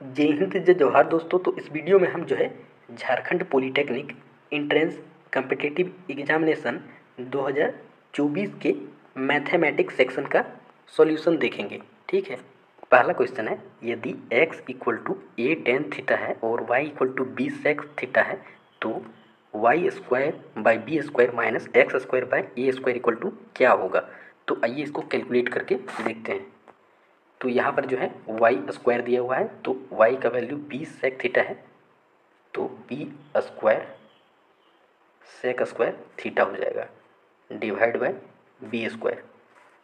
जय हिंद जय जवाहर दोस्तों। तो इस वीडियो में हम जो है Jharkhand polytechnic entrance competitive examination 2024 के मैथमेटिक्स सेक्शन का सॉल्यूशन देखेंगे। ठीक है, पहला क्वेश्चन है, यदि x equal to a tan theta है और y equal to b sec theta है तो Y square by B square minus X square by A square equal to क्या होगा। तो आइए इसको कैलकुलेट करके देखते हैं। तो यहाँ पर जो है वाई स्क्वायर दिया हुआ है, तो वाई का वैल्यू बी सेक थीटा है, तो B square sec square theta हो जाएगा divide by B square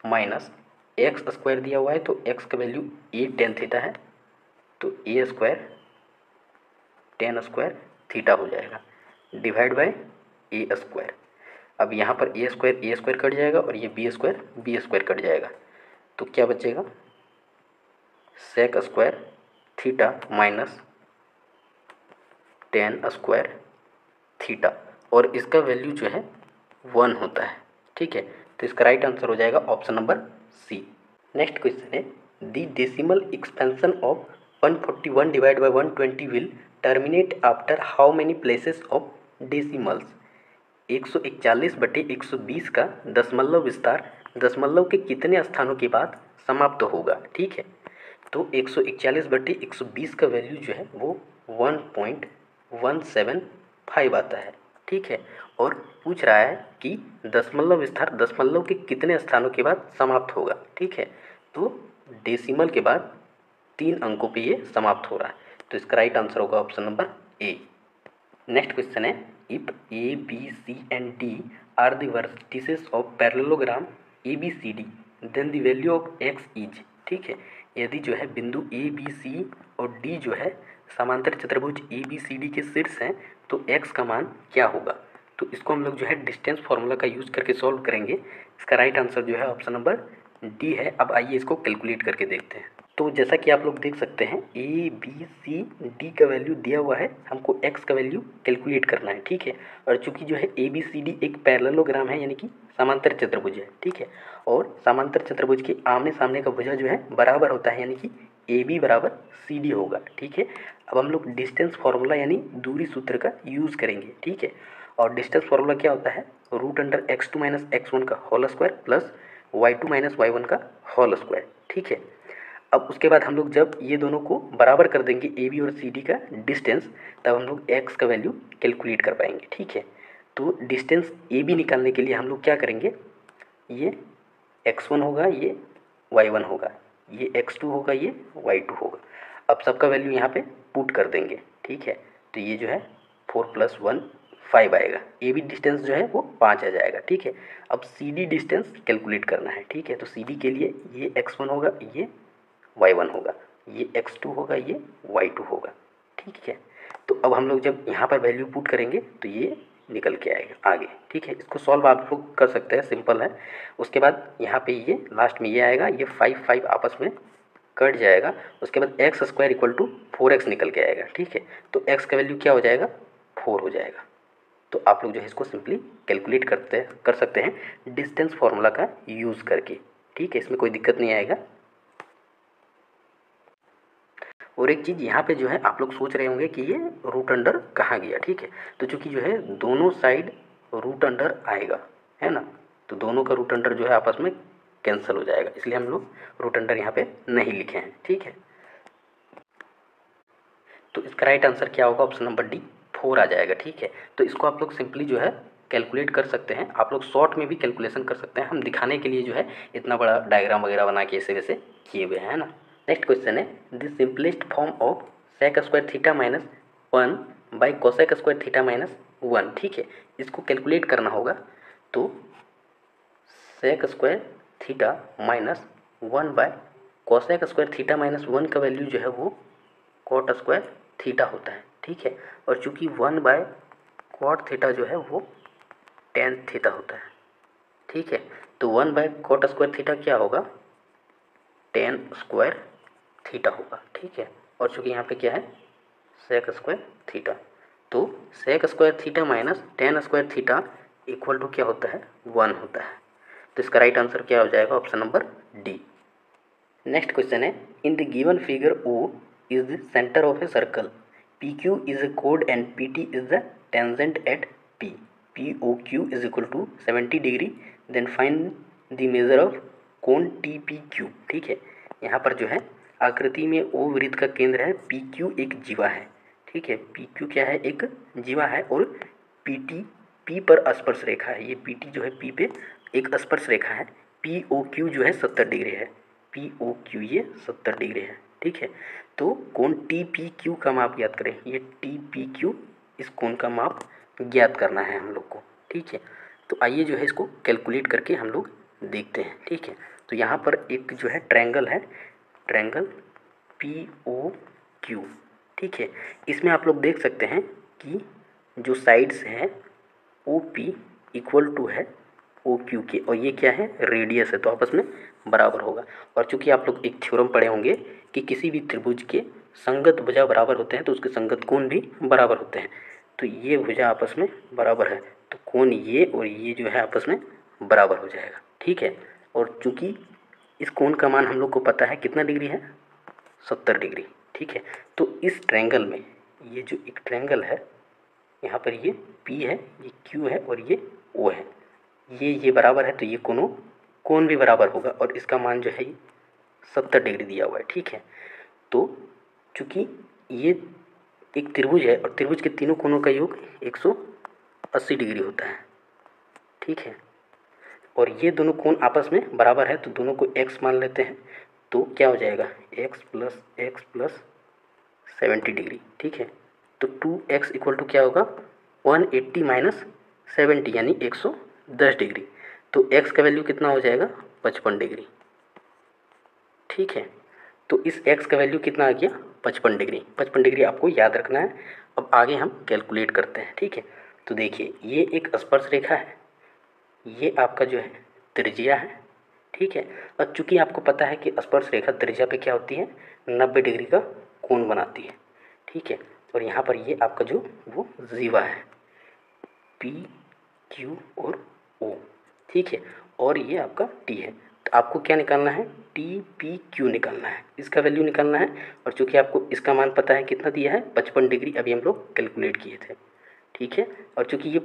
minus X square दिया हुआ है, तो एक्स का वैल्यू ए टेन थीटा है, तो ए स्क्वायर टेन स्क्वायर थीटा हो जाएगा डिवाइड बाय ए स्क्वायर। अब यहाँ पर ए स्क्वायर कट जाएगा और ये बी स्क्वायर कट जाएगा, तो क्या बचेगा, sec square theta minus tan square theta, और इसका वैल्यू जो है 1 होता है। ठीक है, तो इसका राइट आंसर हो जाएगा option number C. Next question है, the decimal expansion of 141 divide by 120 will terminate after how many places of decimals. 141/120 का दशमलव विस्तार दशमलव के कितने स्थानों के बाद समाप्त होगा। ठीक है, तो 141/120 का वैल्यू जो है वो 1.175 आता है। ठीक है, और पूछ रहा है कि दशमलव विस्तार दशमलव के कितने स्थानों के बाद समाप्त होगा। ठीक है, तो डेसिमल के बाद 3 अंकों पे ये समाप्त हो रहा है, तो इसका राइट आंसर होगा option number A. Next question है, if A B C and D are the vertices of parallelogram A B C D then the value of X is. ठीक है, यदि जो है बिंदु ए बी सी और डी जो है समांतर चतुर्भुज ए बी सी डी के शीर्ष हैं, तो एक्स का मान क्या होगा। तो इसको हम लोग जो है डिस्टेंस फार्मूला का यूज़ करके सॉल्व करेंगे। इसका राइट आंसर जो है ऑप्शन नंबर डी है। अब आइए इसको कैलकुलेट करके देखते हैं। तो जैसा कि आप लोग देख सकते हैं, ए बी सी डी का वैल्यू दिया हुआ है, हमको एक्स का वैल्यू कैलकुलेट करना है। ठीक है, और चूंकि जो है ए बी सी डी एक पैरेललोग्राम है, यानी कि समांतर चतुर्भुज है। ठीक है, और समांतर चतुर्भुज के आमने सामने का भुजा जो है बराबर होता है, यानी कि ए बी बराबर सी डी होगा। ठीक है, अब हम लोग डिस्टेंस फार्मूला यानी दूरी सूत्र का यूज़ करेंगे। ठीक है, और डिस्टेंस फार्मूला क्या होता है, √x2 - x1 का whole square plus y2 - y1 का होल स्क्वायर। ठीक है, अब उसके बाद हम लोग जब ये दोनों को बराबर कर देंगे ए बी और सी डी का डिस्टेंस, तब हम लोग एक्स का वैल्यू कैलकुलेट कर पाएंगे। ठीक है, तो डिस्टेंस ए बी निकालने के लिए हम लोग क्या करेंगे, ये x1 होगा, ये y1 होगा, ये x2 होगा, ये y2 होगा। अब सबका वैल्यू यहाँ पे पुट कर देंगे। ठीक है, तो ये जो है 4 + 1 5 आएगा। ए बी डिस्टेंस जो है वो 5 आ जाएगा। ठीक है, अब सी डी डिस्टेंस कैलकुलेट करना है। ठीक है, तो सी डी के लिए ये x1 होगा, ये y1 होगा, ये x2 होगा, ये y2 होगा। ठीक है, तो अब हम लोग जब यहाँ पर वैल्यू पुट करेंगे तो ये निकल के आएगा आगे। ठीक है, इसको सॉल्व आप लोग कर सकते हैं, सिंपल है। उसके बाद यहाँ पे ये लास्ट में ये आएगा, ये 5 आपस में कट जाएगा। उसके बाद x square equal to 4x निकल के आएगा। ठीक है, तो x का वैल्यू क्या हो जाएगा, 4 हो जाएगा। तो आप लोग जो है इसको सिंपली कैलकुलेट कर सकते हैं डिस्टेंस फार्मूला का यूज़ करके। ठीक है, इसमें कोई दिक्कत नहीं आएगा। और एक चीज़ यहाँ पे जो है आप लोग सोच रहे होंगे कि ये रूट अंडर कहाँ गया। ठीक है, तो चूंकि जो है दोनों साइड रूट अंडर आएगा, है ना, तो दोनों का रूट अंडर जो है आपस में कैंसिल हो जाएगा, इसलिए हम लोग रूट अंडर यहाँ पे नहीं लिखे हैं। ठीक है, तो इसका राइट आंसर क्या होगा, ऑप्शन नंबर डी 4 आ जाएगा। ठीक है, तो इसको आप लोग सिंपली जो है कैलकुलेट कर सकते हैं। आप लोग शॉर्ट में भी कैलकुलेशन कर सकते हैं, हम दिखाने के लिए जो है इतना बड़ा डायग्राम वगैरह बना के ऐसे वैसे किए हुए हैं ना। नेक्स्ट क्वेश्चन है, the simplest form of sec square theta minus 1 by cosec square theta minus 1। ठीक है, इसको कैलकुलेट करना होगा, तो sec square theta minus 1 by cosec square theta minus 1 का वैल्यू जो है वो कॉट स्क्वायर थीटा होता है। ठीक है, और चूंकि 1 बाय कॉट थीटा जो है वो टेन थीटा होता है। ठीक है, तो 1 बाय कॉट स्क्वायर थीटा क्या होगा, टेन स्क्वायर थीटा होगा। ठीक है, और चूंकि यहाँ पे क्या है, सेक स्क्वायर थीटा, तो sec square theta minus tan square theta equal to क्या होता है, 1 होता है। तो इसका राइट आंसर क्या हो जाएगा, option number D. Next question है, in the given figure O is the center of a circle. PQ is a chord and PT is the tangent at P. POQ is equal to 70 degree. Then find the measure of कोण TPQ. ठीक है, यहाँ पर जो है आकृति में O वृत्त का केंद्र है, PQ एक जीवा है. ठीक है, PQ क्या है, एक जीवा है, और PT P पर स्पर्श रेखा है. ये PT जो है P पे एक स्पर्श रेखा है. POQ जो है 70 डिग्री है. POQ ये 70 डिग्री है. ठीक है, तो कोण TPQ का माप ज्ञात करें. ये TPQ, इस कोण का माप ज्ञात करना है हम लोग को. ठीक है, तो आइए जो है इसको कैलकुलेट करके हम लोग देखते हैं. ठीक है, तो यहाँ पर एक जो है ट्रायंगल है, ट्रायंगल POQ. ठीक है, इसमें आप लोग देख सकते हैं कि जो साइड्स हैं OP इक्वल टू है OQ के, और ये क्या है, रेडियस है, तो आपस में बराबर होगा. और चूंकि आप लोग एक थ्योरम पढ़े होंगे कि किसी भी त्रिभुज के संगत भुजा बराबर होते हैं तो उसके संगत कोण भी बराबर होते हैं. तो ये भुजा आपस में बराबर है, तो कोण ये और ये जो है आपस में बराबर हो जाएगा. ठीक है, और चूंकि इस कोण का मान हम लोग को पता है कितना डिग्री है, 70 डिग्री. ठीक है, तो इस ट्रायंगल में ये जो एक ट्रायंगल है, यहाँ पर ये P है, ये Q है और ये O है, ये बराबर है, तो ये कोण भी बराबर होगा, और इसका मान जो है 70 डिग्री दिया हुआ है. ठीक है, तो चूँकि ये एक त्रिभुज है और त्रिभुज के तीनों कोणों का योग 180 डिग्री होता है. ठीक है, और ये दोनों कोण आपस में बराबर है, तो दोनों को x मान लेते हैं, तो क्या हो जाएगा, x प्लस 70 डिग्री. ठीक है, तो 2x इक्वल टू क्या होगा, 180 माइनस 70 यानी 110 डिग्री. तो x का वैल्यू कितना हो जाएगा, 55 डिग्री. ठीक है, तो इस x का वैल्यू कितना आ गया, 55 डिग्री. 55 डिग्री आपको याद रखना है. अब आगे हम कैलकुलेट करते हैं. ठीक है, तो देखिए ये एक स्पर्श रेखा है, ये आपका जो है त्रिज्या है. ठीक है, और चूँकि आपको पता है कि स्पर्श रेखा त्रिज्या पे क्या होती है, 90 डिग्री का कोण बनाती है. ठीक है, और यहाँ पर ये आपका जो वो जीवा है, P Q और O. ठीक है, और ये आपका T है. तो आपको क्या निकालना है, TPQ निकालना है, इसका वैल्यू निकालना है. और चूँकि आपको इसका मान पता है कितना दिया है, 55 डिग्री, अभी हम लोग कैलकुलेट किए थे. ठीक है, और चूँकि ये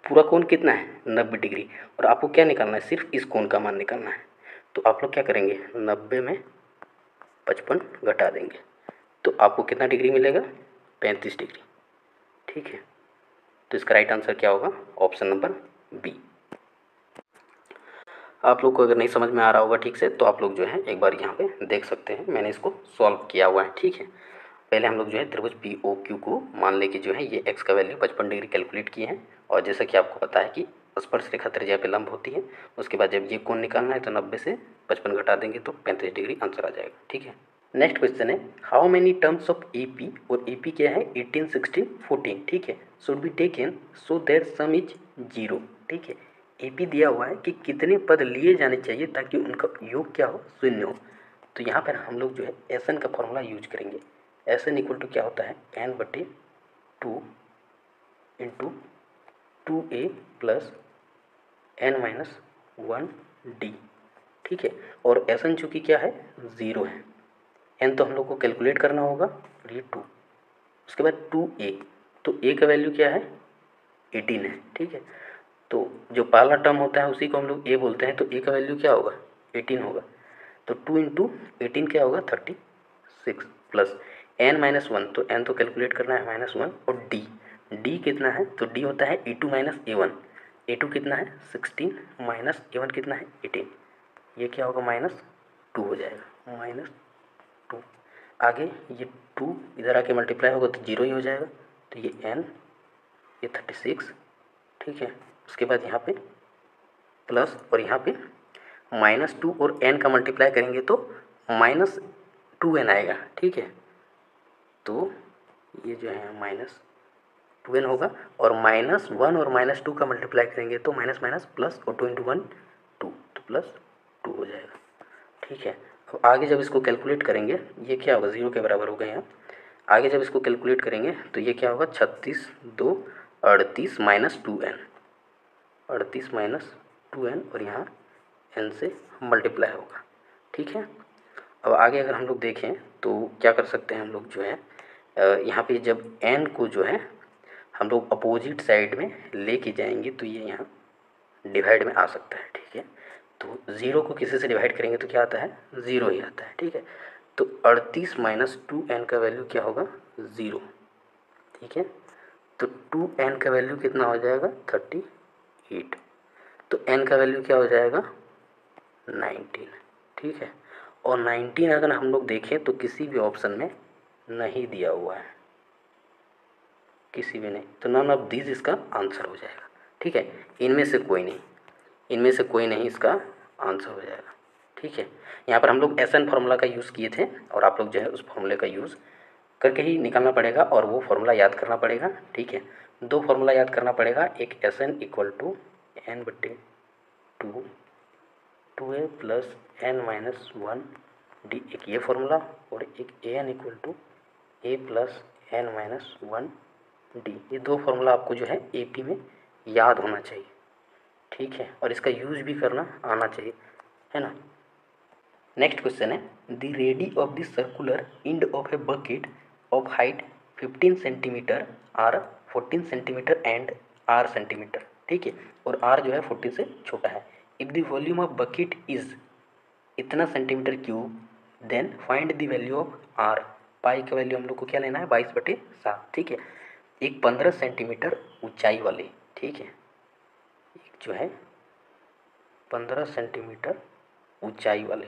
पूरा कोण कितना है, 90 डिग्री, और आपको क्या निकालना है, सिर्फ इस कोण का मान निकालना है. तो आप लोग क्या करेंगे, 90 में 55 घटा देंगे, तो आपको कितना डिग्री मिलेगा, 35 डिग्री. ठीक है, तो इसका राइट आंसर क्या होगा, ऑप्शन नंबर बी. आप लोग को अगर नहीं समझ में आ रहा होगा ठीक से, तो आप लोग जो है एक बार यहाँ पे देख सकते हैं, मैंने इसको सॉल्व किया हुआ है. ठीक है, पहले हम लोग जो है त्रिभुज POQ को मान लेके जो है ये x का वैल्यू 55 डिग्री कैलकुलेट किए हैं. और जैसा कि आपको पता है कि स्पर्श रेखा त्रिज्या पे लंब होती है, उसके बाद जब ये कोण निकालना है तो 90 से 55 घटा देंगे तो 35 डिग्री आंसर आ जाएगा. ठीक है, नेक्स्ट क्वेश्चन है, how many terms of AP, और AP क्या है, 18 16 14. ठीक है, should be taken so that some is 0. ठीक है, AP दिया हुआ है कि कितने पद लिए जाने चाहिए ताकि उनका योग क्या हो, शून्य हो. तो यहाँ पर हम लोग जो है SN का फॉर्मूला यूज करेंगे. SN इक्वल टू क्या होता है, n/2 into 2a plus n-1d. ठीक है, और SN चूँकि क्या है, 0 है, n तो हम लोग को कैलकुलेट करना होगा, और ये 2, उसके बाद 2a, तो a का वैल्यू क्या है, 18 है. ठीक है, तो जो पहला टर्म होता है उसी को हम लोग a बोलते हैं, तो a का वैल्यू क्या होगा, 18 होगा. तो 2 इंटू 18 क्या होगा, 36 प्लस n-1, तो n तो कैलकुलेट करना है -1, और d कितना है, तो d होता है a2 माइनस a1. a2 कितना है, 16 माइनस a1 कितना है, 18. ये क्या होगा, -2 हो जाएगा, -2. आगे ये 2 इधर आके मल्टीप्लाई होगा तो 0 ही हो जाएगा, तो ये n, ये 36. ठीक है, उसके बाद यहाँ पे प्लस, और यहाँ पे -2 और n का मल्टीप्लाई करेंगे तो -2n आएगा. ठीक है, तो ये जो है -2n होगा, और -1 और -2 का मल्टीप्लाई करेंगे तो माइनस माइनस प्लस, और 2 इंटू 1 2, तो +2 हो जाएगा. ठीक है, अब आगे जब इसको कैलकुलेट करेंगे, ये क्या होगा, 0 के बराबर हो गए यहाँ. आगे जब इसको कैलकुलेट करेंगे तो ये क्या होगा, 36 2 38 माइनस 2n, 38 माइनस 2n, और यहाँ n से मल्टीप्लाई होगा. ठीक है, अब आगे अगर हम लोग देखें तो क्या कर सकते हैं हम लोग जो है यहाँ पे जब n को जो है हम लोग अपोजिट साइड में लेके जाएंगे तो ये यहाँ डिवाइड में आ सकता है। ठीक है, तो 0 को किसी से डिवाइड करेंगे तो क्या आता है, 0 ही आता है। ठीक है, तो 38 माइनस 2n का वैल्यू क्या होगा, 0। ठीक है, तो 2n का वैल्यू कितना हो जाएगा, 38। तो n का वैल्यू क्या हो जाएगा, 19। ठीक है, और 19 अगर हम लोग देखें तो किसी भी ऑप्शन में नहीं दिया हुआ है, किसी भी नहीं, तो नन ऑफ दीज इसका आंसर हो जाएगा। ठीक है, इनमें से कोई नहीं, इनमें से कोई नहीं इसका आंसर हो जाएगा। ठीक है, यहाँ पर हम लोग एसएन फार्मूला का यूज़ किए थे और आप लोग जो है उस फार्मूले का यूज़ करके ही निकालना पड़ेगा और वो फार्मूला याद करना पड़ेगा। ठीक है, दो फार्मूला याद करना पड़ेगा, एक एसएन इक्वल टू एन बटे two 2a plus N minus 1 D, एक ये फार्मूला, और एक A N equal to A plus N minus 1 D. ये दो फार्मूला आपको जो है एपी में याद होना चाहिए। ठीक है, और इसका यूज भी करना आना चाहिए, है ना। नेक्स्ट क्वेश्चन है, the radii of the circular end of a bucket of height 15 centimetre are 14 centimetre and R centimetre. ठीक है, और आर जो है 14 से छोटा है। If the volume of bucket is इतना centimetre cube, then find the value of R. Pi का वैल्यू हम लोग को क्या लेना है, 22/7। ठीक है, एक 15 सेंटीमीटर ऊंचाई वाले, ठीक है, एक जो है 15 सेंटीमीटर ऊंचाई वाले,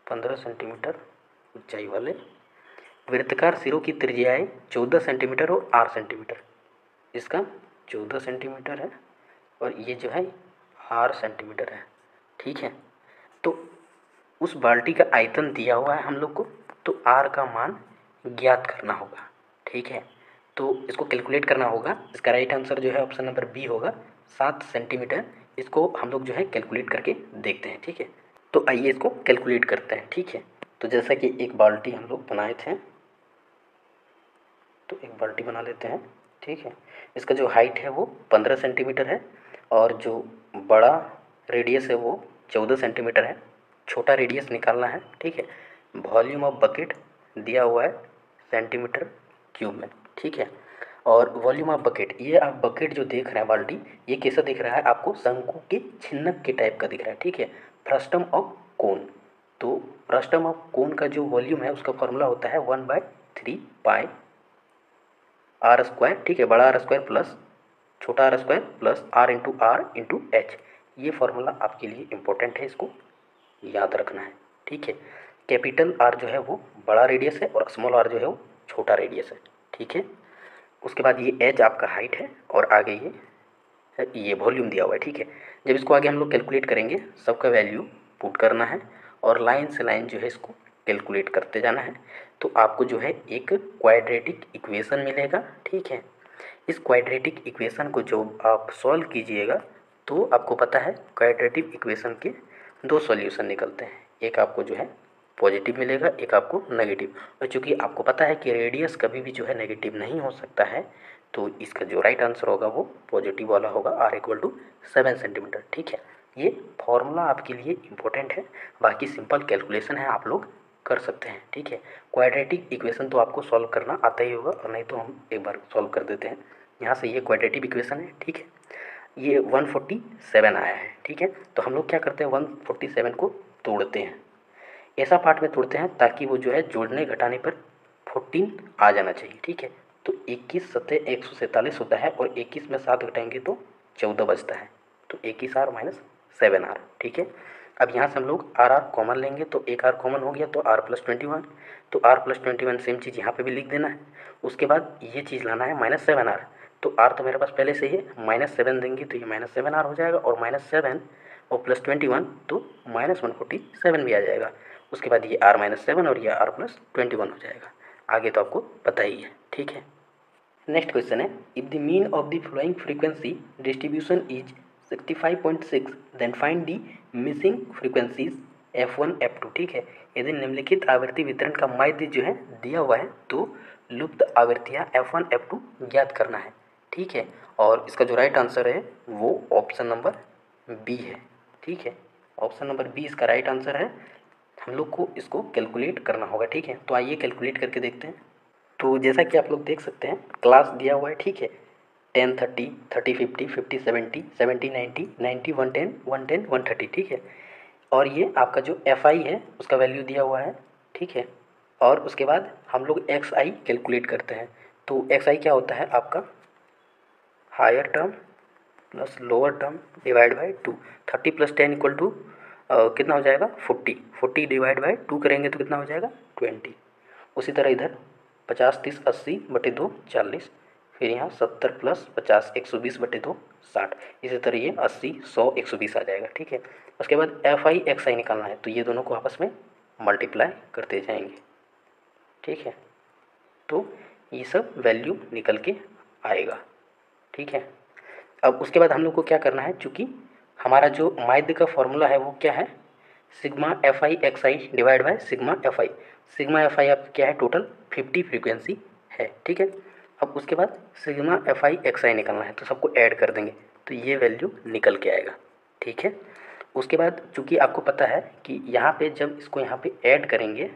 15 सेंटीमीटर ऊंचाई वाले वृत्ताकार सिरों की त्रिज्याएं 14 सेंटीमीटर और 8 सेंटीमीटर। इसका 14 सेंटीमीटर है और ये जो है 8 सेंटीमीटर है। ठीक है, तो उस बाल्टी का आयतन दिया हुआ है हम लोग को, तो आर का मान ज्ञात करना होगा। ठीक है, तो इसको कैलकुलेट करना होगा। इसका राइट आंसर जो है ऑप्शन नंबर बी होगा, 7 सेंटीमीटर। इसको हम लोग जो है कैलकुलेट करके देखते हैं। ठीक है, तो आइए इसको कैलकुलेट करते हैं। ठीक है, तो जैसा कि एक बाल्टी हम लोग बनाए थे, तो एक बाल्टी बना लेते हैं। ठीक है, इसका जो हाइट है वो 15 सेंटीमीटर है और जो बड़ा रेडियस है वो 14 सेंटीमीटर है। छोटा रेडियस निकालना है। ठीक है, वॉल्यूम ऑफ बकेट दिया हुआ है सेंटीमीटर क्यूब में। ठीक है, और वॉल्यूम ऑफ बकेट, ये आप बकेट जो देख रहे हैं बाल्टी, ये कैसा दिख रहा है आपको, शंकु के छिन्नक के टाइप का दिख रहा है। ठीक है, फ्रस्टम ऑफ कोन, तो फ्रस्टम ऑफ कोन का जो वॉल्यूम है उसका फॉर्मूला होता है 1/3 पाई आर स्क्वायर। ठीक है, बड़ा आर स्क्वायर प्लस छोटा R square plus R into H. ये फार्मूला आपके लिए इम्पोर्टेंट है, इसको याद रखना है। ठीक है, कैपिटल आर जो है वो बड़ा रेडियस है और स्मॉल आर जो है वो छोटा रेडियस है। ठीक है, उसके बाद ये एच आपका हाइट है और आगे ये वॉल्यूम दिया हुआ है। ठीक है, जब इसको आगे हम लोग कैलकुलेट करेंगे, सबका वैल्यू पुट करना है और लाइन से लाइन जो है इसको कैलकुलेट करते जाना है, तो आपको जो है एक क्वाड्रेटिक इक्वेशन मिलेगा। ठीक है, इस क्वाड्रेटिक इक्वेशन को जो आप सॉल्व कीजिएगा तो आपको पता है क्वाड्रेटिक इक्वेशन के दो सॉल्यूशन निकलते हैं, एक आपको जो है पॉजिटिव मिलेगा, एक आपको नेगेटिव। और चूँकि आपको पता है कि रेडियस कभी भी जो है नेगेटिव नहीं हो सकता है, तो इसका जो राइट आंसर होगा वो पॉजिटिव वाला होगा, आर इक्वल टू 7 सेंटीमीटर। ठीक है, ये फॉर्मूला आपके लिए इम्पोर्टेंट है, बाकी सिंपल कैलकुलेशन है, आप लोग कर सकते हैं। ठीक है, क्वाड्रेटिक इक्वेशन तो आपको सॉल्व करना आता ही होगा, और नहीं तो हम एक बार सॉल्व कर देते हैं। यहाँ से ये क्वाड्रेटिक इक्वेशन है। ठीक है, ये 147 आया है। ठीक है, तो हम लोग क्या करते हैं, 147 को तोड़ते हैं, ऐसा पार्ट में तोड़ते हैं ताकि वो जो है जोड़ने घटाने पर 14 आ जाना चाहिए। ठीक है, तो 21 सतह 147 होता है और 21 में 7 घटाएंगे तो 14 बचता है, तो 21R माइनस 7R। ठीक है, अब यहाँ से हम लोग आर कॉमन लेंगे, तो एक आर कॉमन हो गया तो R+21, तो R+21 सेम चीज़ यहाँ पे भी लिख देना है। उसके बाद ये चीज़ लाना है -7R, तो R तो मेरे पास पहले से ही है, -7 देंगे तो ये -7R हो जाएगा, और -7 और +21 तो -147 भी आ जाएगा। उसके बाद ये R-7 और ये R+21 हो जाएगा। आगे तो आपको पता ही है। ठीक है, नेक्स्ट क्वेश्चन है, if the mean of the following frequency distribution is 65.6 then find the missing frequencies F1 F2। ठीक है, यदि निम्नलिखित आवृत्ति वितरण का माध्य जो है दिया हुआ है तो लुप्त आवृत्तियाँ F1 F2 ज्ञात करना है। ठीक है, और इसका जो राइट आंसर है वो ऑप्शन नंबर बी है। ठीक है, ऑप्शन नंबर बी इसका राइट आंसर है। हम लोग को इसको कैलकुलेट करना होगा, ठीक है। तो आइए कैलकुलेट करके देखते हैं। तो जैसा कि आप लोग देख सकते हैं क्लास दिया हुआ है, ठीक है। 10 30 30 50 50 70 70 90 90 110 110 130, ठीक है। और ये आपका जो एफ आई है उसका वैल्यू दिया हुआ है, ठीक है। और उसके बाद हम लोग एक्स आई कैलकुलेट करते हैं। तो एक्स आई क्या होता है आपका, higher term plus lower term divide by 2। 30 + 10 = कितना हो जाएगा 40। 40 डिवाइड बाई 2 करेंगे तो कितना हो जाएगा 20। उसी तरह इधर 50 30 80 बटे 2 40, फिर यहाँ 70 + 50 120 बटे 2 60। इसी तरह ये 80 100 120 आ जाएगा, ठीक है। उसके बाद एफ आई एक्स आई निकालना है, तो ये दोनों को आपस में मल्टीप्लाई करते जाएंगे, ठीक है। तो ये सब वैल्यू निकल के आएगा, ठीक है। अब उसके बाद हम लोग को क्या करना है, चूँकि हमारा जो माध्य का फॉर्मूला है वो क्या है, sigma F I x I divide by sigma F I. Sigma F I आपका क्या है, टोटल 50 फ्रीक्वेंसी है, ठीक है। अब उसके बाद सिग्मा एफ आई एक्स आई निकलना है, तो सबको ऐड कर देंगे तो ये वैल्यू निकल के आएगा, ठीक है। उसके बाद चूँकि आपको पता है कि यहाँ पे जब इसको यहाँ पे ऐड करेंगे,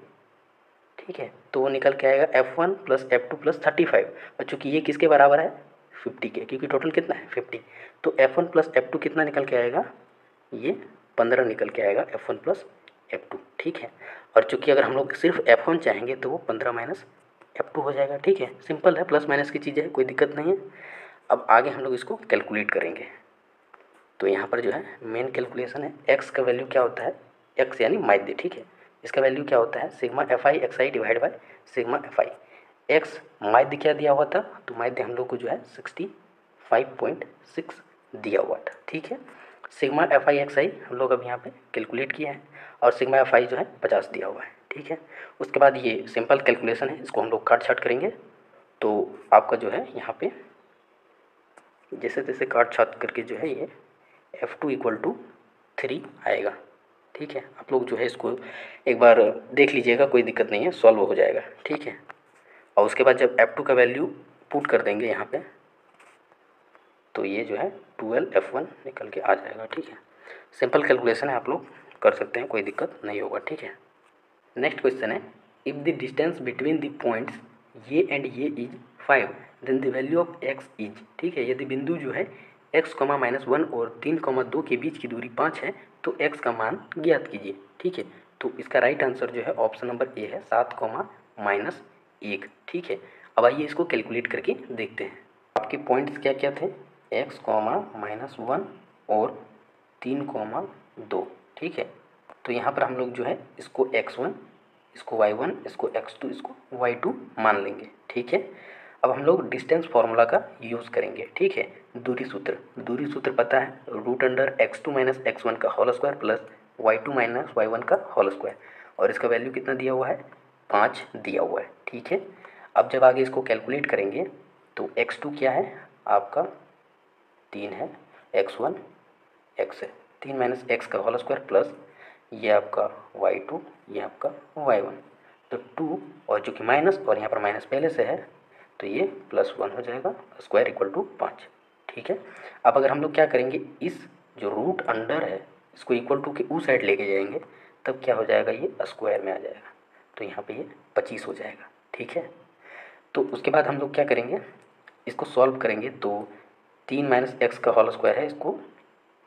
ठीक है, तो वो निकल के आएगा F1 + F2 + 35। और चूँकि ये किसके बराबर है 50 के, क्योंकि टोटल कितना है 50। तो F1 + F2 कितना निकल के आएगा, ये 15 निकल के आएगा F1 + F2, ठीक है। और चूँकि अगर हम लोग सिर्फ F1 चाहेंगे तो वो 15 - F2 हो जाएगा, ठीक है। सिंपल है, प्लस माइनस की चीज़ें है, कोई दिक्कत नहीं है। अब आगे हम लोग इसको कैलकुलेट करेंगे। तो यहाँ पर जो है मेन कैलकुलेशन है, एक्स का वैल्यू क्या होता है, एक्स यानी माध्य, ठीक है। इसका वैल्यू क्या होता है sigma F I x I divide by sigma F I. X माध्य क्या दिया हुआ था, तो माध्य हम लोग को जो है 65.6 दिया हुआ था, ठीक है। सिग्मा एफ आई एक्स आई हम लोग अब यहाँ पे कैलकुलेट किए हैं, और सिग्मा एफ आई जो है 50 दिया हुआ है, ठीक है। उसके बाद ये सिंपल कैलकुलेशन है, इसको हम लोग काट छाट करेंगे। तो आपका जो है यहाँ पे जैसे तैसे काट छाट करके जो है ये F2 = 3 आएगा, ठीक है। आप लोग जो है इसको एक बार देख लीजिएगा, कोई दिक्कत नहीं है, सॉल्व हो जाएगा, ठीक है। और उसके बाद जब F2 का वैल्यू पुट कर देंगे यहाँ पे, तो ये जो है 12 F1 निकल के आ जाएगा, ठीक है। सिंपल कैलकुलेशन है, आप लोग कर सकते हैं, कोई दिक्कत नहीं होगा, ठीक है। नेक्स्ट क्वेश्चन है, if the distance between the points ये एंड ये is 5 then the value of X is, ठीक है। यदि बिंदु जो है x, -1 और 3, 2 के बीच की दूरी 5 है तो x का मान ज्ञात कीजिए, ठीक है। तो इसका राइट आंसर जो है ऑप्शन नंबर ए है, 7, -1, ठीक है। अब आइए इसको कैलकुलेट करके देखते हैं। आपके पॉइंट्स क्या क्या थे, x, -1 और 3, 2, ठीक है। तो यहाँ पर हम लोग जो है इसको x1, इसको y1, इसको x2, इसको y2 मान लेंगे, ठीक है। अब हम लोग डिस्टेंस फार्मूला का यूज़ करेंगे, ठीक है। दूरी सूत्र पता है, √x2 - x1 का whole square plus y2 - y1 का होल स्क्वायर। और इसका वैल्यू कितना दिया हुआ है, 5 दिया हुआ है, ठीक है। अब जब आगे इसको कैलकुलेट करेंगे तो x2 क्या है आपका 3 है, x1 x है, 3 - x का होल स्क्वायर प्लस ये आपका y2, ये आपका y1। तो 2 और जो कि माइनस, और यहाँ पर माइनस पहले से है तो ये +1 हो जाएगा, स्क्वायर = 5, ठीक है। अब अगर हम लोग क्या करेंगे, इस जो रूट अंडर है इसको इक्वल टू के उस साइड लेके जाएंगे, तब क्या हो जाएगा, ये स्क्वायर में आ जाएगा। तो यहाँ पे ये 25 हो जाएगा, ठीक है। तो उसके बाद हम लोग क्या करेंगे, इसको सॉल्व करेंगे। तो 3 - x का होल स्क्वायर है, इसको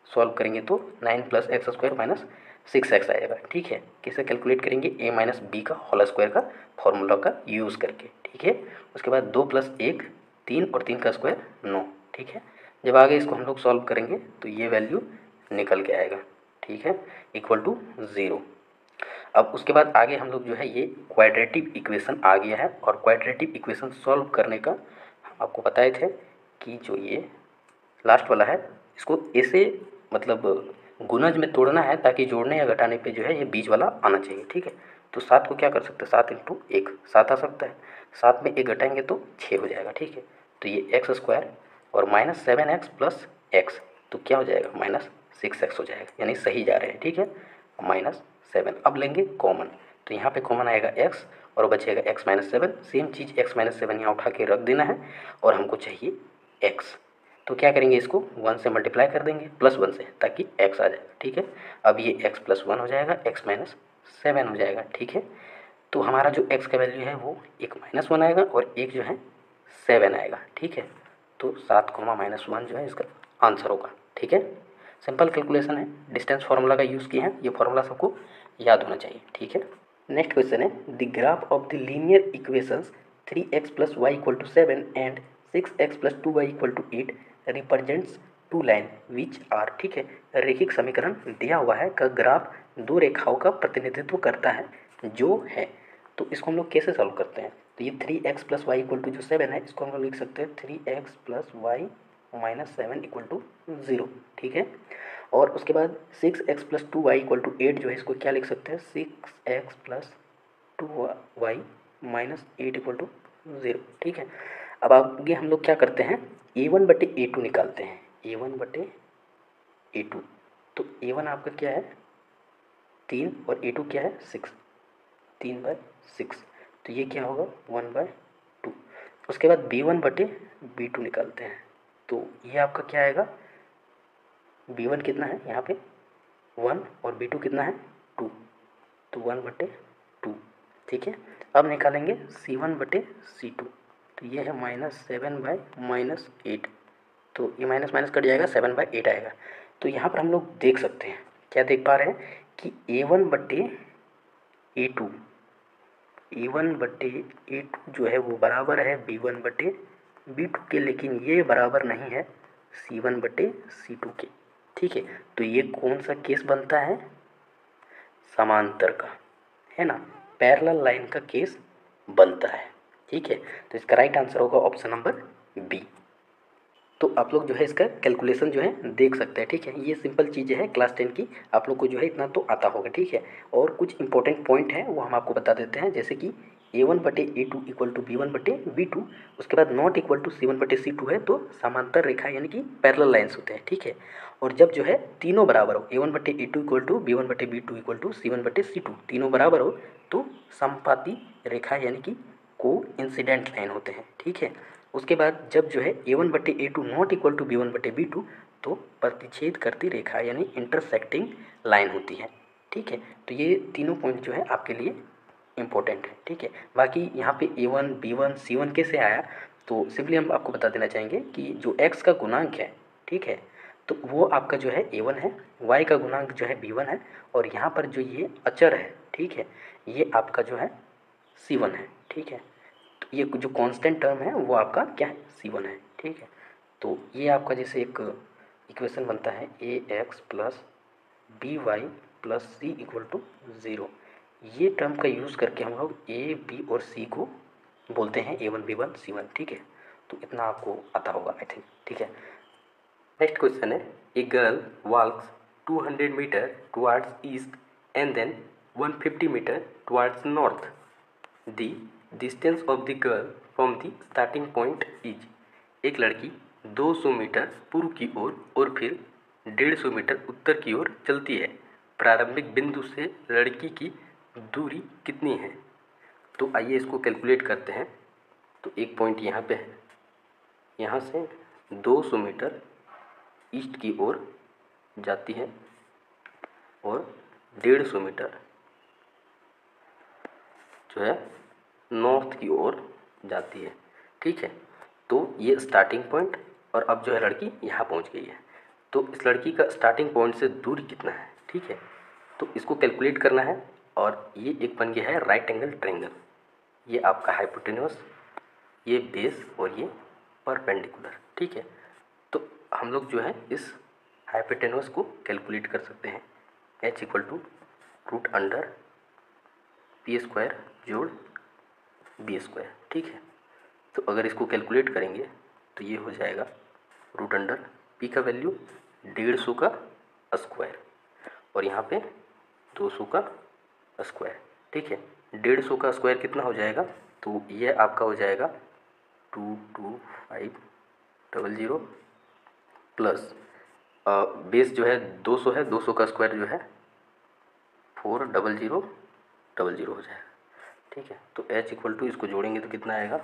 सॉल्व करेंगे तो 9 + x² - 6x आएगा, ठीक है। किसे कैलकुलेट करेंगे, a - b का होल स्क्वायर का फॉर्मूला का यूज़ करके, ठीक है। उसके बाद 2 + 1 3 और 3 का स्क्वायर 9, ठीक है। जब आगे इसको हम लोग सॉल्व करेंगे तो ये वैल्यू निकल के आएगा, ठीक है, = 0। अब उसके बाद आगे हम लोग जो है ये क्वाड्रेटिक इक्वेशन आ गया है, और क्वाड्रेटिक इक्वेशन सॉल्व करने का हम आपको बताए थे कि जो ये लास्ट वाला है इसको ऐसे मतलब गुणज में तोड़ना है, ताकि जोड़ने या घटाने पे जो है ये बीच वाला आना चाहिए, ठीक है। तो 7 को क्या कर सकते हैं, 7 × 1 7 आ सकता है, 7 में 1 घटाएंगे तो 6 हो जाएगा, ठीक है। तो ये x² और -7x + x, तो क्या हो जाएगा -6x हो जाएगा, यानी सही जा रहे हैं, ठीक है। -7 अब लेंगे कॉमन, तो यहाँ पे कॉमन आएगा x और बचेगा x - 7। सेम चीज़ x - 7 यहाँ उठा के रख देना है, और हमको चाहिए x। तो क्या करेंगे, इसको 1 से मल्टीप्लाई कर देंगे, +1 से, ताकि x आ जाए, ठीक है। अब ये x + 1 हो जाएगा, x - 7 हो जाएगा। ठीक है, तो हमारा जो x का वैल्यू है वो एक -1 आएगा और एक जो है 7 आएगा। ठीक है, तो 7 -1 जो है इसका आंसर होगा। ठीक है, सिंपल कैलकुलेशन है, डिस्टेंस फार्मूला का यूज़ किए हैं, ये फार्मूला सबको याद होना चाहिए। ठीक है, नेक्स्ट क्वेश्चन है the graph of the linear equations 3x + y = 7 and 6x + 2y = 8 represents two line which are. ठीक है, रैखिक समीकरण दिया हुआ है का ग्राफ दो रेखाओं का प्रतिनिधित्व करता है जो है। तो इसको हम लोग कैसे सॉल्व करते हैं, तो ये 3x + y = जो 7 है इसको हम लोग लिख सकते हैं 3x + y - 7 = 0। ठीक है, और उसके बाद 6x + 2y = 8 जो है इसको क्या लिख सकते हैं 6x + 2y - 8 = 0। ठीक है, अब आगे हम लोग क्या करते हैं a1/a2 निकालते हैं, a1/a2। तो a1 आपका क्या है 3 और a2 क्या है 6, 3/6, तो ये क्या होगा 1/2। उसके बाद b1/b2 निकालते हैं, तो ये आपका क्या आएगा b1 कितना है यहाँ पे 1 और b2 कितना है 2, तो 1/2। ठीक है, अब निकालेंगे c1/c2, तो ये है -7/- 8, तो ये माइनस माइनस कट जाएगा 7/8 आएगा। तो यहाँ पर हम लोग देख सकते हैं, क्या देख पा रहे हैं कि a1/a2 जो है वो बराबर है b1/b2 के, लेकिन ये बराबर नहीं है c1/c2 के। ठीक है, तो ये कौन सा केस बनता है समांतर का, है ना, पैरेलल लाइन का केस बनता है। ठीक है, तो इसका राइट आंसर होगा ऑप्शन नंबर बी। तो आप लोग जो है इसका कैलकुलेशन जो है देख सकते हैं। ठीक है, ये सिंपल चीज़ें हैं क्लास 10 की, आप लोग को जो है इतना तो आता होगा। ठीक है, और कुछ इंपॉर्टेंट पॉइंट हैं वो हम आपको बता देते हैं, जैसे कि a1/a2 = b1/b2, उसके बाद नॉट इक्वल टू c1/c2 है तो समांतर रेखा यानी कि पैरेलल लाइन्स होते हैं। ठीक है, और जब जो है तीनों बराबर हो a1/a2 = b1/b2 = c1/c2 तीनों बराबर हो तो समपाती रेखा यानी कि को इंसिडेंट लाइन होते हैं। ठीक है, उसके बाद जब जो है a1/a2 not equal to b1/b2 तो प्रतिच्छेद करती रेखा यानी इंटरसेक्टिंग लाइन होती है। ठीक है, तो ये तीनों पॉइंट जो है आपके लिए इम्पोर्टेंट है। ठीक है, बाकी यहाँ पे a1 b1 c1 कैसे आया, तो सिंपली हम आपको बता देना चाहेंगे कि जो x का गुणांक है, ठीक है, तो वो आपका जो है a1 है, y का गुणांक जो है b1 है, और यहाँ पर जो ये अचर है, ठीक है, ये आपका जो है c1 है। ठीक है, तो ये जो कांस्टेंट टर्म है वो आपका क्या है c1 है। ठीक है, तो ये आपका जैसे एक इक्वेशन बनता है ax + by + c = 0, ये टर्म का यूज़ करके हम लोग a b और c को बोलते हैं a1 b1 c1। ठीक है, तो इतना आपको आता होगा आई थिंक। ठीक है, नेक्स्ट क्वेश्चन है a girl walks 200 metre towards east and then 150 metre towards north. The distance of the girl from the starting point is. एक लड़की 200 मीटर पूर्व की ओर और फिर 150 मीटर उत्तर की ओर चलती है। प्रारंभिक बिंदु से लड़की की दूरी कितनी है। तो आइए इसको कैलकुलेट करते हैं। तो एक पॉइंट यहाँ पे है, यहाँ से 200 मीटर ईस्ट की ओर जाती है और 150 मीटर जो है नॉर्थ की ओर जाती है। ठीक है, तो ये स्टार्टिंग पॉइंट, और अब जो है लड़की यहाँ पहुँच गई है। तो इस लड़की का स्टार्टिंग पॉइंट से दूरी कितना है। ठीक है, तो इसको कैलकुलेट करना है, और ये एक बन गया है राइट एंगल ट्रायंगल। ये आपका हाइपोटेन्यूस, ये बेस और ये परपेंडिकुलर। ठीक है, तो हम लोग जो है इस हाइपोटेन्यूस को कैलकुलेट कर सकते हैं h = √p² जोड़ b²। ठीक है, तो अगर इसको कैलकुलेट करेंगे तो ये हो जाएगा √p का वैल्यू 150 का स्क्वायर और यहाँ पे 200 का स्क्वायर। ठीक है, 150 का स्क्वायर कितना हो जाएगा, तो ये आपका हो जाएगा 22500 प्लस बेस जो है 200 है, 200 का स्क्वायर जो है 40000 हो जाएगा। ठीक है, तो h = इसको जोड़ेंगे तो कितना आएगा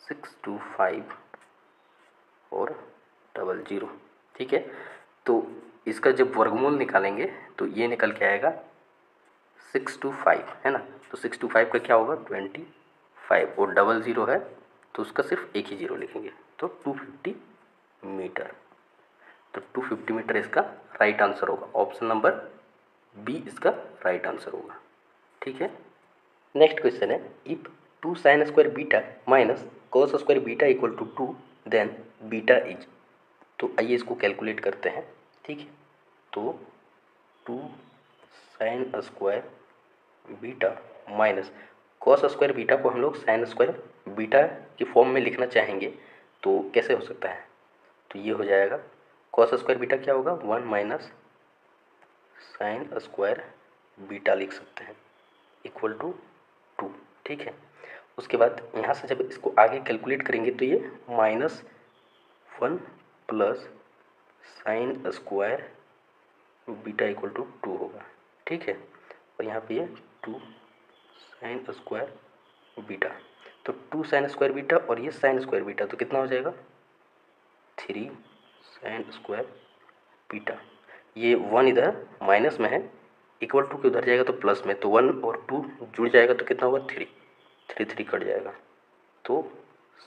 625400। ठीक है, तो इसका जब वर्गमूल निकालेंगे तो ये निकल के आएगा 625 है ना, तो 625 का क्या होगा 25, और डबल ज़ीरो है तो उसका सिर्फ एक ही ज़ीरो लिखेंगे, तो 250 मीटर। तो 250 मीटर इसका राइट आंसर होगा, ऑप्शन नंबर बी इसका राइट आंसर होगा। ठीक है। नेक्स्ट क्वेश्चन है, if 2 sine square beta minus cos square beta equal to 2 then beta is. तो आइए इसको कैलकुलेट करते हैं। ठीक है, तो 2 sine square beta minus cos square beta को हम लोग साइन स्क्वायर बीटा की फॉर्म में लिखना चाहेंगे, तो कैसे हो सकता है, तो ये हो जाएगा कॉस स्क्वायर बीटा क्या होगा 1 माइनस साइन स्क्वायर बीटा लिख सकते हैं इक्वल टू 2। ठीक है, उसके बाद यहाँ से जब इसको आगे कैलकुलेट करेंगे तो ये -1 plus sine square beta equal to 2 होगा। ठीक है, और यहाँ पे ये 2 साइन स्क्वायर बीटा, तो 2 साइन स्क्वायर बीटा और ये साइन स्क्वायर बीटा, तो कितना हो जाएगा 3 साइन स्क्वायर बीटा। ये 1 इधर माइनस में है, इक्वल टू के उधर जाएगा तो प्लस में, तो 1 और 2 जुड़ जाएगा तो कितना होगा 3, 3 कट जाएगा, तो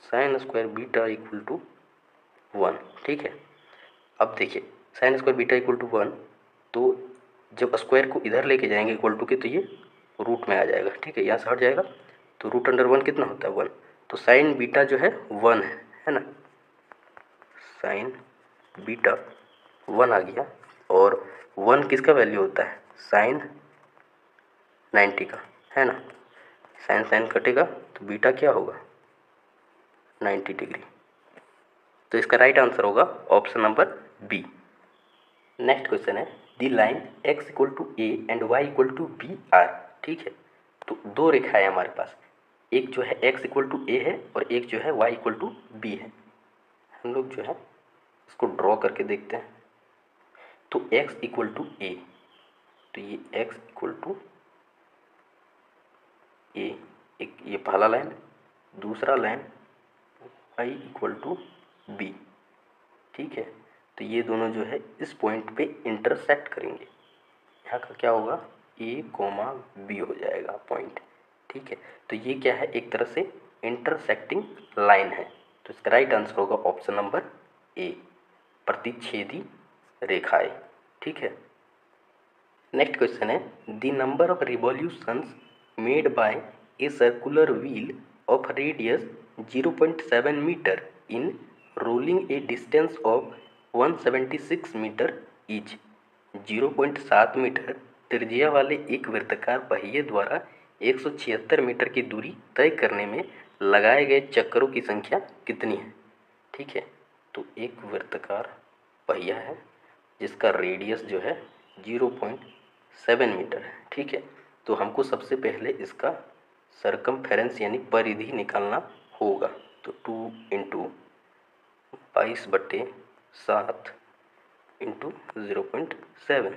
sine square beta equal to 1। ठीक है, अब देखिए sine square beta equal to 1, तो जब स्क्वायर को इधर लेके जाएंगे इक्वल टू के, तो ये रूट में आ जाएगा। ठीक है, यहाँ से हट जाएगा, तो रूट अंडर 1 कितना होता है 1, तो साइन बीटा जो है 1 है ना, साइन बीटा 1 आ गया, और 1 किसका वैल्यू होता है साइन 90 का, है ना, साइन साइन कटेगा तो बीटा क्या होगा 90 डिग्री। तो इसका राइट आंसर होगा option number B. Next question है, the line x equal to A and y equal to B are. ठीक है, तो दो रेखाएं हमारे पास, एक जो है x इक्वल टू ए है और एक जो है y इक्वल टू बी है। हम लोग जो है इसको ड्रॉ करके देखते हैं। तो x इक्वल टू ए, तो ये x इक्वल टू ए, एक ये पहला लाइन, दूसरा line y equal to B. ठीक है, तो ये दोनों जो है इस पॉइंट पे इंटरसेक्ट करेंगे, यहाँ का क्या होगा a, b हो जाएगा पॉइंट। ठीक है, तो ये क्या है एक तरह से इंटरसेक्टिंग लाइन है, तो इसका राइट आंसर होगा ऑप्शन नंबर ए, प्रतिच्छेदी रेखाएं। ठीक है। नेक्स्ट क्वेश्चन है, the number of revolutions made by a circular wheel of radius 0.7 metre in rolling a distance of 176 metre is. 0.7 metre त्रिज्या वाले एक वृत्ताकार पहिए द्वारा 176 मीटर की दूरी तय करने में लगाए गए चक्करों की संख्या कितनी है। ठीक है, तो एक वृत्ताकार पहिया है जिसका रेडियस जो है 0.7 मीटर है। ठीक है, तो हमको सबसे पहले इसका सरकमफेरेंस यानी परिधि निकालना होगा, तो 2 इंटू 22/7 इंटू 0.7,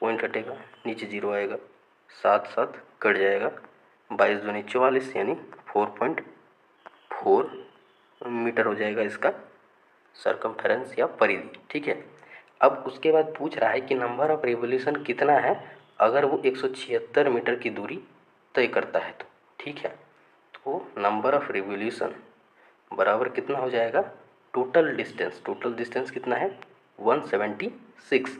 पॉइंट हटेगा नीचे 0 आएगा, 7 कट जाएगा, 22 दूनी 44 यानी 4.4 मीटर हो जाएगा इसका सरकमफेरेंस या परिधि। ठीक है, अब उसके बाद पूछ रहा है कि नंबर ऑफ रिवॉल्यूशन कितना है अगर वो 176 मीटर की दूरी तय करता है तो। ठीक है, तो नंबर ऑफ रिवॉल्यूशन बराबर कितना हो जाएगा टोटल डिस्टेंस कितना है 176,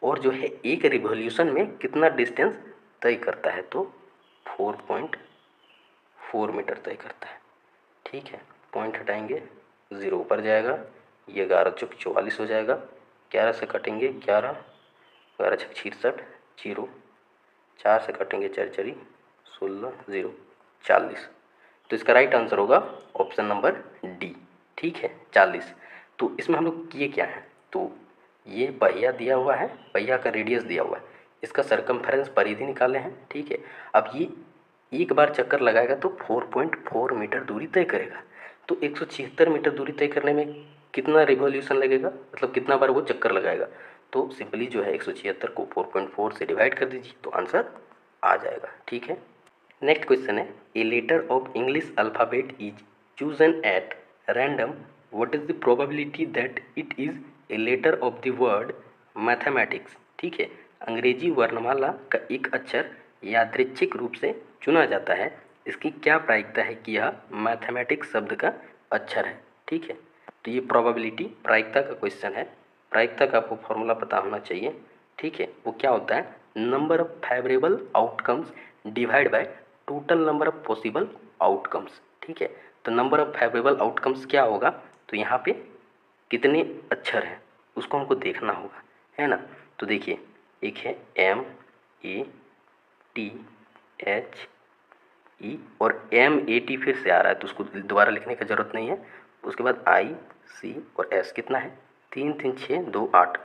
और जो है एक रिवॉल्यूशन में कितना डिस्टेंस तय करता है तो 4.4 मीटर तय करता है। ठीक है, पॉइंट हटाएंगे 0 ऊपर जाएगा, ये 11 चौक 44 हो जाएगा, 11 से कटेंगे 11, 11 छक 66, 0, 4 से कटेंगे 4 चरी 16, 0, 40। तो इसका राइट आंसर होगा ऑप्शन नंबर डी। ठीक है, 40। तो इसमें हम लोग किए क्या है, तो ये पहिया दिया हुआ है, पहिया का रेडियस दिया हुआ है, इसका सरकमफेरेंस परिधि निकाले हैं। ठीक है, अब ये एक बार चक्कर लगाएगा तो 4.4 मीटर दूरी तय करेगा, तो 176 मीटर दूरी तय करने में कितना रिवॉल्यूशन लगेगा, मतलब कितना बार वो चक्कर लगाएगा, तो सिंपली जो है 176 को 4.4 से डिवाइड कर दीजिए तो आंसर आ जाएगा। ठीक है। नेक्स्ट क्वेश्चन है, a letter of English alphabet is chosen at random, what is the probability that it is a letter of the word mathematics. ठीक है, अंग्रेजी वर्णमाला का एक अक्षर यादृच्छिक रूप से चुना जाता है, इसकी क्या प्रायिकता है कि यह मैथमेटिक्स शब्द का अक्षर है। ठीक है, तो ये प्रोबेबिलिटी प्रायिकता का क्वेश्चन है। प्रायिकता का आपको फॉर्मूला पता होना चाहिए। ठीक है, वो क्या होता है, number of favourable outcomes divide by total number of possible outcomes. ठीक है, तो नंबर ऑफ फेवरेबल आउटकम्स क्या होगा, तो यहाँ पे कितने अक्षर हैं उसको हमको देखना होगा, है ना। तो देखिए, एक है MATHE और MAT फिर से आ रहा है तो उसको दोबारा लिखने की ज़रूरत नहीं है। उसके बाद IC और S कितना है, 3 3 6 2 8।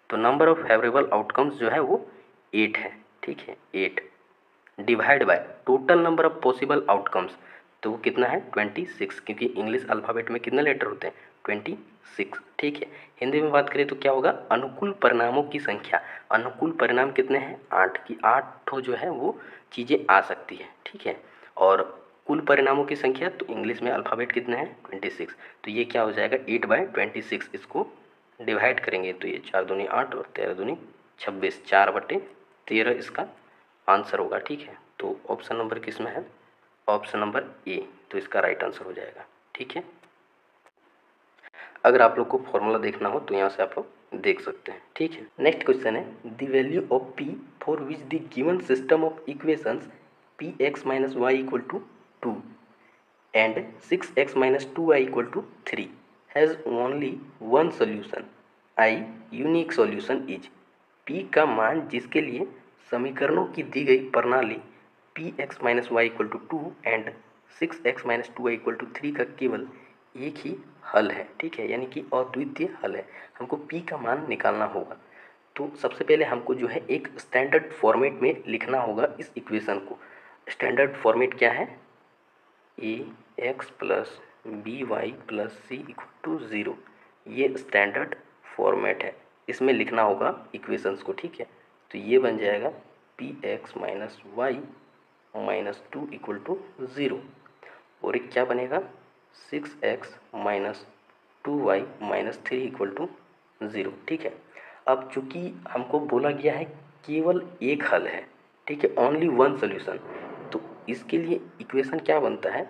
तो नंबर ऑफ फेवरेबल आउटकम्स जो है वो 8 है। ठीक है, 8 divide by total number of possible outcomes, तो वो कितना है 26, क्योंकि इंग्लिश अल्फ़ाबेट में कितने लेटर होते हैं 26। ठीक है, हिंदी में बात करें तो क्या होगा, अनुकूल परिणामों की संख्या। अनुकूल परिणाम कितने हैं 8 की, 8 जो है वो चीज़ें आ सकती है। ठीक है, और कुल परिणामों की संख्या तो इंग्लिश में अल्फ़ाबेट कितने हैं 26। तो ये क्या हो जाएगा 8/26, इसको डिवाइड करेंगे तो ये 4 दूनी 8 और 13 दूनी 26, 4/13 इसका आंसर होगा। ठीक है, तो ऑप्शन नंबर किस में है, ऑप्शन नंबर ए, तो इसका राइट आंसर हो जाएगा। ठीक है, अगर आप लोग को फॉर्मूला देखना हो तो यहाँ से आप लोग देख सकते हैं। ठीक है, नेक्स्ट क्वेश्चन है, the value of P for which the given system of equations px minus Y equal to 2 and 6x minus 2y equal to 3 has only one solution. I unique solution is p का मान जिसके लिए समीकरणों की दी गई प्रणाली px minus Y equal to 2 and 6x minus 2y equal to 3 का केवल एक ही हल है। ठीक है, यानी कि अद्वितीय हल है। हमको p का मान निकालना होगा, तो सबसे पहले हमको जो है एक स्टैंडर्ड फॉर्मेट में लिखना होगा इस इक्वेशन को। स्टैंडर्ड फॉर्मेट क्या है, ax plus by plus C equal to 0, ये स्टैंडर्ड फॉर्मेट है, इसमें लिखना होगा इक्वेशंस को। ठीक है, तो ये बन जाएगा px minus Y minus 2 equal to 0 और एक क्या बनेगा 6x minus 2y minus 3 equal to 0। ठीक है, अब चूँकि हमको बोला गया है केवल एक हल है, ठीक है, ओनली वन सोल्यूशन, तो इसके लिए इक्वेशन क्या बनता है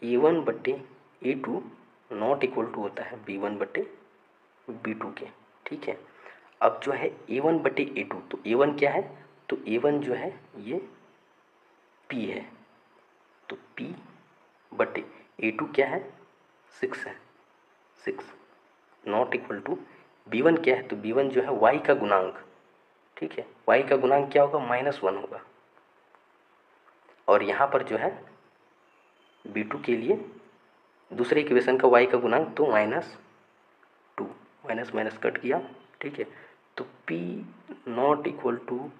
a1/a2 नॉट इक्वल टू होता है b1/b2 के। ठीक है, अब जो है a1/a2, तो a1 क्या है, तो a1 जो है ये p है, तो p/a2 क्या है 6 है, 6 नॉट इक्वल टू b1 क्या है, तो b1 जो है y का गुणांक। ठीक है, y का गुणांक क्या होगा -1 होगा, और यहाँ पर जो है b2 के लिए दूसरे इक्वेशन का y का गुणांक तो -2, माइनस माइनस कट किया। ठीक है, तो p नॉट इक्वल टू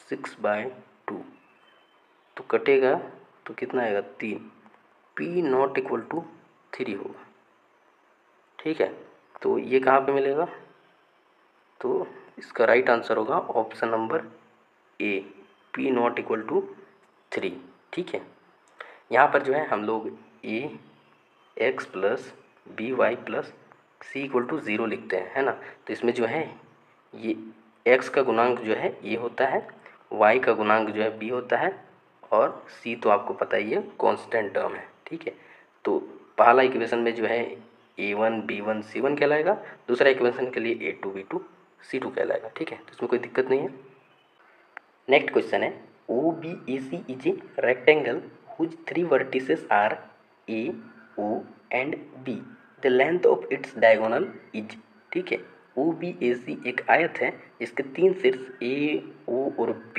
6/2, तो कटेगा तो कितना आएगा 3, p नॉट इक्वल टू 3 होगा। ठीक है, तो ये कहाँ पे मिलेगा, तो इसका राइट आंसर होगा option number A, p not equal to 3। ठीक है, यहाँ पर जो है हम लोग ax plus by plus C equal to 0 लिखते हैं, है ना। तो इसमें जो है ये x का गुणांक जो है ये होता है, y का गुणांक जो है b होता है, और c तो आपको पता ही है कांस्टेंट टर्म है। ठीक है, तो पहला इक्वेशन में जो है a1 b1 c1 कहलाएगा, दूसरा इक्वेशन के लिए a2 b2 c2 कहलाएगा। ठीक है, तो इसमें कोई दिक्कत नहीं है। नेक्स्ट क्वेश्चन है, OBAC is a rectangle whose 3 vertices are A, O and B. The length of its diagonal is। ठीक है, OBAC एक आयत है जिसके 3 शीर्ष A, O और B,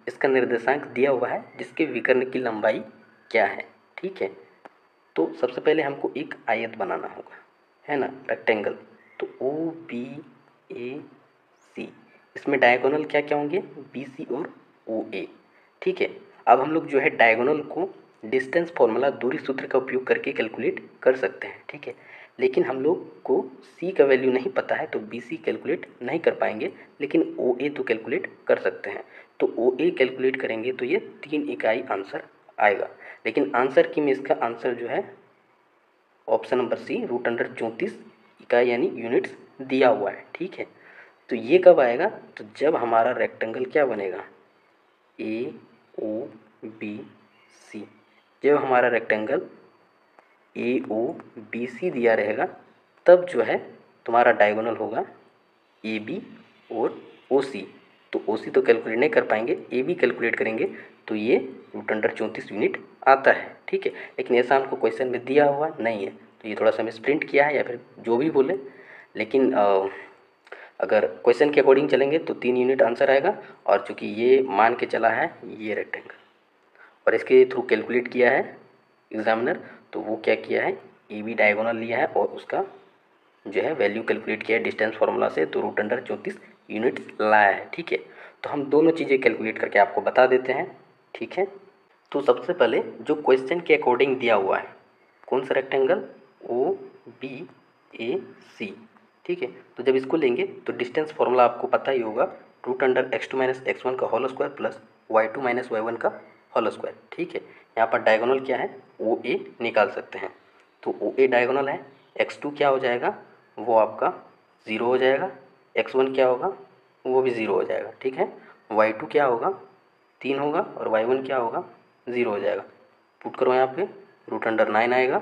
इसका निर्देशांक दिया हुआ है जिसके विकर्ण की लंबाई क्या है। ठीक है, तो सबसे पहले हमको एक आयत बनाना होगा, है ना, रेक्टेंगल। तो OBAC, इसमें डायगोनल क्या क्या होंगे BC और OA। ठीक है, अब हम लोग जो है डायगोनल को डिस्टेंस फॉर्मूला दूरी सूत्र का उपयोग करके कैलकुलेट कर सकते हैं। ठीक है, लेकिन हम लोग को C का वैल्यू नहीं पता है तो BC कैलकुलेट नहीं कर पाएंगे, लेकिन OA तो कैलकुलेट कर सकते हैं। तो OA कैलकुलेट करेंगे तो ये 3 इकाई आंसर आएगा, लेकिन आंसर की में इसका आंसर जो है ऑप्शन नंबर सी √34 इकाई यानी यूनिट्स दिया हुआ है। ठीक है, तो ये कब आएगा, तो जब हमारा रेक्टेंगल क्या बनेगा A ओ बी सी। जब हमारा रेक्टेंगल ए ओ बी सी दिया रहेगा तब जो है तुम्हारा डायगोनल होगा ए बी और ओ सी। तो ओ सी तो कैलकुलेट नहीं कर पाएंगे, ए बी कैलकुलेट करेंगे तो ये √34 यूनिट आता है। ठीक है, लेकिन ऐसा हमको क्वेश्चन में दिया हुआ नहीं है, तो ये थोड़ा सा मिस प्रिंट किया है या फिर जो भी बोले। लेकिन अगर क्वेश्चन के अकॉर्डिंग चलेंगे तो 3 यूनिट आंसर आएगा। और चूँकि ये मान के चला है ये रेक्टेंगल और इसके थ्रू कैलकुलेट किया है एग्जामिनर, तो वो क्या किया है, ए बी डायगोनल लिया है और उसका जो है वैल्यू कैलकुलेट किया है डिस्टेंस फार्मूला से, तो √34 यूनिट लाया है। ठीक है, तो हम दोनों चीज़ें कैलकुलेट करके आपको बता देते हैं। ठीक है, तो सबसे पहले जो क्वेश्चन के अकॉर्डिंग दिया हुआ है, कौन सा रेक्टेंगल, ओ बी ए सी। ठीक है, तो जब इसको लेंगे तो डिस्टेंस फार्मूला आपको पता ही होगा, √(x2 - x1) का whole square plus y2 - y1 का होल स्क्वायर। ठीक है, यहाँ पर डायगोनल क्या है, ओ ए निकाल सकते हैं, तो ओ ए डायगोनल है। x2 क्या हो जाएगा, वो आपका 0 हो जाएगा, x1 क्या होगा, वो भी 0 हो जाएगा। ठीक है, y2 क्या होगा, 3 होगा और y1 क्या होगा, 0 हो जाएगा। पुट करो यहाँ पे, √9 आएगा,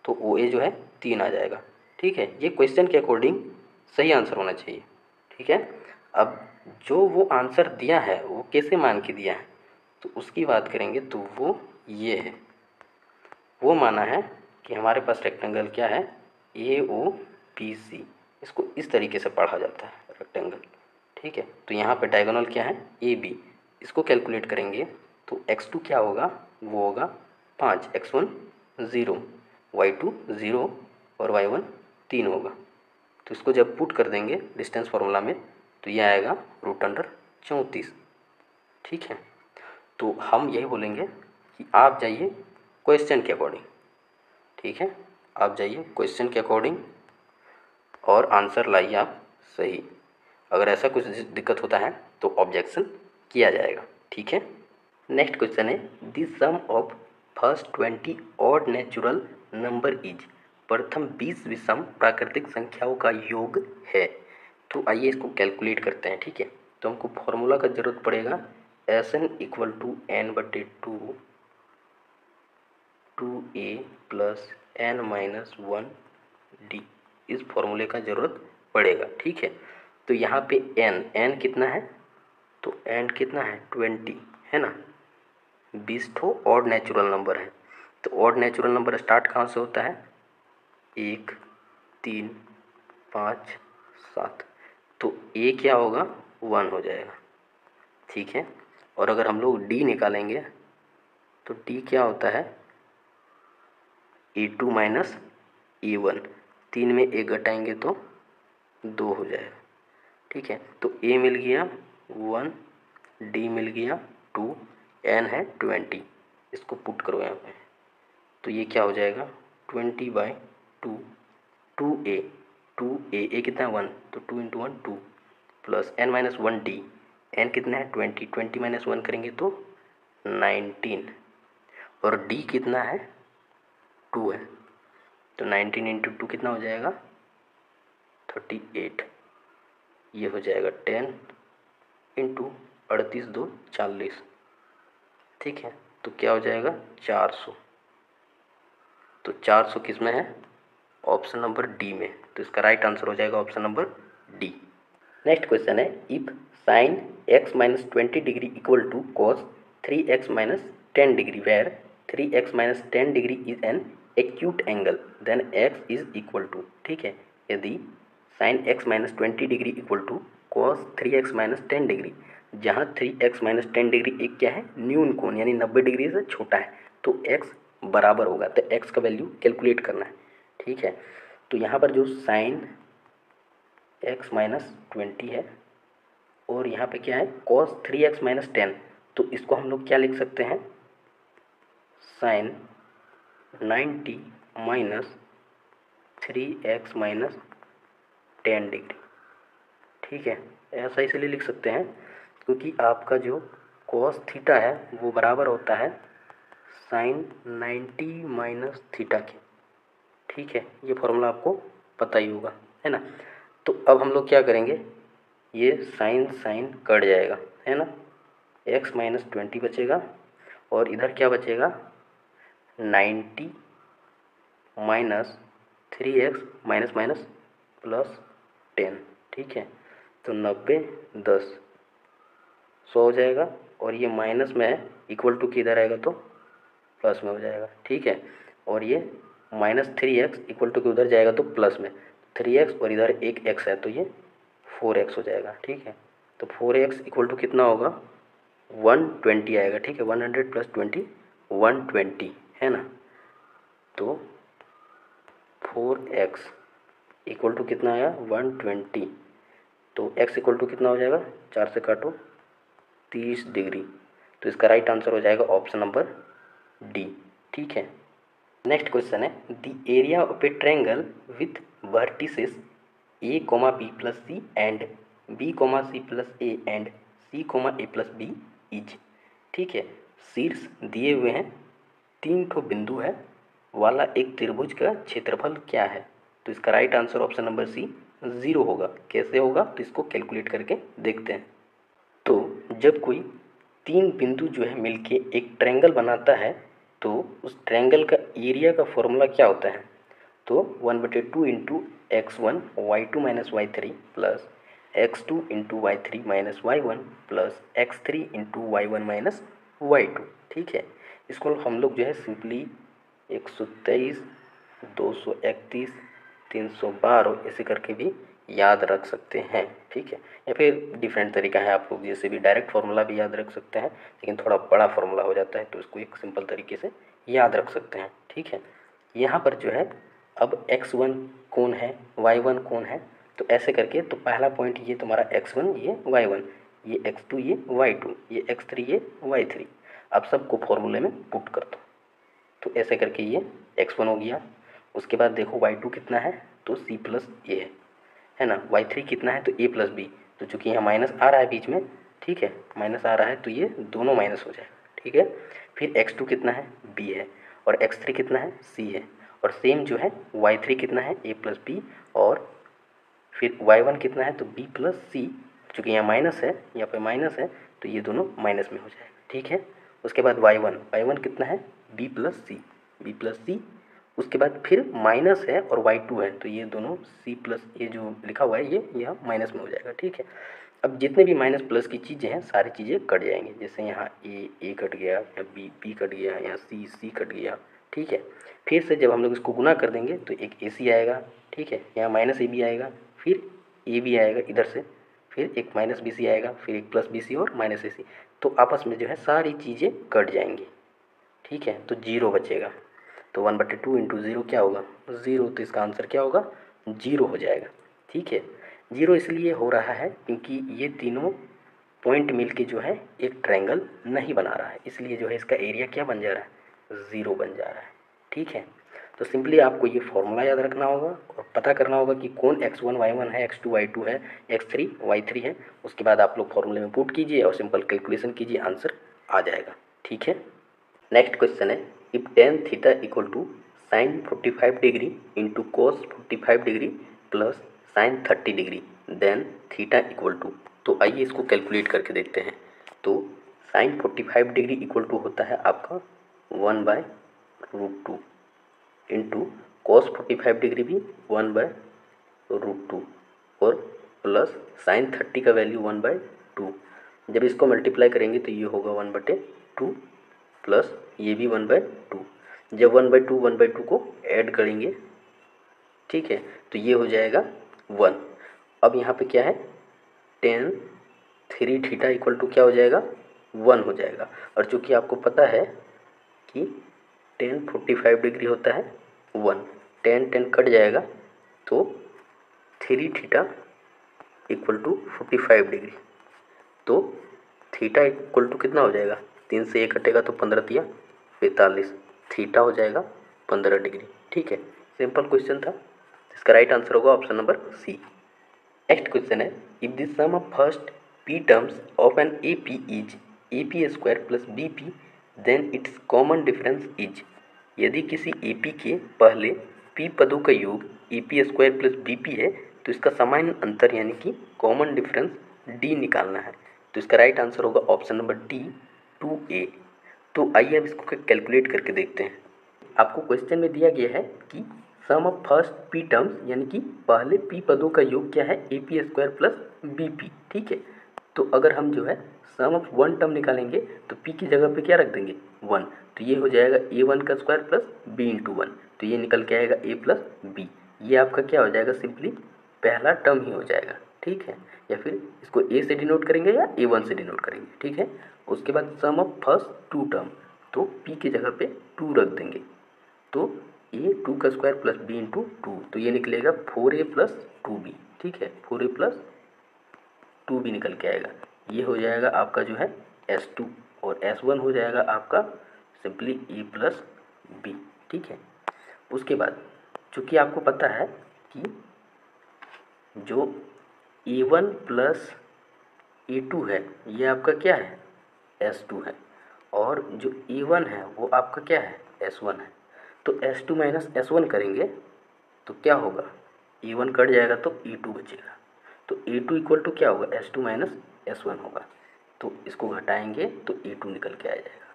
तो ओ ए जो है 3 आ जाएगा। ठीक है, ये क्वेश्चन के अकॉर्डिंग सही आंसर होना चाहिए। ठीक है, अब जो वो आंसर दिया है वो कैसे मान के दिया है, तो उसकी बात करेंगे तो वो ये है। वो माना है कि हमारे पास रेक्टेंगल क्या है, ए ओ बी सी, इसको इस तरीके से पढ़ा जाता है रेक्टेंगल। ठीक है, तो यहाँ पे डायगोनल क्या है, ए बी, इसको कैलकुलेट करेंगे तो x2 क्या होगा, वो होगा 5, x1 0, y2 0 और y1 3 होगा। तो इसको जब पुट कर देंगे डिस्टेंस फार्मूला में तो ये आएगा √34। ठीक है, तो हम यही बोलेंगे कि आप जाइए क्वेश्चन के अकॉर्डिंग। ठीक है, आप जाइए क्वेश्चन के अकॉर्डिंग और आंसर लाइए आप सही। अगर ऐसा कुछ दिक्कत होता है तो ऑब्जेक्शन किया जाएगा। ठीक है, नेक्स्ट क्वेश्चन है, the sum of first 20 odd natural number is, प्रथम 20 विषम प्राकृतिक संख्याओं का योग है। तो आइए इसको कैलकुलेट करते हैं। ठीक है, तो हमको फॉर्मूला का जरूरत पड़ेगा, SN = n/2 2a + n-1d, इस फॉर्मूले का ज़रूरत पड़ेगा। ठीक है, तो यहाँ पे n कितना है, तो n कितना है 20 है ना, 20 ठो ऑड नेचुरल नंबर है। तो ऑड नेचुरल नंबर स्टार्ट कहाँ से होता है, 1 3 5 7, तो a क्या होगा, 1 हो जाएगा। ठीक है, और अगर हम लोग d निकालेंगे तो d क्या होता है, A2 - A1, 3 में 1 घटाएंगे तो 2 हो जाएगा। ठीक है, तो A मिल गया 1, D मिल गया 2, N है 20, इसको पुट करो यहाँ पे, तो ये क्या हो जाएगा 20/2, 2a, 2a कितना है 1, तो 2 × 1 2 प्लस n-1d, n कितना है 20, 20 - 1 करेंगे तो 19, और d कितना है 2 है, तो 19 × 2 कितना हो जाएगा 38, ये हो जाएगा 10 × 38 2 40। ठीक है, तो क्या हो जाएगा 400, तो 400 किस में है, ऑप्शन नंबर डी में, तो इसका राइट आंसर हो जाएगा option number D. Next question है, if sin x - 20 degree equal to cos 3x - 10 degree where 3x - 10 degree is an acute angle then x is equal to. ठीक है, यदि sin x - 20 degree equal to cos 3x - 10 degree, जहाँ 3x - 10 degree एक क्या है, न्यून कोण यानी 90 डिग्री से छोटा है, तो x बराबर होगा, तो x का वैल्यू कैलकुलेट करना है। ठीक है, तो यहाँ पर जो sin x - 20 है और यहाँ पे क्या है cos 3x - 10, तो इसको हम लोग क्या लिख सकते हैं, sin 90 - 3x - 10 डिग्री। ठीक है, ऐसा इसलिए लिख सकते हैं क्योंकि आपका जो cos थीटा है वो बराबर होता है sin 90 - थीटा के। ठीक है, ये फॉर्मूला आपको पता ही होगा, है ना। तो अब हम लोग क्या करेंगे, ये साइन साइन कट जाएगा, है ना, एक्स माइनस 20 बचेगा और इधर क्या बचेगा 90 minus 3x minus minus plus 10। ठीक है, तो 90 10 100 हो जाएगा और ये माइनस में है, इक्वल टू किधर आएगा तो प्लस में हो जाएगा। ठीक है, और ये -3x इक्वल टू के उधर जाएगा तो प्लस में 3x और इधर एक x है तो ये 4x हो जाएगा। ठीक है, तो 4x इक्वल टू कितना होगा 120 आएगा। ठीक है, 100 प्लस 20 120 है ना, तो 4x इक्वल टू कितना आया 120, तो x इक्वल टू कितना हो जाएगा 4 से काटो 30 डिग्री, तो इसका राइट आंसर हो जाएगा ऑप्शन नंबर डी। ठीक है, नेक्स्ट क्वेश्चन है the area of a triangle with vertices a, b plus C and b, c plus a and c, a plus b is. ठीक है, शीर्ष दिए हुए हैं 3 ठो बिंदु है वाला एक त्रिभुज का क्षेत्रफल क्या है, तो इसका right answer option number C 0 होगा। कैसे होगा तो इसको कैलकुलेट करके देखते हैं। तो जब कोई 3 बिंदु जो है मिलके एक ट्रायंगल बनाता है तो उस ट्रायंगल का एरिया का फॉर्मूला क्या होता है, तो 1/2 into x1 y2 minus y3 plus x2 into y3 minus y1 plus x3 into y1 minus y2। ठीक है, इसको हम लोग जो है सिंपली 123 231 312 ऐसे करके भी याद रख सकते हैं। ठीक है, या फिर डिफरेंट तरीका है, आप लोग जैसे भी डायरेक्ट फार्मूला भी याद रख सकते हैं, लेकिन थोड़ा बड़ा फार्मूला हो जाता है तो इसको एक सिंपल तरीके से याद रख सकते हैं। ठीक है, यहाँ पर जो है अब x1 कौन है y1 कौन है, तो ऐसे करके तो पहला पॉइंट ये तुम्हारा x1 ये y1 ये x2 ये y2 ये x3 ये y3, अब सबको फॉर्मूले में पुट कर दो, तो ऐसे करके ये x1 हो गया। उसके बाद देखो y2 कितना है तो c प्लस ए है ना, y3 कितना है तो a प्लस बी, तो चूँकि यहाँ माइनस आ रहा है बीच में, ठीक है माइनस आ रहा है तो ये दोनों माइनस हो जाएगा। ठीक है, फिर x2 कितना है b है और x3 कितना है c है, और सेम जो है y3 कितना है a प्लस बी, और फिर y1 कितना है तो b प्लस सी, चूँकि यहाँ माइनस है यहाँ पे माइनस है तो ये दोनों माइनस में हो जाएगा। ठीक है, उसके बाद y1 कितना है b प्लस सी, उसके बाद फिर माइनस है और y2 है तो ये दोनों c प्लस ये जो लिखा हुआ है ये यहाँ माइनस में हो जाएगा। ठीक है, अब जितने भी माइनस प्लस की चीज़ें हैं सारी चीज़ें कट जाएंगी, जैसे यहाँ ए कट गया, यहाँ बी कट गया, यहाँ सी कट गया। ठीक है, फिर से जब हम लोग इसको गुना कर देंगे तो एक ए सी आएगा। ठीक है, यहाँ माइनस ए बी आएगा, फिर ए बी आएगा इधर से, फिर एक माइनस बी सी आएगा, फिर एक प्लस बी सी और माइनस ए सी, तो आपस में जो है सारी चीज़ें कट जाएंगी। ठीक है, तो 0 बचेगा, तो 1/2 इंटू 0 क्या होगा 0, तो इसका आंसर क्या होगा 0 हो जाएगा। ठीक है, 0 इसलिए हो रहा है क्योंकि ये तीनों पॉइंट मिलके जो है एक ट्रायंगल नहीं बना रहा है, इसलिए जो है इसका एरिया क्या बन जा रहा है 0 बन जा रहा है। ठीक है, तो सिंपली आपको ये फॉर्मूला याद रखना होगा और पता करना होगा कि कौन x1 y1 है, x2 y2 है, x3 y3 है। उसके बाद आप लोग फॉर्मूले में पुट कीजिए और सिंपल कैलकुलेशन कीजिए, आंसर आ जाएगा। ठीक है, नेक्स्ट क्वेश्चन है if tan theta equal to sine 45 degree into cos 45 degree plus sine 30 degree then theta equal to, तो आइए इसको कैलकुलेट करके देखते हैं। तो साइन 45 डिग्री इक्वल टू होता है आपका 1/√2 इंटू कॉस 45 डिग्री भी 1/√2 और प्लस साइन 30 का वैल्यू 1/2। जब इसको मल्टीप्लाई करेंगे तो ये होगा 1/2 प्लस ये भी 1/2। जब 1/2 को ऐड करेंगे, ठीक है, तो ये हो जाएगा 1। अब यहाँ पे क्या है tan 3 थीटा इक्वल टू क्या हो जाएगा 1 हो जाएगा, और चूँकि आपको पता है कि tan 45 डिग्री होता है 1, tan कट जाएगा तो 3 थीटा इक्वल टू 45 डिग्री, तो थीटा इक्वल टू कितना हो जाएगा 3 से 1 कटेगा तो 15 तिया 45, थीटा हो जाएगा 15 डिग्री। ठीक है, सिंपल क्वेश्चन था, इसका राइट आंसर होगा option number C. Next question है if the sum of first p terms of an AP is AP square plus BP then its common difference is. यदि किसी AP के पहले p पदों का योग AP स्क्वायर प्लस BP है तो इसका सामान्य अंतर यानी कि कॉमन डिफरेंस D निकालना है। तो इसका राइट आंसर होगा ऑप्शन नंबर डी 2A। तो आइए अब इसको कैलकुलेट करके देखते हैं। आपको क्वेश्चन में दिया गया है कि सम ऑफ फर्स्ट पी टर्म्स यानी कि पहले पी पदों का योग क्या है AP² प्लस BP। ठीक है, तो अगर हम जो है सम ऑफ वन टर्म निकालेंगे तो पी की जगह पे क्या रख देंगे 1, तो ये हो जाएगा A1 का स्क्वायर प्लस B इंटू 1, तो ये निकल के आएगा A प्लस B। ये आपका क्या हो जाएगा, सिंपली पहला टर्म ही हो जाएगा। ठीक है, या फिर इसको A से डिनोट करेंगे या A1 से डिनोट करेंगे। ठीक है, उसके बाद सम ऑफ फर्स्ट टू टर्म, तो P की जगह पे 2 रख देंगे, तो A 2 का स्क्वायर प्लस B इंटू 2, तो ये निकलेगा 4A प्लस 2B। ठीक है, 4A प्लस 2B निकल के आएगा। ये हो जाएगा आपका जो है S2 और S1 हो जाएगा आपका सिंपली A प्लस B। ठीक है, उसके बाद चूँकि आपको पता है कि जो A1 प्लस A2 है ये आपका क्या है S2 है, और जो A1 है वो आपका क्या है S1 है। तो S2 माइनस S1 करेंगे तो क्या होगा, A1 कट जाएगा तो A2 बचेगा, तो A2 इक्वल टू क्या होगा S2 माइनस S1 होगा, तो इसको घटाएंगे तो A2 निकल के आ जाएगा।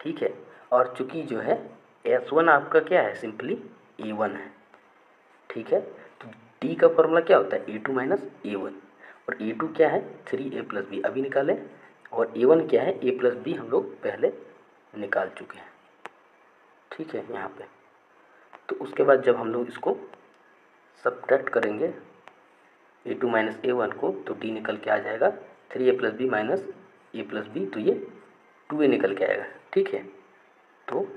ठीक है, और चूँकि जो है S1 आपका क्या है सिंपली A1 है। ठीक है, तो D का फॉर्मूला क्या होता है A2 माइनस A1, और A2 क्या है 3A प्लस B अभी निकालें, और A1 क्या है A प्लस B हम लोग पहले निकाल चुके हैं। ठीक है, यहाँ पे तो उसके बाद जब हम लोग इसको सब्ट्रैक्ट करेंगे A2 माइनस A1 को, तो D निकल के आ जाएगा 3A plus B minus A plus B, तो ये 2A निकल के आएगा। ठीक है, तो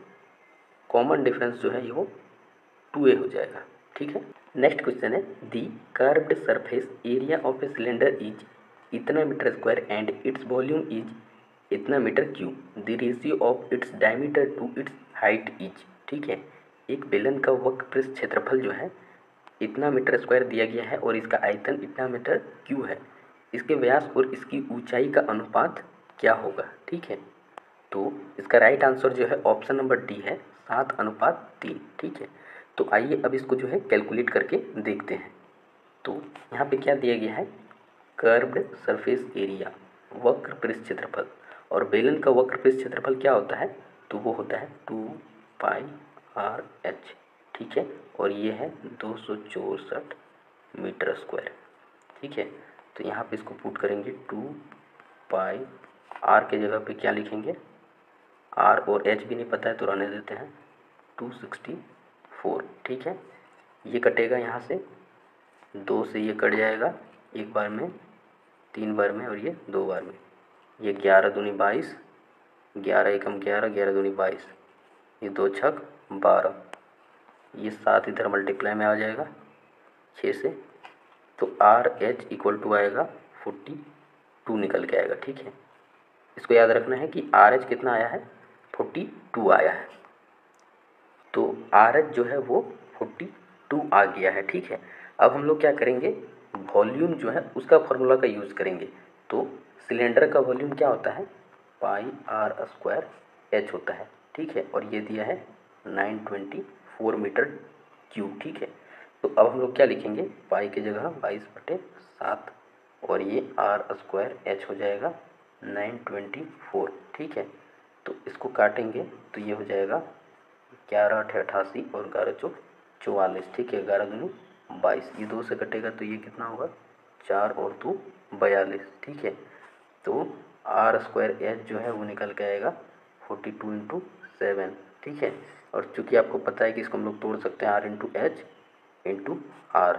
कॉमन डिफरेंस जो है ये वो 2A हो जाएगा। ठीक है, नेक्स्ट क्वेश्चन है the curved surface area of a cylinder is इतना metre square and its volume is इतना metre cube, the ratio of its diameter to its height is. ठीक है, एक बेलन का वक्रपृष्ठ क्षेत्रफल जो है इतना मीटर स्क्वायर दिया गया है और इसका आयतन इतना मीटर क्यूब है, इसके व्यास और इसकी ऊंचाई का अनुपात क्या होगा। ठीक है, तो इसका राइट आंसर जो है ऑप्शन नंबर डी है 7:3। ठीक है, तो आइए अब इसको जो है कैलकुलेट करके देखते हैं। तो यहाँ पे क्या दिया गया है, कर्व्ड सरफेस एरिया वक्रपृष्ठ क्षेत्रफल, और बेलन का वक्रपृष्ठ क्षेत्रफल क्या होता है, तो वो होता है 2πr/h। ठीक है, और ये है 264 मीटर स्क्वायर। ठीक है, तो यहाँ पे इसको पुट करेंगे 2π, r के जगह पे क्या लिखेंगे, r और h भी नहीं पता है तो रहने देते हैं 264। ठीक है, ये कटेगा यहाँ से 2 से ये कट जाएगा एक बार में, 3 बार में, और ये 2 बार में। ये 11 दूनी 22, 11 एकम 11, 11 दूनी 22, ये 2 छक 12, ये 7 इधर मल्टीप्लाई में आ जाएगा 6 से, तो आर एच इक्वल टू आएगा 42 निकल के आएगा। ठीक है, इसको याद रखना है कि आर एच कितना आया है 42 आया है, तो आर एच जो है वो 42 आ गया है। ठीक है, अब हम लोग क्या करेंगे, वॉल्यूम जो है उसका फॉर्मूला का यूज़ करेंगे। तो सिलेंडर का वॉल्यूम क्या होता है πr² होता है। ठीक है, और ये दिया है 924 मीटर क्यूब। ठीक है, तो अब हम लोग क्या लिखेंगे, पाई की जगह 22/7, और ये r² हो जाएगा 924। ठीक है, तो इसको काटेंगे तो ये हो जाएगा 11×8 = 88 और 11×4 = 44। ठीक है, 11 दूनी 22, ये 2 से कटेगा तो ये कितना होगा 4 और 2 42। ठीक है, तो r² जो है वो निकल के आएगा 42 × 7। ठीक है, और चूँकि आपको पता है कि इसको हम लोग तोड़ सकते हैं r × h × r,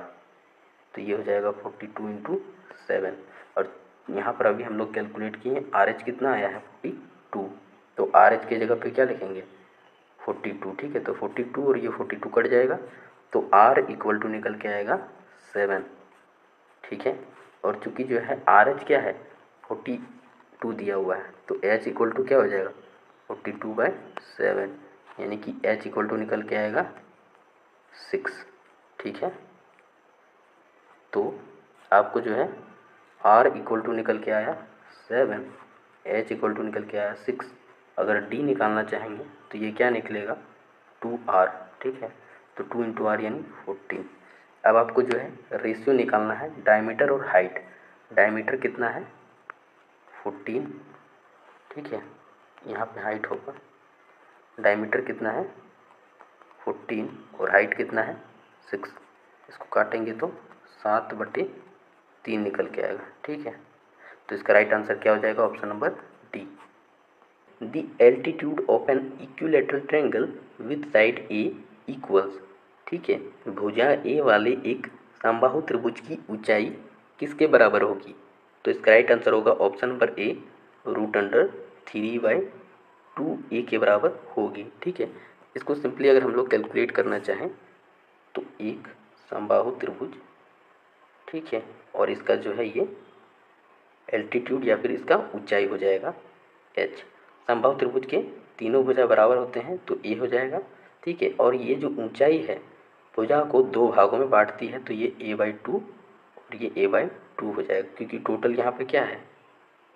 तो ये हो जाएगा 42 × 7, और यहाँ पर अभी हम लोग कैलकुलेट किए आर एच कितना आया है 42, तो आर एच की जगह पे क्या लिखेंगे 42। ठीक है, तो 42 और ये 42 कट जाएगा, तो r इक्वल टू निकल के आएगा 7। ठीक है, और चूँकि जो है आर एच क्या है 42 दिया हुआ है, तो h इक्वल टू क्या हो जाएगा 42/7, यानी कि h इक्वल टू निकल के आएगा 6। ठीक है, तो आपको जो है r इक्वल टू निकल के आया 7, h इक्वल टू निकल के आया 6। अगर d निकालना चाहेंगे तो ये क्या निकलेगा 2r। ठीक है, तो 2 × r यानी 14। अब आपको जो है रेशियो निकालना है डायमीटर और हाइट। डायमीटर कितना है 14, ठीक है। यहाँ पे हाइट होगा, डायमीटर कितना है 14 और हाइट कितना है 6। इसको काटेंगे तो 7/3 निकल के आएगा, ठीक है। तो इसका राइट आंसर क्या हो जाएगा, option number D. The altitude of an equilateral triangle with side A equals, ठीक है। भुजा ए वाले एक समबाहु त्रिभुज की ऊंचाई किसके बराबर होगी? तो इसका राइट आंसर होगा ऑप्शन नंबर ए, √3/2a के बराबर होगी, ठीक है। इसको सिंपली अगर हम लोग कैलकुलेट करना चाहें तो एक समबाहु त्रिभुज, ठीक है, और इसका जो है ये एल्टीट्यूड या फिर इसका ऊंचाई हो जाएगा h। समबाहु त्रिभुज के तीनों भुजा बराबर होते हैं तो a हो जाएगा, ठीक है। और ये जो ऊंचाई है भुजा को दो भागों में बांटती है तो ये a/2 और ये a/2 हो जाएगा, क्योंकि टोटल यहाँ पे क्या है,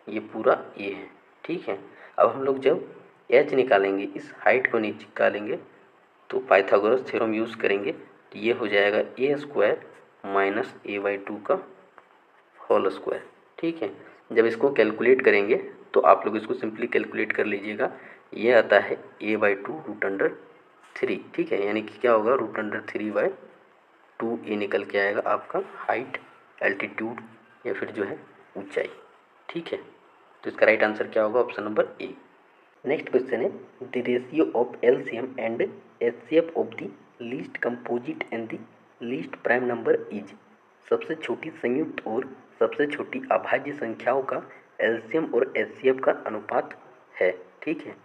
ये पूरा a है, ठीक है। अब हम लोग जब h निकालेंगे, इस हाइट को निकालेंगे तो पाइथागोरस थ्योरम यूज़ करेंगे तो ये हो जाएगा a² माइनस a/2 का होल स्क्वायर, ठीक है। जब इसको कैलकुलेट करेंगे तो आप लोग इसको सिंपली कैलकुलेट कर लीजिएगा, ये आता है a/2√3, ठीक है। यानी कि क्या होगा, √3/2a निकल के आएगा आपका हाइट, एल्टीट्यूड या फिर जो है ऊंचाई, ठीक है। तो इसका राइट आंसर क्या होगा, option number A. Next question है, the ratio of LCM and HCF of the least composite and the least prime number is. सबसे छोटी संयुक्त और सबसे छोटी अभाज्य संख्याओं का एलसीएम और एचसीएफ का अनुपात है, ठीक है।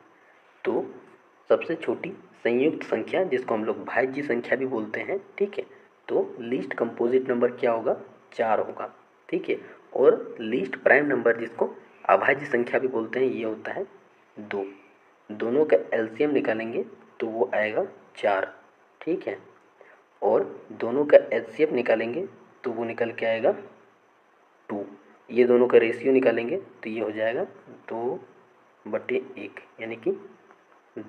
तो सबसे छोटी संयुक्त संख्या जिसको हम लोग भाज्य संख्या भी बोलते हैं, ठीक है, तो लीस्ट कंपोजिट नंबर क्या होगा, 4 होगा, ठीक है। और लीस्ट प्राइम नंबर जिसको अभाज्य संख्या भी बोलते हैं ये होता है 2। दोनों का एलसीएम निकालेंगे तो वो आएगा 4, ठीक है। और दोनों का एचसीएफ निकालेंगे तो वो निकल के आएगा 2। ये दोनों का रेशियो निकालेंगे तो ये हो जाएगा 2/1, यानी कि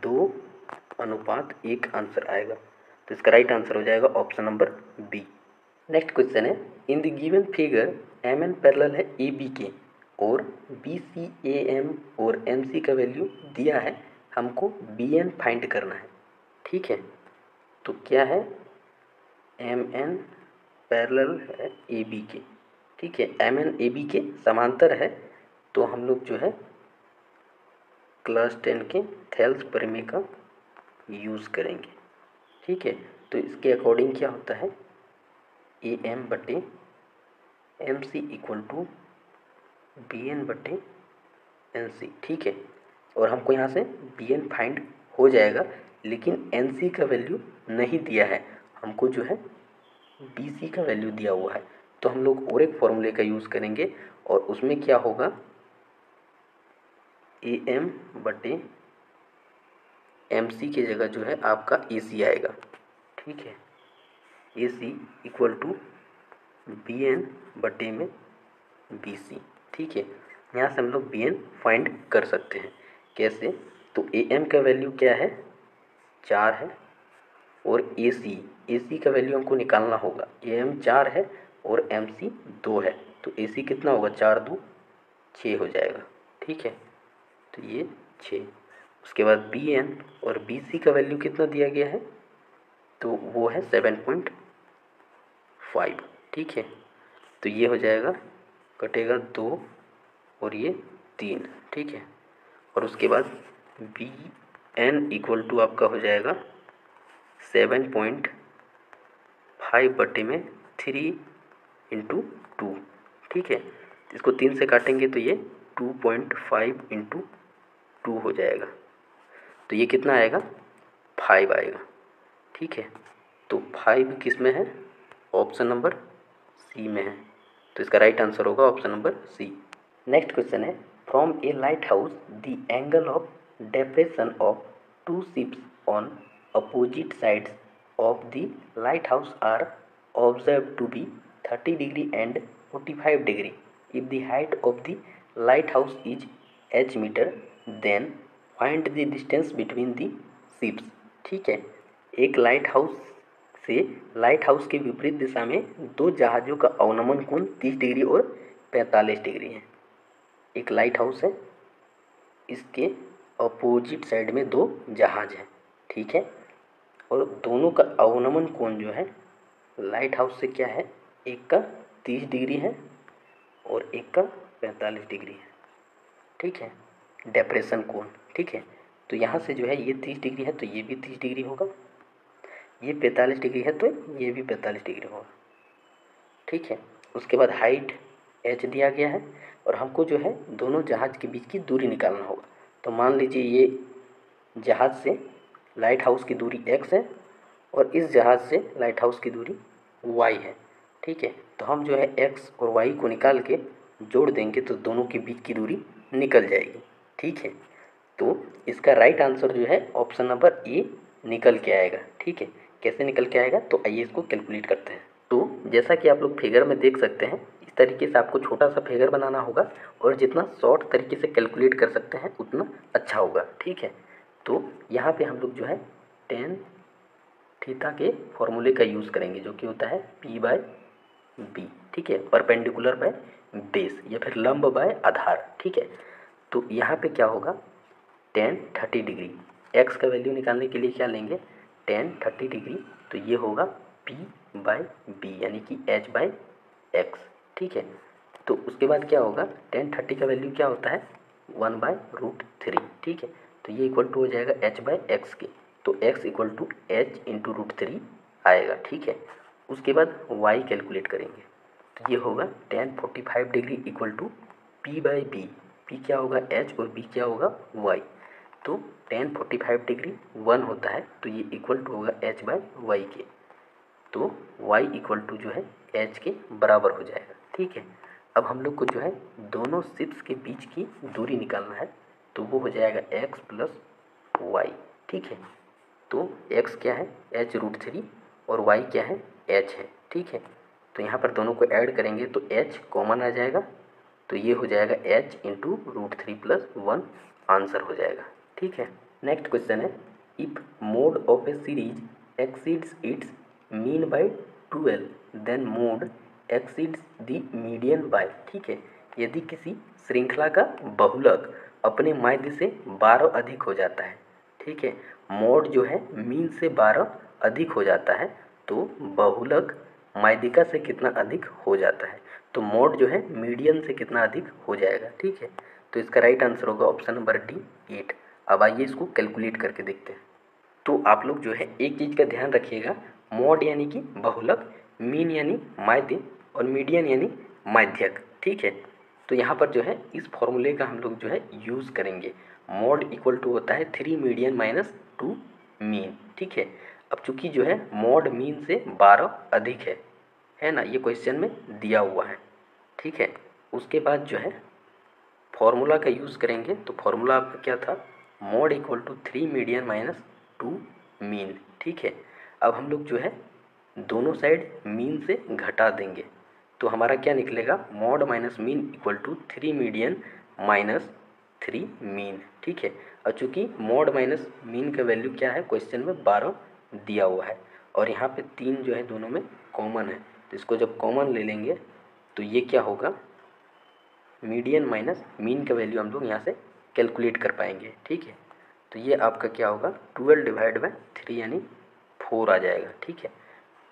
2:1 आंसर आएगा। तो इसका राइट आंसर हो जाएगा option number B. Next question है, in the given figure M N parallel है ए बी के और बी सी ए एम और एम सी का वैल्यू दिया है, हमको बी एन फाइंड करना है, ठीक है। तो क्या है, एम एन पैरेलल है ए बी के, ठीक है। एम एन ए बी के समांतर है तो हम लोग जो है क्लास 10 के थेल्स प्रमेय का यूज़ करेंगे, ठीक है। तो इसके अकॉर्डिंग क्या होता है, ए एम बटे M C equal to B N बटे एन सी, ठीक है। और हमको यहाँ से बी एन फाइंड हो जाएगा, लेकिन एन सी का वैल्यू नहीं दिया है, हमको जो है बी सी का वैल्यू दिया हुआ है। तो हम लोग और एक फॉर्मूले का यूज़ करेंगे और उसमें क्या होगा, ए एम बटे एम सी की जगह जो है आपका ए सी आएगा, ठीक है। ए सी इक्वल टू बी एन बटे में बी सी, ठीक है। यहाँ से हम लोग बी एन फाइंड कर सकते हैं, कैसे, तो ए एम का वैल्यू क्या है, 4 है, और ए सी का वैल्यू हमको निकालना होगा। ए एम 4 है और एम सी 2 है, तो ए सी कितना होगा, 4×2 6 हो जाएगा, ठीक है। तो ये 6। उसके बाद बी एन और बी सी का वैल्यू कितना दिया गया है, तो वो है 7.5, ठीक है। तो ये हो जाएगा, कटेगा 2 और ये 3, ठीक है। और उसके बाद बी एन इक्वल टू आपका हो जाएगा 7.5/3 × 2, ठीक है। इसको 3 से काटेंगे तो ये 2.5 × 2 हो जाएगा, तो ये कितना आएगा, 5 आएगा, ठीक है। तो 5 किस में है, ऑप्शन नंबर सी में है। तो इसका राइट आंसर होगा option number C. Next question है, from a light house the angle of depression of 2 ships on opposite sides of the light house are observe to be 30 degree and 45 degree. If the height of the light house is h metre then find the distance between the ships, ठीक है। एक light house से light house के विपरीत दिशा में 2 जहाज़ों का अवनमन कोण 30 डिग्री और 45 डिग्री है। एक लाइट हाउस है, इसके अपोजिट साइड में दो जहाज हैं, ठीक है। और दोनों का अवनमन कोण जो है लाइट हाउस से क्या है, एक का 30 डिग्री है और एक का 45 डिग्री है, ठीक है, डेप्रेशन कोण, ठीक है। तो यहाँ से जो है ये 30 डिग्री है तो ये भी 30 डिग्री होगा, ये 45 डिग्री है तो ये भी 45 डिग्री होगा, ठीक है। उसके बाद हाइट h दिया गया है और हमको जो है दोनों जहाज के बीच की दूरी निकालना होगा। तो मान लीजिए ये जहाज से लाइट हाउस की दूरी x है और इस जहाज से लाइट हाउस की दूरी y है, ठीक है। तो हम जो है x और y को निकाल के जोड़ देंगे तो दोनों के बीच की दूरी निकल जाएगी, ठीक है। तो इसका राइट आंसर जो है ऑप्शन नंबर ए निकल के आएगा, ठीक है। कैसे निकल के आएगा तो आइए इसको कैलकुलेट करते हैं। तो जैसा कि आप लोग फिगर में देख सकते हैं, इस तरीके से आपको छोटा सा फिगर बनाना होगा और जितना शॉर्ट तरीके से कैलकुलेट कर सकते हैं उतना अच्छा होगा, ठीक है। तो यहाँ पे हम लोग जो है टेन थीटा के फॉर्मूले का यूज़ करेंगे जो कि होता है P/B, ठीक है, परपेंडिकुलर बाय बेस या फिर लंब बाय आधार, ठीक है। तो यहाँ पे क्या होगा, टेन 30 डिग्री, एक्स का वैल्यू निकालने के लिए क्या लेंगे, टेन 30 डिग्री, तो ये होगा P/B यानी कि h/x, ठीक है। तो उसके बाद क्या होगा, टेन 30 का वैल्यू क्या होता है 1/√3, ठीक है। तो ये इक्वल टू हो जाएगा h/x के, तो x equal to h into √3 आएगा, ठीक है। उसके बाद y कैलकुलेट करेंगे तो ये होगा tan 45 degree equal to P/B, P क्या होगा h और B क्या होगा y। तो टेन 45 डिग्री 1 होता है तो ये इक्वल टू होगा h/y के, तो y इक्वल टू जो है h के बराबर हो जाएगा, ठीक है। अब हम लोग को जो है दोनों शिप्स के बीच की दूरी निकालना है तो वो हो जाएगा x प्लस वाई, ठीक है। तो x क्या है h√3 और y क्या है h है, ठीक है। तो यहाँ पर दोनों को ऐड करेंगे तो h कॉमन आ जाएगा, तो ये हो जाएगा h इंटू √3 प्लस 1 आंसर हो जाएगा, ठीक है। नेक्स्ट क्वेश्चन है, if mode of a series exceeds its mean by 12 then mode exceeds the median by, ठीक है। यदि किसी श्रृंखला का बहुलक अपने माध्य से 12 अधिक हो जाता है, ठीक है, मोड जो है मीन से 12 अधिक हो जाता है तो बहुलक माध्यिका से कितना अधिक हो जाता है, तो मोड जो है मीडियन से कितना अधिक हो जाएगा, ठीक है। तो इसका राइट आंसर होगा ऑप्शन नंबर डी 8। अब आइए इसको कैलकुलेट करके देखते हैं। तो आप लोग जो है एक चीज़ का ध्यान रखिएगा, मोड यानी कि बहुलक, मीन यानी माध्य और मीडियन यानी माध्यक, ठीक है। तो यहाँ पर जो है इस फॉर्मूले का हम लोग जो है यूज़ करेंगे। मोड इक्वल टू होता है 3 मीडियन माइनस 2 मीन, ठीक है। अब चूंकि जो है मोड मीन से 12 अधिक है ना, ये क्वेश्चन में दिया हुआ है, ठीक है। उसके बाद जो है फॉर्मूला का यूज़ करेंगे तो फॉर्मूला आपका क्या था, mode equal to 3 median minus 2 mean, ठीक है। अब हम लोग जो है दोनों साइड मीन से घटा देंगे तो हमारा क्या निकलेगा, mode minus mean equal to 3 median minus 3 mean, ठीक है। और चूँकि मोड माइनस मीन का वैल्यू क्या है क्वेश्चन में 12 दिया हुआ है और यहाँ पे 3 जो है दोनों में कॉमन है, तो इसको जब कॉमन ले लेंगे तो ये क्या होगा, मीडियन माइनस मीन का वैल्यू हम लोग यहाँ से कैलकुलेट कर पाएंगे, ठीक है। तो ये आपका क्या होगा 12 डिवाइड बाई 3 यानी 4 आ जाएगा, ठीक है।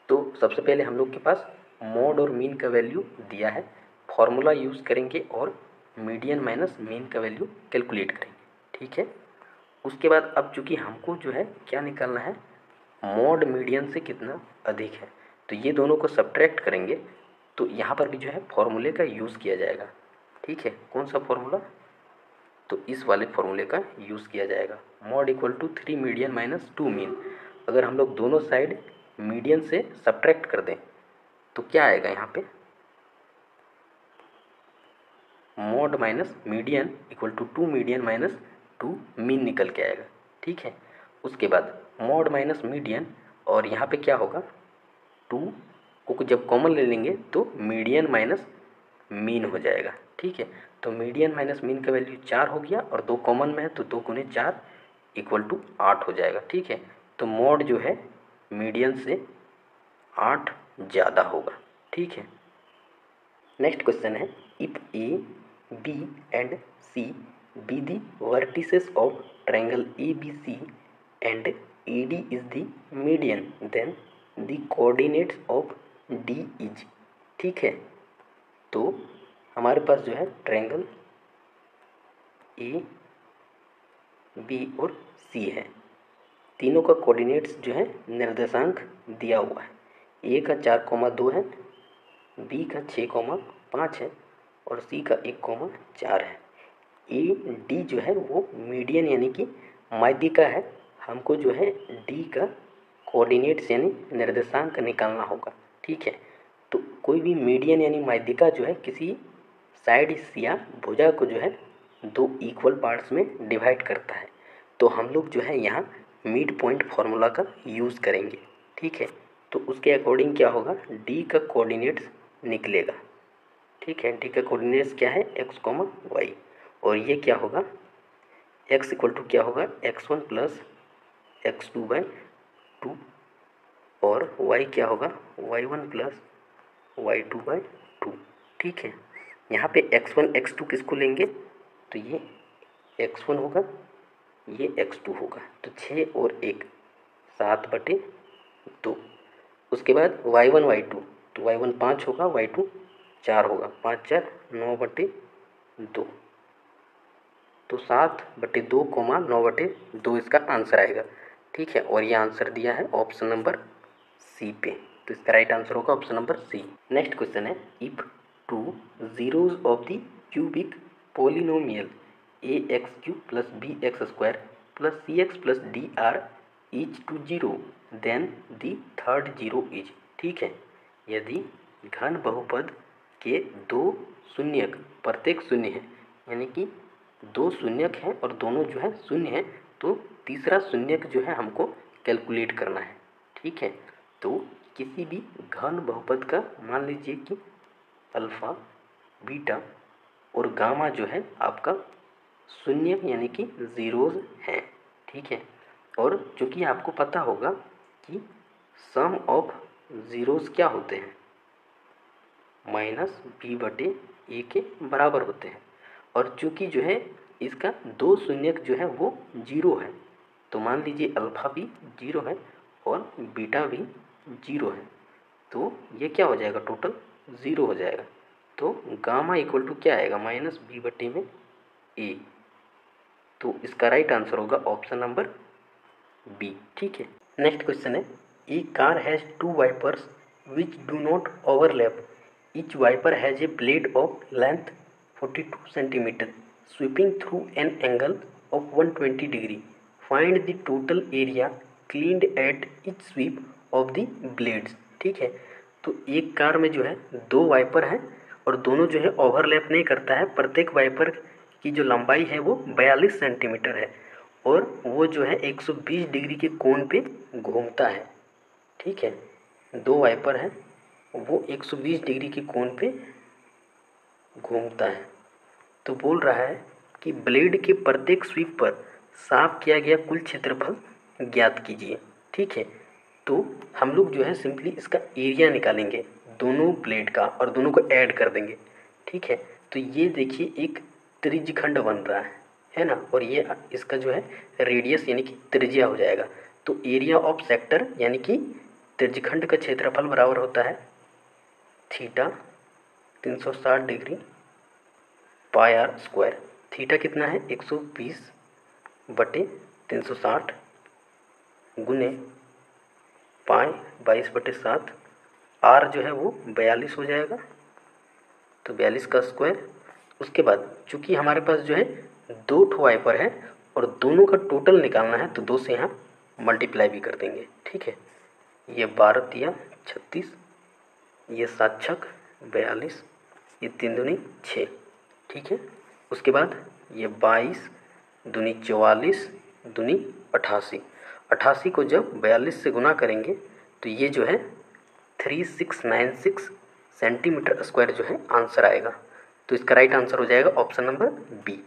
तो सबसे पहले हम लोग के पास मोड और मीन का वैल्यू दिया है, फॉर्मूला यूज़ करेंगे और मीडियन माइनस मीन का वैल्यू कैलकुलेट करेंगे, ठीक है। उसके बाद अब चूँकि हमको जो है क्या निकालना है, मोड मीडियन से कितना अधिक है, तो ये दोनों को सब्ट्रैक्ट करेंगे तो यहाँ पर भी जो है फॉर्मूले का यूज़ किया जाएगा, ठीक है। कौन सा फॉर्मूला, तो इस वाले फॉर्मूले का यूज़ किया जाएगा, mode equal to 3 median minus 2 mean. अगर हम लोग दोनों साइड मीडियन से सब्ट्रैक्ट कर दें तो क्या आएगा यहाँ पे, mode minus median equal to 2 median minus 2 mean निकल के आएगा, ठीक है। उसके बाद मोड माइनस मीडियन और यहाँ पे क्या होगा, 2 को जब कॉमन ले लेंगे तो मीडियन माइनस मीन हो जाएगा, ठीक है। तो मीडियन माइनस मीन का वैल्यू 4 हो गया और 2 कॉमन में है तो 2 गुने 4 इक्वल टू 8 हो जाएगा, ठीक है। तो मोड जो है मीडियन से 8 ज़्यादा होगा, ठीक है। नेक्स्ट क्वेश्चन है, if A B and C be the vertices of triangle ABC and ED is the median, then the coordinates of D is। ठीक है, तो हमारे पास जो है ट्रायंगल ए बी और सी है, तीनों का कोऑर्डिनेट्स जो है निर्देशांक दिया हुआ है। ए का 4,2 है, बी का 6,5 है और सी का 1,4 है। ए डी जो है वो मीडियन यानी कि माध्यिका है। हमको जो है डी का कोऑर्डिनेट्स यानी निर्देशांक निकालना होगा। ठीक है, तो कोई भी मीडियन यानी माध्यिका जो है किसी साइड या भुजा को जो है दो इक्वल पार्ट्स में डिवाइड करता है। तो हम लोग जो है यहाँ मिड पॉइंट फार्मूला का यूज़ करेंगे। ठीक है, तो उसके अकॉर्डिंग क्या होगा, डी का कोऑर्डिनेट्स निकलेगा। ठीक है, डी का कोऑर्डिनेट्स क्या है, एक्स कॉमा वाई, और ये क्या होगा, एक्स इक्वल टू क्या होगा, x1 प्लस x2/2 और y क्या होगा, y1 प्लस y2/2। ठीक है, यहाँ पे x1 x2 किसको लेंगे, तो ये x1 होगा, ये x2 होगा, तो 6 और 1 7/2। उसके बाद y1 y2, तो y1 5 होगा, y2 4 होगा, 5 4 9/2, तो 7/2, 9/2 इसका आंसर आएगा। ठीक है, और ये आंसर दिया है ऑप्शन नंबर सी पे, तो इसका राइट आंसर होगा option number C. Next question है, if 2 zeros of the cubic polynomial ax³ plus bx² plus cx plus d are is to 0 then the third zero is. ठीक है, यदि घन बहुपद के दो शून्यक प्रत्येक शून्य है, यानी कि दो शून्यक हैं और दोनों जो है शून्य है, तो तीसरा शून्यक जो है हमको कैलकुलेट करना है। ठीक है, तो किसी भी घन बहुपद का मान लीजिए कि अल्फ़ा, बीटा और गामा जो है आपका शून्य यानी कि ज़ीरोज़ हैं। ठीक है, और चूँकि आपको पता होगा कि सम ऑफ ज़ीरोज़ क्या होते हैं, -b/a के बराबर होते हैं, और चूँकि जो है इसका दो शून्यक जो है वो जीरो है, तो मान लीजिए अल्फ़ा भी जीरो है और बीटा भी जीरो है, तो ये क्या हो जाएगा, टोटल ज़ीरो हो जाएगा। तो गामा इक्वल टू क्या आएगा, -b/a में a, तो इसका राइट आंसर होगा ऑप्शन नंबर बी। ठीक है, नेक्स्ट क्वेश्चन है, a car has 2 wipers which do not overlap, each wiper has a blade of length 42 centimetre sweeping through an angle of 120 degree, find the total area cleaned at each sweep of the blades. ठीक है, तो एक car में जो है दो wiper हैं और दोनों जो है ओवरलैप नहीं करता है, प्रत्येक वाइपर की जो लंबाई है वो 42 सेंटीमीटर है और वो जो है 120 डिग्री के कोण पे घूमता है। ठीक है, दो वाइपर हैं, वो 120 डिग्री के कोण पे घूमता है। तो बोल रहा है कि ब्लेड के प्रत्येक स्वीप पर साफ किया गया कुल क्षेत्रफल ज्ञात कीजिए। ठीक है, तो हम लोग जो है सिंपली इसका एरिया निकालेंगे दोनों ब्लेड का और दोनों को ऐड कर देंगे। ठीक है, तो ये देखिए एक त्रिज्यखंड बन रहा है ना, और ये इसका जो है रेडियस यानी कि त्रिज्या हो जाएगा। तो एरिया ऑफ सेक्टर यानी कि त्रिज्यखंड का क्षेत्रफल बराबर होता है theta 360 degree pi r square. Theta कितना है, 120/360 गुने पाई 22/7, आर जो है वो 42 हो जाएगा, तो 42 का स्क्वायर। उसके बाद चूँकि हमारे पास जो है दो ठो वाइपर है और दोनों का टोटल निकालना है, तो 2 से यहाँ मल्टीप्लाई भी कर देंगे। ठीक है, ये 12 तिया 36, ये 7 छक 42, ये 3 दूनी 6। ठीक है, उसके बाद ये 22 दूनी 44 दूनी 88, 88 को जब 42 से गुना करेंगे तो ये जो है 3696 सेंटीमीटर स्क्वायर जो है आंसर आएगा। तो इसका राइट आंसर हो जाएगा option number B.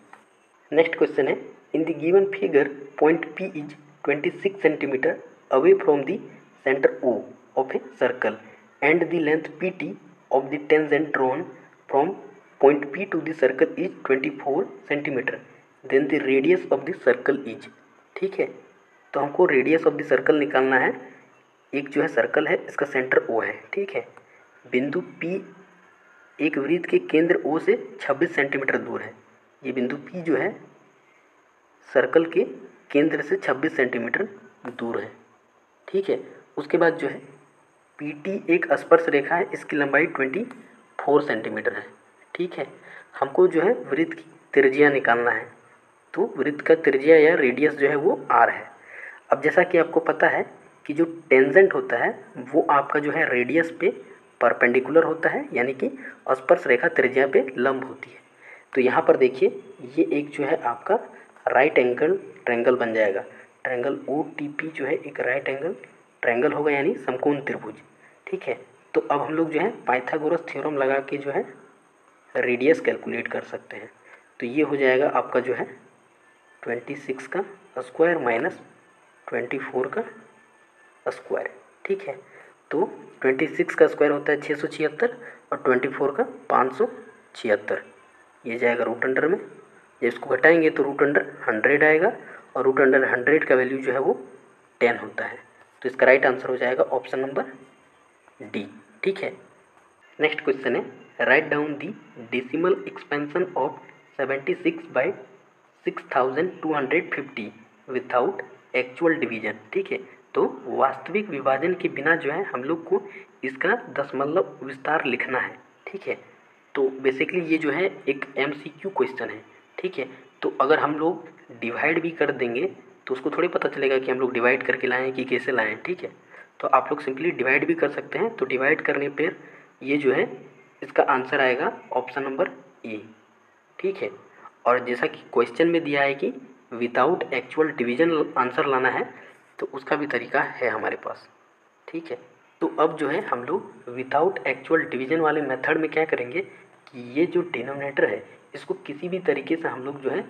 Next question है, in the given figure point P is 26 centimetre away from the centre O of a circle and the length PT of the tangent drawn from point P to the circle is 24 centimetre, then the radius of the circle is. ठीक है, तो हमको radius of the circle निकालना है। एक जो है circle है, इसका सेंटर O है। ठीक है, बिंदु P एक वृत्त के केंद्र O से 26 सेंटीमीटर दूर है। ये बिंदु P जो है सर्कल के केंद्र से 26 सेंटीमीटर दूर है। ठीक है, उसके बाद जो है PT एक स्पर्श रेखा है, इसकी लंबाई 24 सेंटीमीटर है। ठीक है, हमको जो है वृत्त की त्रिज्या निकालना है, तो वृत्त का त्रिज्या या रेडियस जो है वो R है। अब जैसा कि आपको पता है कि जो टेंजेंट होता है वो आपका जो है रेडियस पे परपेंडिकुलर होता है, यानी कि स्पर्श रेखा त्रिज्या पे लंब होती है। तो यहाँ पर देखिए, ये एक जो है आपका राइट एंगल ट्रायंगल बन जाएगा। ट्रायंगल OTP जो है एक राइट एंगल ट्रायंगल होगा, यानी समकोण त्रिभुज। ठीक है, तो अब हम लोग जो है पाइथागोरस थ्योरम लगा के जो है रेडियस कैलकुलेट कर सकते हैं। तो ये हो जाएगा आपका जो है 26 का स्क्वायर माइनस 24 का स्क्वायर। ठीक है, तो 26 का स्क्वायर होता है 676 और 24 का 576। ये जाएगा रूट अंडर में, जब इसको घटाएंगे तो रूट अंडर 100 आएगा, और रूट अंडर 100 का वैल्यू जो है वो 10 होता है। तो इसका राइट आंसर हो जाएगा ऑप्शन नंबर D। ठीक है, नेक्स्ट क्वेश्चन है, write down the decimal expansion of 76/6250 without actual division. ठीक है, तो वास्तविक विभाजन के बिना जो है हम लोग को इसका दशमलव विस्तार लिखना है। ठीक है, तो बेसिकली ये जो है एक MCQ क्वेश्चन है। ठीक है, तो अगर हम लोग डिवाइड भी कर देंगे तो उसको थोड़ी पता चलेगा कि हम लोग डिवाइड करके लाएँ कि कैसे लाएँ। ठीक है, तो आप लोग सिंपली डिवाइड भी कर सकते हैं। तो डिवाइड करने पर ये जो है इसका आंसर आएगा ऑप्शन नंबर E। ठीक है, और जैसा कि क्वेश्चन में दिया है कि विदाउट एक्चुअल डिवीजन आंसर लाना है, तो उसका भी तरीका है हमारे पास। ठीक है, तो अब जो है हम लोग विदाउट एक्चुअल डिवीजन वाले मेथड में क्या करेंगे कि ये जो डिनोमिनेटर है इसको किसी भी तरीके से हम लोग जो है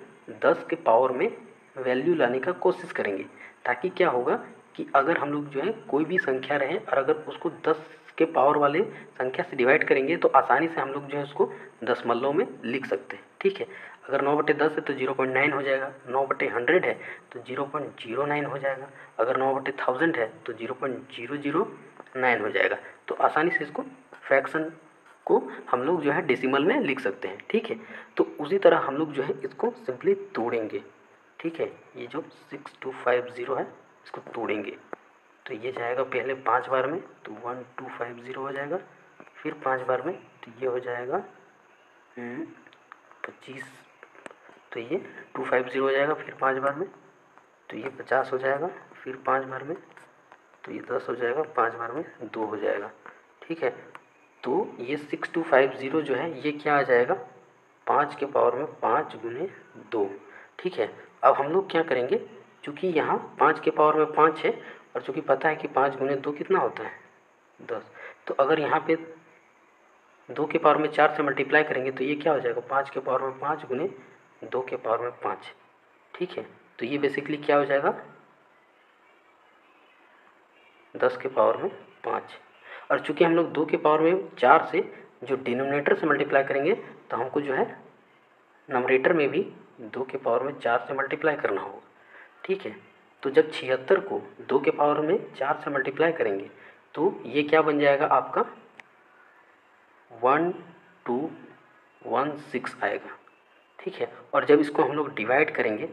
10 के पावर में वैल्यू लाने का कोशिश करेंगे, ताकि क्या होगा कि अगर हम लोग जो है कोई भी संख्या रहे और अगर उसको 10 के पावर वाले संख्या से डिवाइड करेंगे तो आसानी से हम लोग जो है उसको दशमलव में लिख सकते हैं। ठीक है, अगर 9/10 है तो 0.9 हो जाएगा, 9/100 है तो 0.09 हो जाएगा, अगर 9/1000 है तो 0.009 हो जाएगा। तो आसानी से इसको फ्रैक्शन को हम लोग जो है डेसिमल में लिख सकते हैं। ठीक है, तो उसी तरह हम लोग जो है इसको सिंपली तोड़ेंगे। ठीक है, ये जो 6250 है इसको तोड़ेंगे, तो ये जाएगा पहले 5 बार में तो 1250 हो जाएगा, फिर 5 बार में तो ये हो जाएगा 25, तो ये 250 हो जाएगा, फिर 5 बार में तो ये 50 हो जाएगा, फिर 5 बार में तो ये 10 हो जाएगा, 5 बार में 2 हो जाएगा। ठीक है, तो ये 6250 जो है ये क्या आ जाएगा 5 के पावर में 5 गुने 2। ठीक है, अब हम लोग क्या करेंगे, चूँकि यहाँ 5 के पावर में 5 है और चूँकि पता है कि 5 गुने 2 कितना होता है 10, तो अगर यहाँ पे 2 के पावर में 4 से मल्टीप्लाई करेंगे तो ये क्या हो जाएगा 5 के पावर में 5 गुने 2 के पावर में 5। ठीक है, तो ये बेसिकली क्या हो जाएगा 10 के पावर में 5, और चूँकि हम लोग 2 के पावर में 4 से जो डिनोमिनेटर से मल्टीप्लाई करेंगे तो हमको जो है नंबरेटर में भी 2 के पावर में 4 से मल्टीप्लाई करना होगा। ठीक है, तो जब 76 को 2 के पावर में 4 से मल्टीप्लाई करेंगे तो ये क्या बन जाएगा आपका 1216 आएगा। ठीक है, और जब इसको हम लोग डिवाइड करेंगे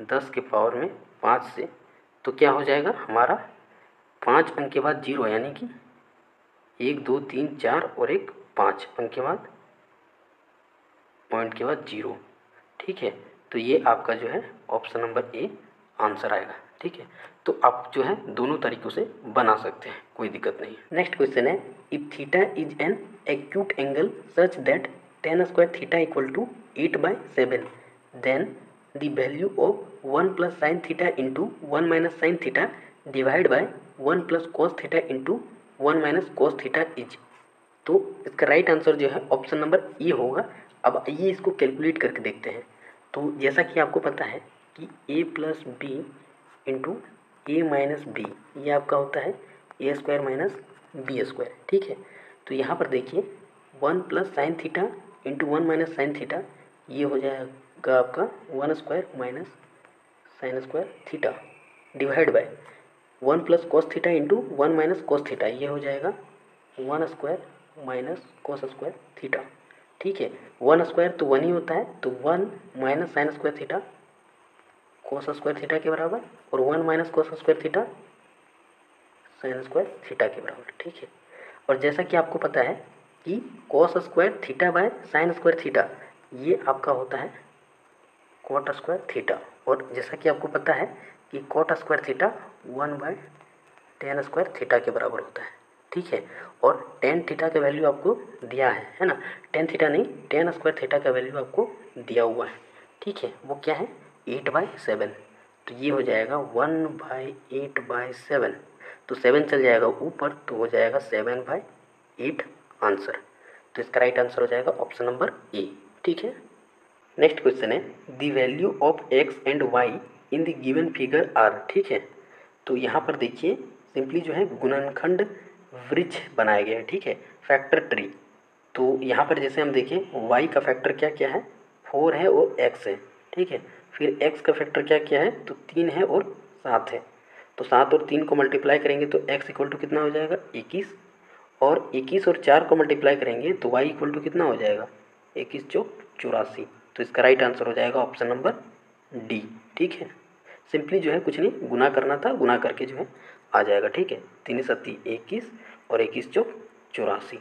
10 के पावर में 5 से तो क्या हो जाएगा हमारा 5 अंक के बाद 0, यानी कि 1 2 3 4 और एक 5 अंक के बाद पॉइंट के बाद 0। ठीक है, तो ये आपका जो है ऑप्शन नंबर A आंसर आएगा। ठीक है, तो आप जो है दोनों तरीक़ों से बना सकते हैं, कोई दिक्कत नहीं। नेक्स्ट क्वेश्चन है, if theta is an acute angle such that tan square theta equal to 8/7 then the value of 1 + sin theta into 1 - sin theta divide by 1 + cos theta into 1 - cos theta is. तो इसका right answer जो है option number E होगा। अब ये इसको calculate करके देखते हैं। तो जैसा कि आपको पता है कि A + B into A - B ये आपका होता है A² - B²। ठीक है, तो यहाँ पर देखिए 1 + sin theta into 1 minus sine theta, ये हो जाएगा आपका 1 square minus sine square theta divide by 1 plus cos theta into 1 minus cos theta, ये हो जाएगा 1 square minus cos square theta. ठीक है, 1 स्क्वायर तो 1 ही होता है, तो 1 minus sine square theta cos square theta के बराबर, और 1 minus cos square theta sine square theta के बराबर। ठीक है, और जैसा कि आपको पता है कि cos square theta by sine square theta ये आपका होता है कॉट स्क्वायर थीटा, और जैसा कि आपको पता है कि cot square theta 1 by tan square theta के बराबर होता है। ठीक है, और टेन थीटा का वैल्यू आपको दिया है ना, टेन थीटा नहीं, टेन स्क्वायर थीटा का वैल्यू आपको दिया हुआ है। ठीक है, वो क्या है 8/7, तो ये हो जाएगा 1/8/7, तो 7 चल जाएगा ऊपर, तो हो जाएगा 7/8 आंसर। तो इसका राइट आंसर हो जाएगा ऑप्शन नंबर ए। ठीक है, नेक्स्ट क्वेश्चन है the value of X and Y in the given figure are. ठीक है, तो यहाँ पर देखिए सिंपली जो है गुणनखंड वृक्ष बनाया गया है। ठीक है, फैक्टर ट्री। तो यहाँ पर जैसे हम देखें वाई का फैक्टर क्या क्या है, 4 है और एक्स है। ठीक है, फिर एक्स का फैक्टर क्या क्या है, तो 3 है और 7 है। तो 7 और 3 को मल्टीप्लाई करेंगे तो एक्स इक्वल टू कितना हो जाएगा 21, और 21 और 4 को मल्टीप्लाई करेंगे तो वाई इक्वल टू कितना हो जाएगा 21 चौक 84। तो इसका राइट आंसर हो जाएगा ऑप्शन नंबर डी। ठीक है, सिंपली जो है कुछ नहीं गुना करना था, गुना करके जो है आ जाएगा। ठीक है, 3 सत्ती 21 और 21 चौक 84।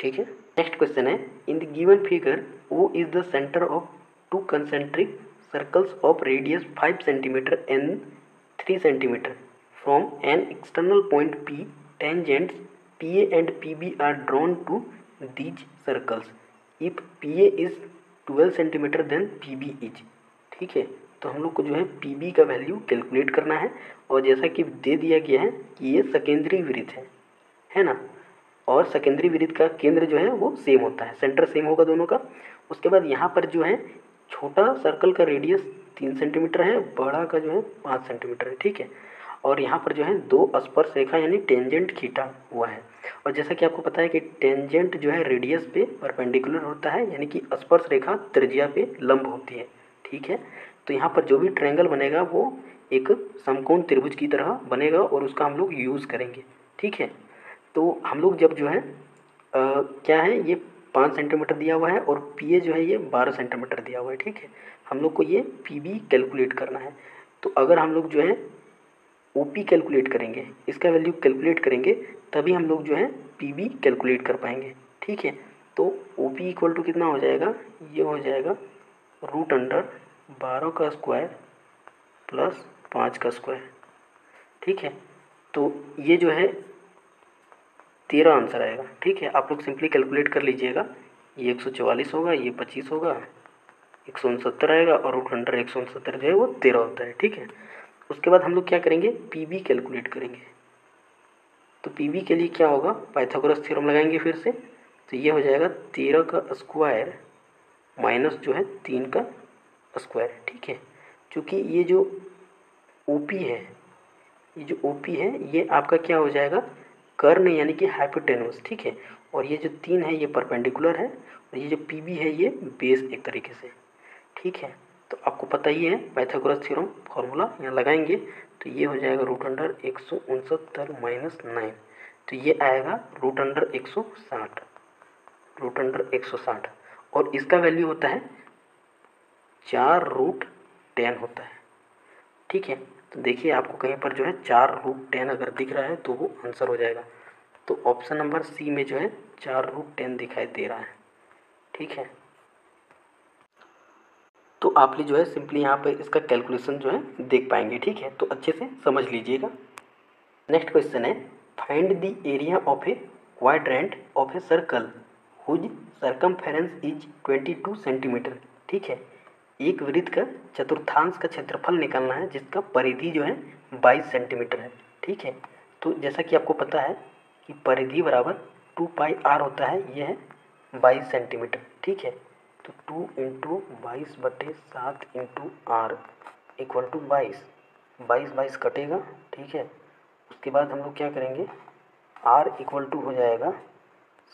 ठीक है, नेक्स्ट क्वेश्चन है in the given figure O is the centre of two concentric circles of radius 5 centimetre and 3 centimetre from an external point P, tangents P A and P B are drawn to these circles if P A is 12 centimetre then P B is. ठीक है, तो हम लोग को जो है P B का value calculate करना है, और जैसा कि दे दिया गया है कि ये सेकेंडरी वृत्त है ना, और सेकेंडरी वृत्त का केंद्र जो है वो सेम होता है, सेंटर सेम होगा दोनों का। उसके बाद यहाँ पर जो है छोटा सर्कल का रेडियस 3 सेंटीमीटर है, बड़ा का जो है 5 सेंटीमीटर है। ठीक है, और यहाँ पर जो है 2 स्पर्श रेखा यानी टेंजेंट खींचा हुआ है, और जैसा कि आपको पता है कि टेंजेंट जो है रेडियस पे परपेंडिकुलर होता है, यानी कि स्पर्श रेखा त्रिज्या पे लंब होती है। ठीक है, तो यहाँ पर जो भी ट्रायंगल बनेगा वो एक समकोण त्रिभुज की तरह बनेगा, और उसका हम लोग यूज़ करेंगे। ठीक है, तो हम लोग जब जो है क्या है ये 5 सेंटीमीटर दिया हुआ है, और पी ए जो है ये 12 सेंटीमीटर दिया हुआ है। ठीक है, हम लोग को ये पी बी कैलकुलेट करना है, तो अगर हम लोग जो है ओ पी कैलकुलेट करेंगे, इसका वैल्यू कैलकुलेट करेंगे, तभी हम लोग जो है पी बी कैलकुलेट कर पाएंगे। ठीक है, तो ओ पी इक्वल टू कितना हो जाएगा, ये हो जाएगा √12 का स्क्वायर प्लस 5 का स्क्वायर। ठीक है, तो ये जो है 13 आंसर आएगा। ठीक है, आप लोग सिंपली कैलकुलेट कर लीजिएगा, ये 144 होगा, ये 25 होगा, 169 आएगा, और √100 169 जो है वो 13 होता है। ठीक है, उसके बाद हम लोग क्या करेंगे पी बी कैलकुलेट करेंगे। तो पी बी के लिए क्या होगा, पाइथागोरस थ्योरम लगाएंगे फिर से, तो ये हो जाएगा 13 का स्क्वायर माइनस जो है 3 का स्क्वायर। ठीक है, क्योंकि ये जो ओ पी है, ये जो ओ पी है ये आपका क्या हो जाएगा कर्ण यानी कि हाइपोटेन्यूस। ठीक है, और ये जो 3 है ये परपेंडिकुलर है, और ये जो पी बी है ये बेस एक तरीके से। ठीक है, तो आपको पता ही है पाइथागोरस थ्योरम फॉर्मूला यहाँ लगाएंगे, तो ये हो जाएगा √100 169 माइनस 9, तो ये आएगा √100 160, √100 160, और इसका वैल्यू होता है 4√10 होता है। ठीक है, तो देखिए आपको कहीं पर जो है 4√10 अगर दिख रहा है तो वो आंसर हो जाएगा, तो ऑप्शन नंबर सी में जो है 4√10 दिखाई दे रहा है। ठीक है, तो आप जो है सिंपली यहाँ पे इसका कैलकुलेशन जो है देख पाएंगे। ठीक है, तो अच्छे से समझ लीजिएगा। नेक्स्ट क्वेश्चन है find the area of a quadrant of a circle whose circumference is 22 centimetre. ठीक है, एक वृत्त का चतुर्थांश का क्षेत्रफल निकालना है जिसका परिधि जो है 22 सेंटीमीटर है। ठीक है, तो जैसा कि आपको पता है कि परिधि बराबर 2πr होता है, ये है 22 सेंटीमीटर। ठीक है, तो 2 into 22/7 into r equal to 22, 22 कटेगा। ठीक है, उसके बाद हम लोग क्या करेंगे आर इक्वल टू हो जाएगा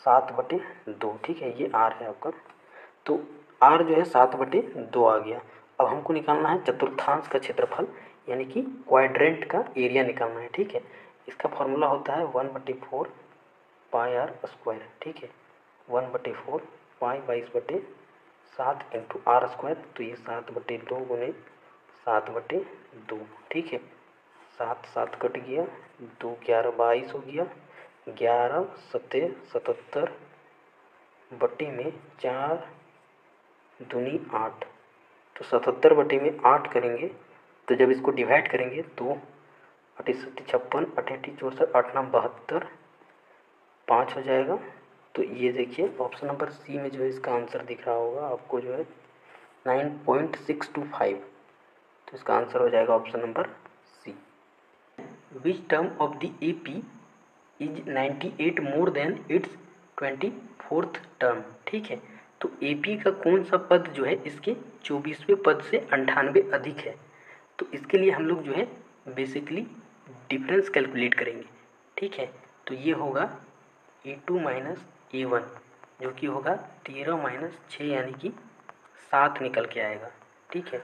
7/2। ठीक है, ये आर है आपका, तो r जो है 7/2 आ गया। अब हमको निकालना है चतुर्थांश का क्षेत्रफल, यानी कि क्वाड्रेंट का एरिया निकालना है। ठीक है, इसका फॉर्मूला होता है 1/4 पाई आर स्क्वायर। ठीक है, 1/4 पाई 22/7 इंटू आर स्क्वायर, तो ये 7/2 गुने 7/2। ठीक है, 7 7 कट गया, 2 11 22 हो गया, 11 7 77 बटे में 4 दूनी 8, तो 77 बटे में 8 करेंगे तो जब इसको डिवाइड करेंगे तो 8 7 56, 8 8 64, 8 9 72, 5 हो जाएगा। तो ये देखिए ऑप्शन नंबर सी में जो है इसका आंसर दिख रहा होगा आपको, जो है 9.625। तो इसका आंसर हो जाएगा option number C. Which term of the AP is 98 more than its 24th term. ठीक है, तो AP का कौन सा पद जो है इसके 24वें पद से 98 अधिक है। तो इसके लिए हम लोग जो है बेसिकली डिफरेंस कैलकुलेट करेंगे। ठीक है, तो ये होगा A2 माइनस A1, जो कि होगा 13 माइनस 6 यानी कि 7 निकल के आएगा। ठीक है,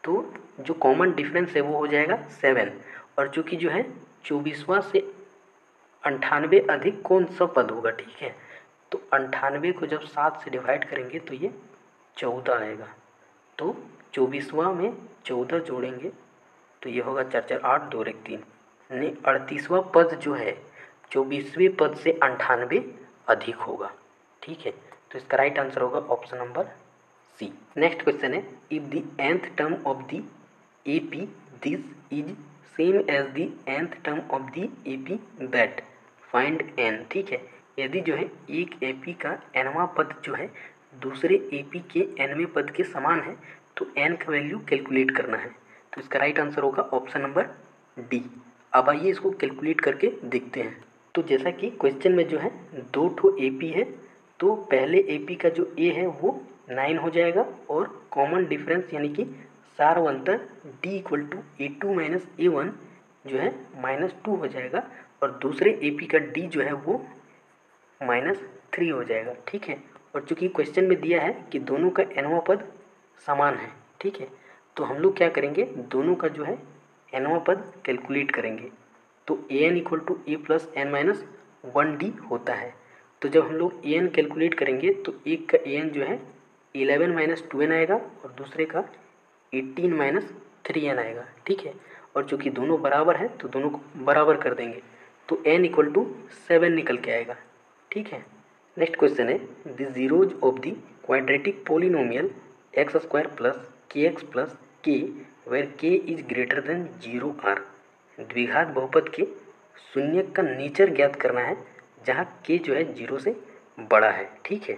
तो जो कॉमन डिफरेंस है वो हो जाएगा 7, और चूँकि जो है 24वां से 98 अधिक कौन सा पद होगा। ठीक है, तो 98 को जब 7 से डिवाइड करेंगे तो ये 14 आएगा। तो 24वां में 14 जोड़ेंगे तो ये होगा 4 4 8 2 1 3, यानी 38वां पद जो है 24वें पद से 98 अधिक होगा। ठीक है, तो इसका राइट आंसर होगा option number C. Next question है, if the nth term of the AP this is same as the nth term of the AP that find n। ठीक है, यदि जो है एक AP का nवां पद जो है दूसरे AP के nवें पद के समान है तो n का वैल्यू कैलकुलेट करना है। तो इसका राइट आंसर होगा ऑप्शन नंबर डी। अब आइए इसको कैलकुलेट करके देखते हैं। तो जैसा कि क्वेश्चन में जो है 2 ठो AP है, तो पहले AP का जो A है वो 9 हो जाएगा, और कॉमन डिफरेंस यानी कि सारवंतर D equal to A2 minus A1 जो है -2 हो जाएगा, और दूसरे AP का D जो है वो -3 हो जाएगा। ठीक है, और चूँकि क्वेश्चन में दिया है कि दोनों का nवां पद समान है। ठीक है, तो हम लोग क्या करेंगे, दोनों का जो है nवां पद कैलकुलेट करेंगे। तो an equal to a plus n minus 1d होता है। तो जब हम लोग an कैलकुलेट करेंगे तो एक का an जो है 11 माइनस 2n आएगा, और दूसरे का 18 माइनस 3n आएगा। ठीक है, और चूँकि दोनों बराबर है तो दोनों को बराबर कर देंगे, तो n इक्वल टू 7 निकल के आएगा। ठीक है, नेक्स्ट क्वेश्चन है, the zeros of the quadratic polynomial x square plus के वेर के इज ग्रेटर देन 0 आर। द्विघात बहुपद के शून्यक का नीचर ज्ञात करना है जहाँ के जो है 0 से बड़ा है। ठीक है,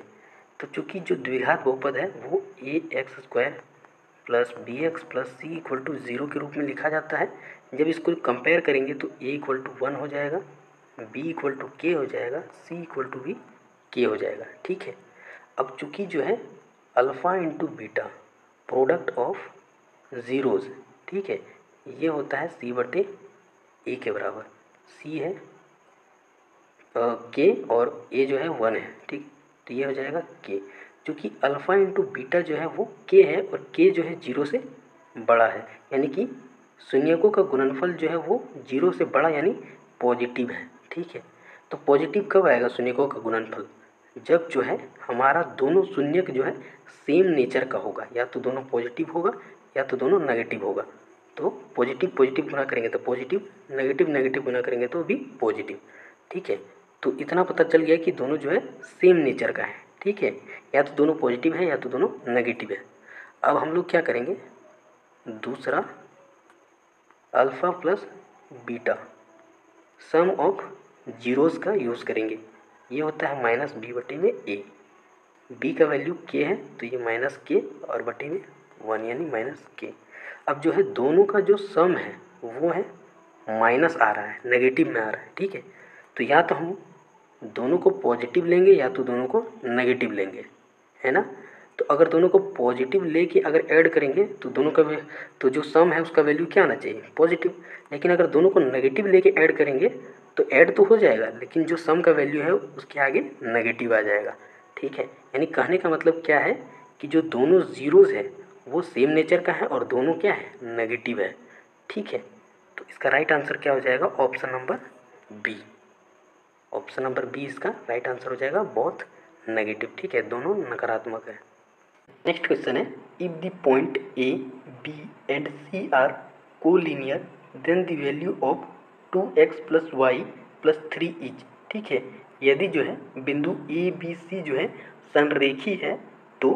तो चूँकि जो द्विघात बहुपद है वो ax square plus bx plus c equal to 0 के रूप में लिखा जाता है। जब इसको कंपेयर करेंगे तो a इक्वल टू 1 हो जाएगा, b इक्वल टू k हो जाएगा, c इक्वल टू भी k हो जाएगा। ठीक है, अब चूँकि जो है alpha into beta product of zeros, ठीक है, ये होता है c/a के बराबर। c है k और a जो है 1 है। ठीक, तो ये हो जाएगा k। चूँकि अल्फ़ा इंटू बीटा जो है वो k है, और k जो है 0 से बड़ा है, यानी कि शून्यकों का गुणनफल जो है वो 0 से बड़ा यानी पॉजिटिव है। ठीक है, तो पॉजिटिव कब आएगा शून्यकों का गुणनफल, जब जो है हमारा दोनों शून्यक जो है सेम नेचर का होगा, या तो दोनों पॉजिटिव होगा या तो दोनों नेगेटिव होगा। तो पॉजिटिव पॉजिटिव गुना करेंगे तो पॉजिटिव, नेगेटिव नेगेटिव गुना करेंगे तो भी पॉजिटिव। ठीक है, तो इतना पता चल गया कि दोनों जो है सेम नेचर का है। ठीक है, या तो दोनों पॉजिटिव है या तो दोनों नेगेटिव है। अब हम लोग क्या करेंगे, दूसरा alpha plus beta some of zeros का यूज़ करेंगे। ये होता है माइनस बी बटे में ए। बी का वैल्यू के है तो ये माइनस के और बटे में 1 यानी माइनस के। अब जो है दोनों का जो सम है वो है माइनस आ रहा है, नेगेटिव में आ रहा है। ठीक है, तो या तो हम दोनों को पॉजिटिव लेंगे या तो दोनों को नेगेटिव लेंगे, है ना। तो अगर दोनों को पॉजिटिव लेके अगर ऐड करेंगे तो दोनों का तो जो सम है उसका वैल्यू क्या आना चाहिए, पॉजिटिव। लेकिन अगर दोनों को नेगेटिव लेके ऐड करेंगे तो ऐड तो हो जाएगा, लेकिन जो सम का वैल्यू है उसके आगे नेगेटिव आ जाएगा। ठीक है। यानी कहने का मतलब क्या है कि जो दोनों ज़ीरोज़ है वो सेम नेचर का है और दोनों क्या है, नेगेटिव है। ठीक है, तो इसका राइट आंसर क्या हो जाएगा, option number B. Option number B इसका राइट आंसर हो जाएगा, बोथ नेगेटिव। ठीक है, दोनों नकारात्मक है। नेक्स्ट क्वेश्चन है, if the point A B and C are collinear then the value of 2x plus Y plus 3 is. ठीक है, यदि जो है बिंदु ए बी सी जो है संरेखी है तो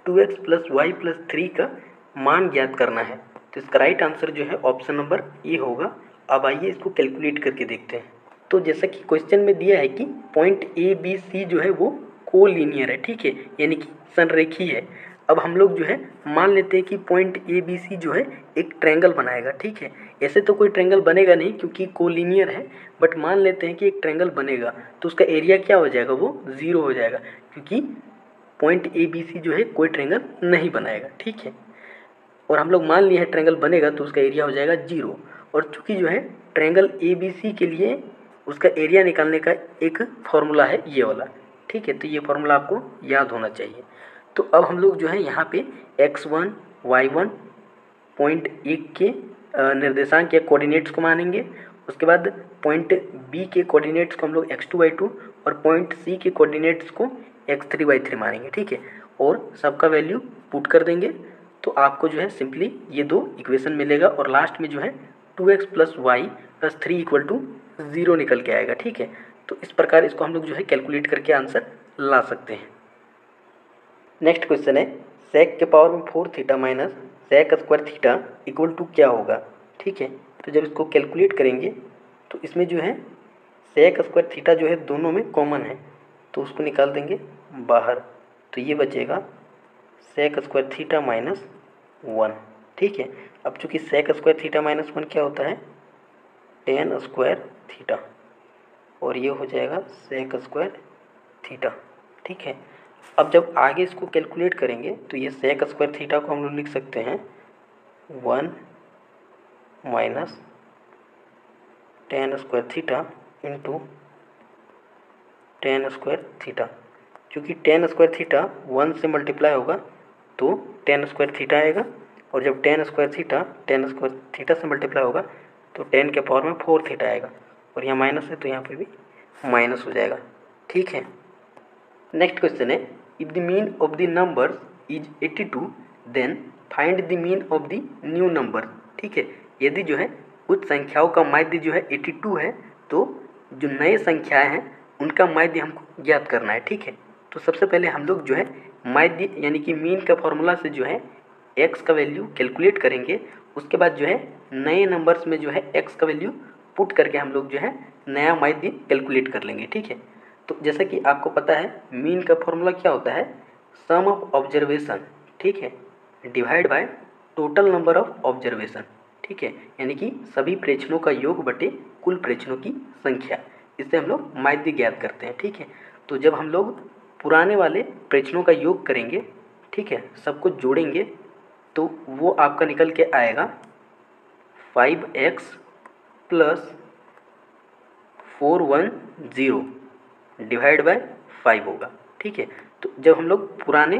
2x प्लस वाई प्लस 3 का मान ज्ञात करना है। तो इसका राइट आंसर जो है ऑप्शन नंबर ए होगा। अब आइए इसको कैलकुलेट करके देखते हैं। तो जैसा कि क्वेश्चन में दिया है कि पॉइंट ए बी सी जो है वो कोलिनियर है। ठीक है, यानी कि संरेखी है। अब हम लोग जो है मान लेते हैं कि पॉइंट ए बी सी जो है एक ट्रायंगल बनाएगा। ठीक है, ऐसे तो कोई ट्रायंगल बनेगा नहीं क्योंकि कोलिनियर है, बट मान लेते हैं कि एक ट्रायंगल बनेगा तो उसका एरिया क्या हो जाएगा, वो 0 हो जाएगा क्योंकि पॉइंट ए बी सी जो है कोई ट्रायंगल नहीं बनाएगा। ठीक है, और हम लोग मान लिए हैं ट्रायंगल बनेगा तो उसका एरिया हो जाएगा 0। और चूंकि जो है ट्रायंगल ए बी सी के लिए उसका एरिया निकालने का एक फॉर्मूला है ये वाला। ठीक है, तो ये फॉर्मूला आपको याद होना चाहिए। तो अब हम लोग जो है यहाँ पे x1 y1 पॉइंट ए के निर्देशांक या कोऑर्डिनेट्स को मानेंगे। उसके बाद पॉइंट बी के कोऑर्डिनेट्स को हम लोग x2 y2 और पॉइंट सी के कोऑर्डिनेट्स को x3 y3 मानेंगे। ठीक है, और सबका वैल्यू पुट कर देंगे तो आपको जो है सिंपली ये दो इक्वेशन मिलेगा और लास्ट में जो है 2x plus Y plus 3 equal to 0 निकल के आएगा। ठीक है, तो इस प्रकार इसको हम लोग जो है कैलकुलेट करके आंसर ला सकते हैं। नेक्स्ट क्वेश्चन है, सेक के पावर में 4 theta minus sec square theta equal to क्या होगा। ठीक है, तो जब इसको कैलकुलेट करेंगे तो इसमें जो है सेक स्क्वायर थीटा जो है दोनों में कॉमन है तो उसको निकाल देंगे बाहर, तो ये बचेगा सेक स्क्वायर थीटा माइनस 1। ठीक है, अब चूंकि सेक स्क्वायर थीटा माइनस 1 क्या होता है, टेन स्क्वायर थीटा, और ये हो जाएगा सेक स्क्वायर थीटा। ठीक है, अब जब आगे इसको कैलकुलेट करेंगे तो ये सेक स्क्वायर थीटा को हम लोग लिख सकते हैं 1 minus tan square theta into ten square theta. क्योंकि टेन स्क्वायर थीटा 1 से मल्टीप्लाई होगा तो टेन स्क्वायर थीटा आएगा, और जब टेन स्क्वायर थीटा से मल्टीप्लाई होगा तो 10 के पावर में 4 थीटा आएगा, और यहाँ माइनस है तो यहाँ पे भी माइनस हो जाएगा। ठीक है, नेक्स्ट क्वेश्चन है, if the mean of the numbers is 82 then find the mean of the new number. ठीक है, यदि जो है कुछ संख्याओं का माध्य जो है 82 है तो जो नए संख्याएं हैं उनका माध्य हमको ज्ञात करना है। ठीक है, तो सबसे पहले हम लोग जो है माध्य यानी कि मीन का फॉर्मूला से जो है x का वैल्यू कैलकुलेट करेंगे। उसके बाद जो है नए नंबर्स में जो है x का वैल्यू पुट करके हम लोग जो है नया माध्य कैलकुलेट कर लेंगे। ठीक है, तो जैसा कि आपको पता है मीन का फॉर्मूला क्या होता है, सम ऑफ ऑब्जर्वेशन, ठीक है, divide by total number of observation. ठीक है, यानी कि सभी प्रेक्षणों का योग बटे कुल प्रेक्षणों की संख्या, इससे हम लोग माध्य ज्ञात करते हैं। ठीक है, तो जब हम लोग पुराने वाले प्रेक्षणों का योग करेंगे, ठीक है, सबको जोड़ेंगे तो वो आपका निकल के आएगा 5x प्लस 410 डिवाइड बाय 5 होगा। ठीक है, तो जब हम लोग पुराने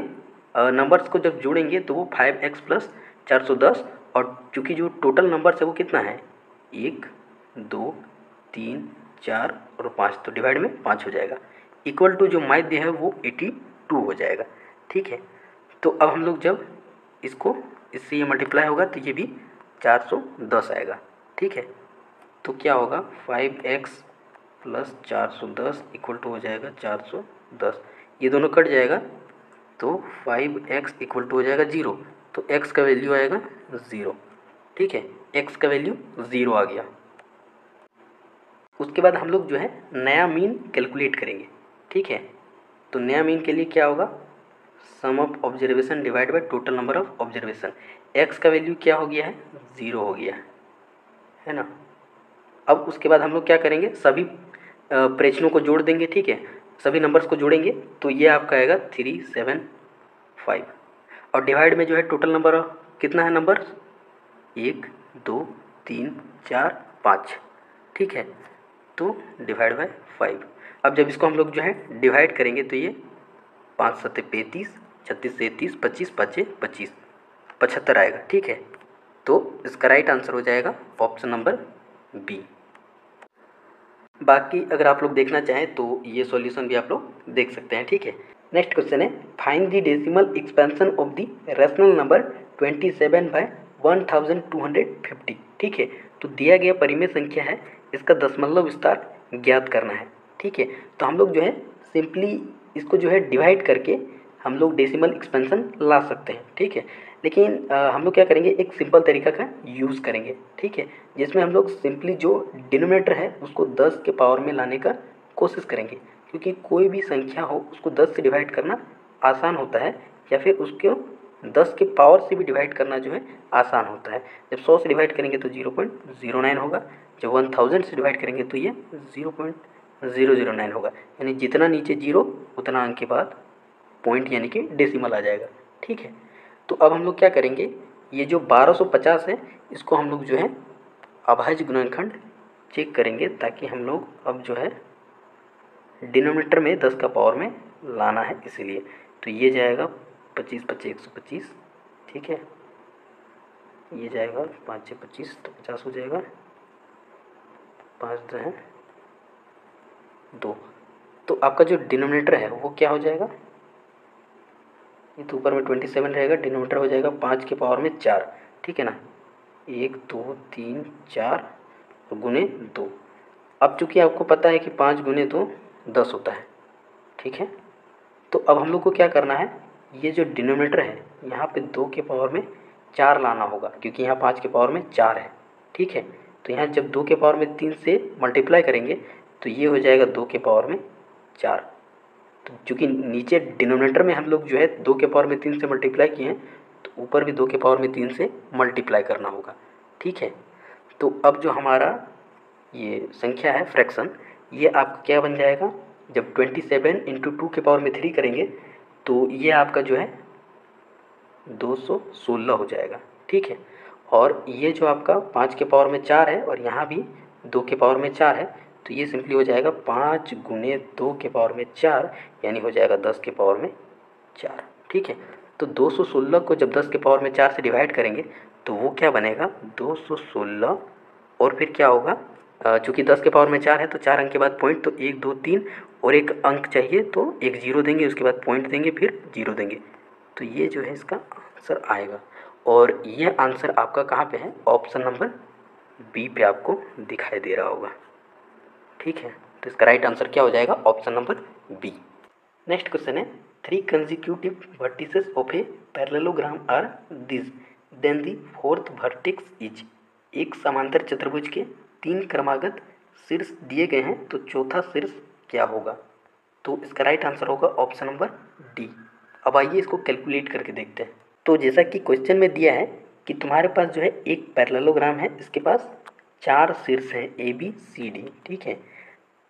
नंबर्स को जब जोड़ेंगे तो वो 5x प्लस 410, और चूँकि जो टोटल नंबर्स है वो कितना है 1 2 3 4 और 5, तो डिवाइड में 5 हो जाएगा, इक्वल टू जो माध्य है वो 82 हो जाएगा। ठीक है, तो अब हम लोग जब इसको इससे ये मल्टीप्लाई होगा तो ये भी 410 आएगा। ठीक है, तो क्या होगा 5x प्लस 410 इक्वल टू हो जाएगा 410, ये दोनों कट जाएगा तो 5x इक्वल टू हो जाएगा 0, तो x का वैल्यू आएगा 0। ठीक है, x का वैल्यू 0 आ गया। उसके बाद हम लोग जो है नया मीन कैलकुलेट करेंगे। ठीक है, तो नया मीन के लिए क्या होगा, sum of observation divide by total number of observation. x का वैल्यू क्या हो गया है 0 हो गया है ना। अब उसके बाद हम लोग क्या करेंगे, सभी प्रेक्षणों को जोड़ देंगे। ठीक है, सभी नंबर्स को जोड़ेंगे तो ये आपका आएगा 375, और डिवाइड में जो है टोटल नंबर कितना है नंबर 1 2 3 4 5। ठीक है, तो डिवाइड बाय 5। अब जब इसको हम लोग जो है डिवाइड करेंगे तो ये 5 सत्ते 35, 36 से 30, 25, 5 25, 75 आएगा। ठीक है, तो इसका राइट आंसर हो जाएगा ऑप्शन नंबर बी। बाकी अगर आप लोग देखना चाहें तो ये सॉल्यूशन भी आप लोग देख सकते हैं। ठीक है, नेक्स्ट क्वेश्चन है, find the decimal expansion of the rational number 27/1250। ठीक है, तो दिया गया परिमेय संख्या है, इसका दशमलव विस्तार ज्ञात करना है। ठीक है, तो हम लोग जो है सिंपली इसको जो है डिवाइड करके हम लोग डेसिमल एक्सपेंशन ला सकते हैं। ठीक है, लेकिन हम लोग क्या करेंगे, एक सिंपल तरीका का यूज़ करेंगे। ठीक है, जिसमें हम लोग सिंपली जो डिनोमिनेटर है उसको 10 के पावर में लाने का कोशिश करेंगे, क्योंकि कोई भी संख्या हो उसको 10 से डिवाइड करना आसान होता है, या फिर उसको 10 के पावर से भी डिवाइड करना जो है आसान होता है। जब 100 से डिवाइड करेंगे तो 0.09 होगा, जब 1000 से डिवाइड करेंगे तो ये 0.009 होगा, यानी जितना नीचे जीरो उतना अंक के बाद पॉइंट यानी कि डेसिमल आ जाएगा। ठीक है, तो अब हम लोग क्या करेंगे, ये जो 1250 है इसको हम लोग जो है अभाज्य गुणनखंड चेक करेंगे, ताकि हम लोग अब जो है डिनोमिनेटर में 10 का पावर में लाना है, इसीलिए तो ये जाएगा 25 25 125। ठीक है, ये जाएगा 5 6 25 तो 50 हो जाएगा, 5 है 2। तो आपका जो डिनोमिनेटर है वो क्या हो जाएगा, ये तो ऊपर में 27 रहेगा, डिनोमिनेटर हो जाएगा 5 के पावर में 4। ठीक है ना, 1 2 3 4 गुने 2। अब चूँकि आपको पता है कि 5 गुने 2 10 होता है। ठीक है, तो अब हम लोग को क्या करना है, ये जो डिनोमिनेटर है यहाँ पे 2 के पावर में 4 लाना होगा, क्योंकि यहाँ 5 के पावर में 4 है। ठीक है, तो यहाँ जब 2 के पावर में 3 से मल्टीप्लाई करेंगे तो ये हो जाएगा 2 के पावर में 4। तो चूँकि नीचे डिनोमिनेटर में हम लोग जो है 2 के पावर में 3 से मल्टीप्लाई किए हैं, तो ऊपर भी 2 के पावर में 3 से मल्टीप्लाई करना होगा। ठीक है, तो अब जो हमारा ये संख्या है फ्रैक्शन, ये आपका क्या बन जाएगा, जब 27 इंटू 2 के पावर में 3 करेंगे तो ये आपका जो है 216 हो जाएगा। ठीक है, और ये जो आपका 5 के पावर में 4 है और यहाँ भी 2 के पावर में 4 है, तो ये सिंपली हो जाएगा 5 गुने 2 के पावर में 4, यानी हो जाएगा 10 के पावर में 4। ठीक है, तो 216 को जब 10 के पावर में 4 से डिवाइड करेंगे तो वो क्या बनेगा, 216 और फिर क्या होगा, चूँकि 10 के पावर में 4 है तो 4 अंक के बाद पॉइंट, तो 1 2 3 और एक अंक चाहिए तो एक जीरो देंगे, उसके बाद पॉइंट देंगे, फिर जीरो देंगे, तो ये जो है इसका आंसर आएगा। और ये आंसर आपका कहाँ पे है, ऑप्शन नंबर बी पे आपको दिखाई दे रहा होगा। ठीक है, तो इसका राइट आंसर क्या हो जाएगा, option number B. Next question है, 3 consecutive vertices of a parallelogram are this, then the fourth vertex is. एक समांतर चतुर्भुज के 3 क्रमागत शीर्ष दिए गए हैं, तो चौथा शीर्ष क्या होगा, तो इसका राइट आंसर होगा ऑप्शन नंबर डी। अब आइए इसको कैलकुलेट करके देखते हैं। तो जैसा कि क्वेश्चन में दिया है कि तुम्हारे पास जो है एक पैरेललोग्राम है, इसके पास 4 शीर्ष हैं ए बी सी डी। ठीक है,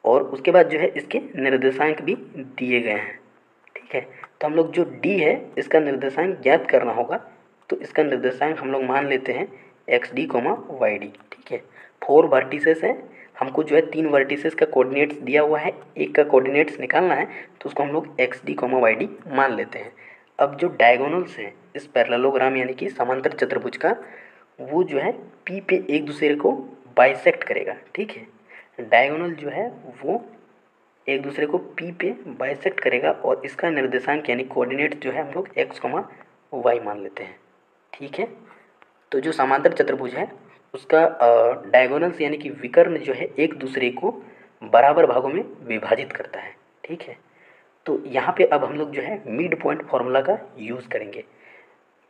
और उसके बाद जो है इसके निर्देशांक भी दिए गए हैं। ठीक है, तो हम लोग जो डी है इसका निर्देशांक ज्ञात करना होगा, तो इसका निर्देशांक हम लोग मान लेते हैं X D comma Y D. ठीक है, 4 वर्टिसेस हैं, हमको जो है 3 वर्टिसेस का कोऑर्डिनेट्स दिया हुआ है, एक का कोऑर्डिनेट्स निकालना है, तो उसको हम लोग X D comma Y D मान लेते हैं। अब जो डायगोनल्स हैं इस पैरेललोग्राम यानी कि समांतर चतुर्भुज का, वो जो है पी पे एक दूसरे को बाइसेक्ट करेगा। ठीक है, डायगोनल जो है वो एक दूसरे को पी पे बाइसेक्ट करेगा, और इसका निर्देशांक यानी कोऑर्डिनेट जो है हम लोग एक्स कोमा वाई मान लेते हैं। ठीक है, तो जो समांतर चतुर्भुज है उसका डायगोनल्स यानी कि विकर्ण जो है एक दूसरे को बराबर भागों में विभाजित करता है। ठीक है, तो यहाँ पे अब हम लोग जो है मिड पॉइंट फार्मूला का यूज़ करेंगे।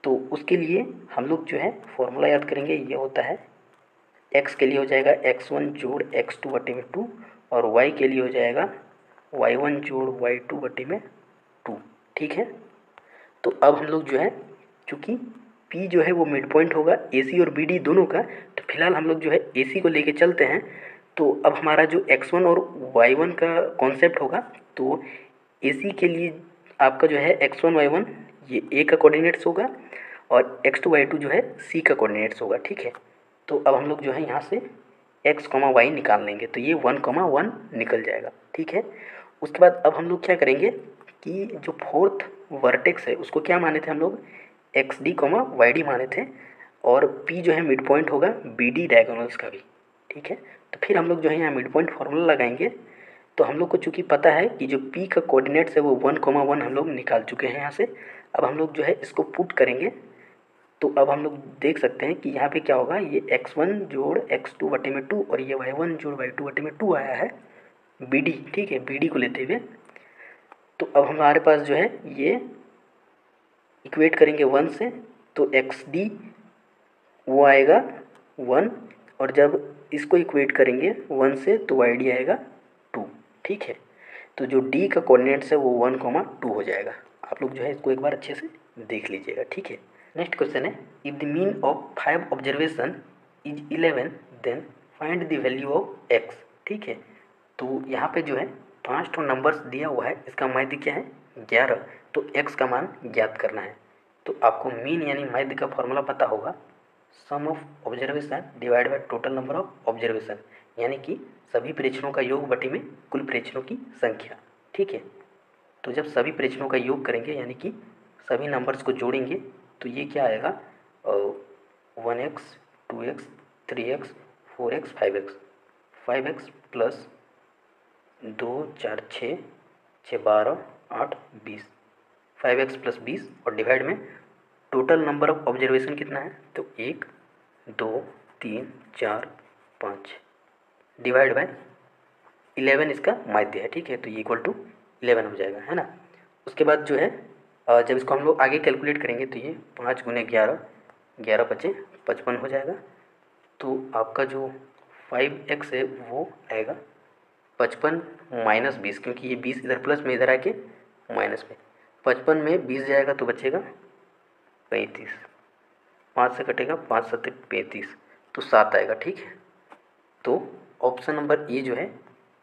तो उसके लिए हम लोग जो है फार्मूला याद करेंगे, ये होता है x के लिए हो जाएगा x1 जोड़ x2 बटे में 2, और y के लिए हो जाएगा y1 जोड़ y2 बटे में 2। ठीक है, तो अब हम लोग जो है चूँकि P जो है वो मिड पॉइंट होगा AC और BD दोनों का, तो फिलहाल हम लोग जो है AC को लेके चलते हैं। तो अब हमारा जो x1 और y1 का कॉन्सेप्ट होगा, तो AC के लिए आपका जो है x1 y1 ये A का कोऑर्डिनेट्स होगा, और x2 y2 जो है C का कोऑर्डिनेट्स होगा। ठीक है, तो अब हम लोग जो है यहाँ से x, y निकाल लेंगे, तो ये 1, 1 निकल जाएगा। ठीक है, उसके बाद अब हम लोग क्या करेंगे, कि जो फोर्थ वर्टेक्स है उसको क्या माने थे हम लोग, X D comma Y D माने थे, और पी जो है मिड पॉइंट होगा बी डी डायगोनल्स का भी। ठीक है, तो फिर हम लोग जो है यहाँ मिड पॉइंट फार्मूला लगाएंगे। तो हम लोग को चूँकि पता है कि जो पी का कोऑर्डिनेट्स है वो 1,1 हम लोग निकाल चुके हैं यहाँ से। अब हम लोग जो है इसको पुट करेंगे, तो अब हम लोग देख सकते हैं कि यहाँ पे क्या होगा, ये x1 जोड़ x2 बटे में 2 और ये y1 जोड़ y2 बटे में 2 आया है बी डी। ठीक है, बी डी को लेते हुए तो अब हमारे पास जो है ये इक्वेट करेंगे 1 से, तो एक्स डी वो आएगा 1, और जब इसको इक्वेट करेंगे 1 से तो वाई डी आएगा 2। ठीक है, तो जो डी का कोऑर्डिनेट्स है वो 1,2 हो जाएगा। आप लोग जो है इसको एक बार अच्छे से देख लीजिएगा। ठीक है, नेक्स्ट क्वेश्चन है, if the mean of 5 observation is 11 then find the value of X. ठीक है, तो यहाँ पे जो है 5 तो नंबर्स दिया हुआ है, इसका माध्य क्या है 11, तो x का मान ज्ञात करना है। तो आपको मीन यानी माध्य का फॉर्मूला पता होगा, sum of observation divide by total number of observation, यानी कि सभी प्रेक्षणों का योग बटे में कुल प्रेक्षणों की संख्या। ठीक है, तो जब सभी प्रेक्षणों का योग करेंगे यानी कि सभी नंबर्स को जोड़ेंगे तो ये क्या आएगा 1x 2x 3x 4x 5x 5x plus 2 4 6 6 12 8 20 5x plus 20 और डिवाइड में टोटल नंबर ऑफ ऑब्जर्वेशन कितना है, तो 1 2 3 4 5 डिवाइड बाय 11 इसका माध्य है। ठीक है, तो ये इक्वल टू 11 हो जाएगा, है ना। उसके बाद जो है जब इसको हम लोग आगे कैलकुलेट करेंगे तो ये 5 गुने 11 11 पचे 55 हो जाएगा। तो आपका जो 5x है वो आएगा 55 माइनस 20, क्योंकि ये 20 इधर प्लस में इधर आके माइनस में, 55 में 20 जाएगा तो बचेगा 35, 5 से कटेगा 5 7 35, तो 7 आएगा। ठीक है, तो ऑप्शन नंबर ए जो है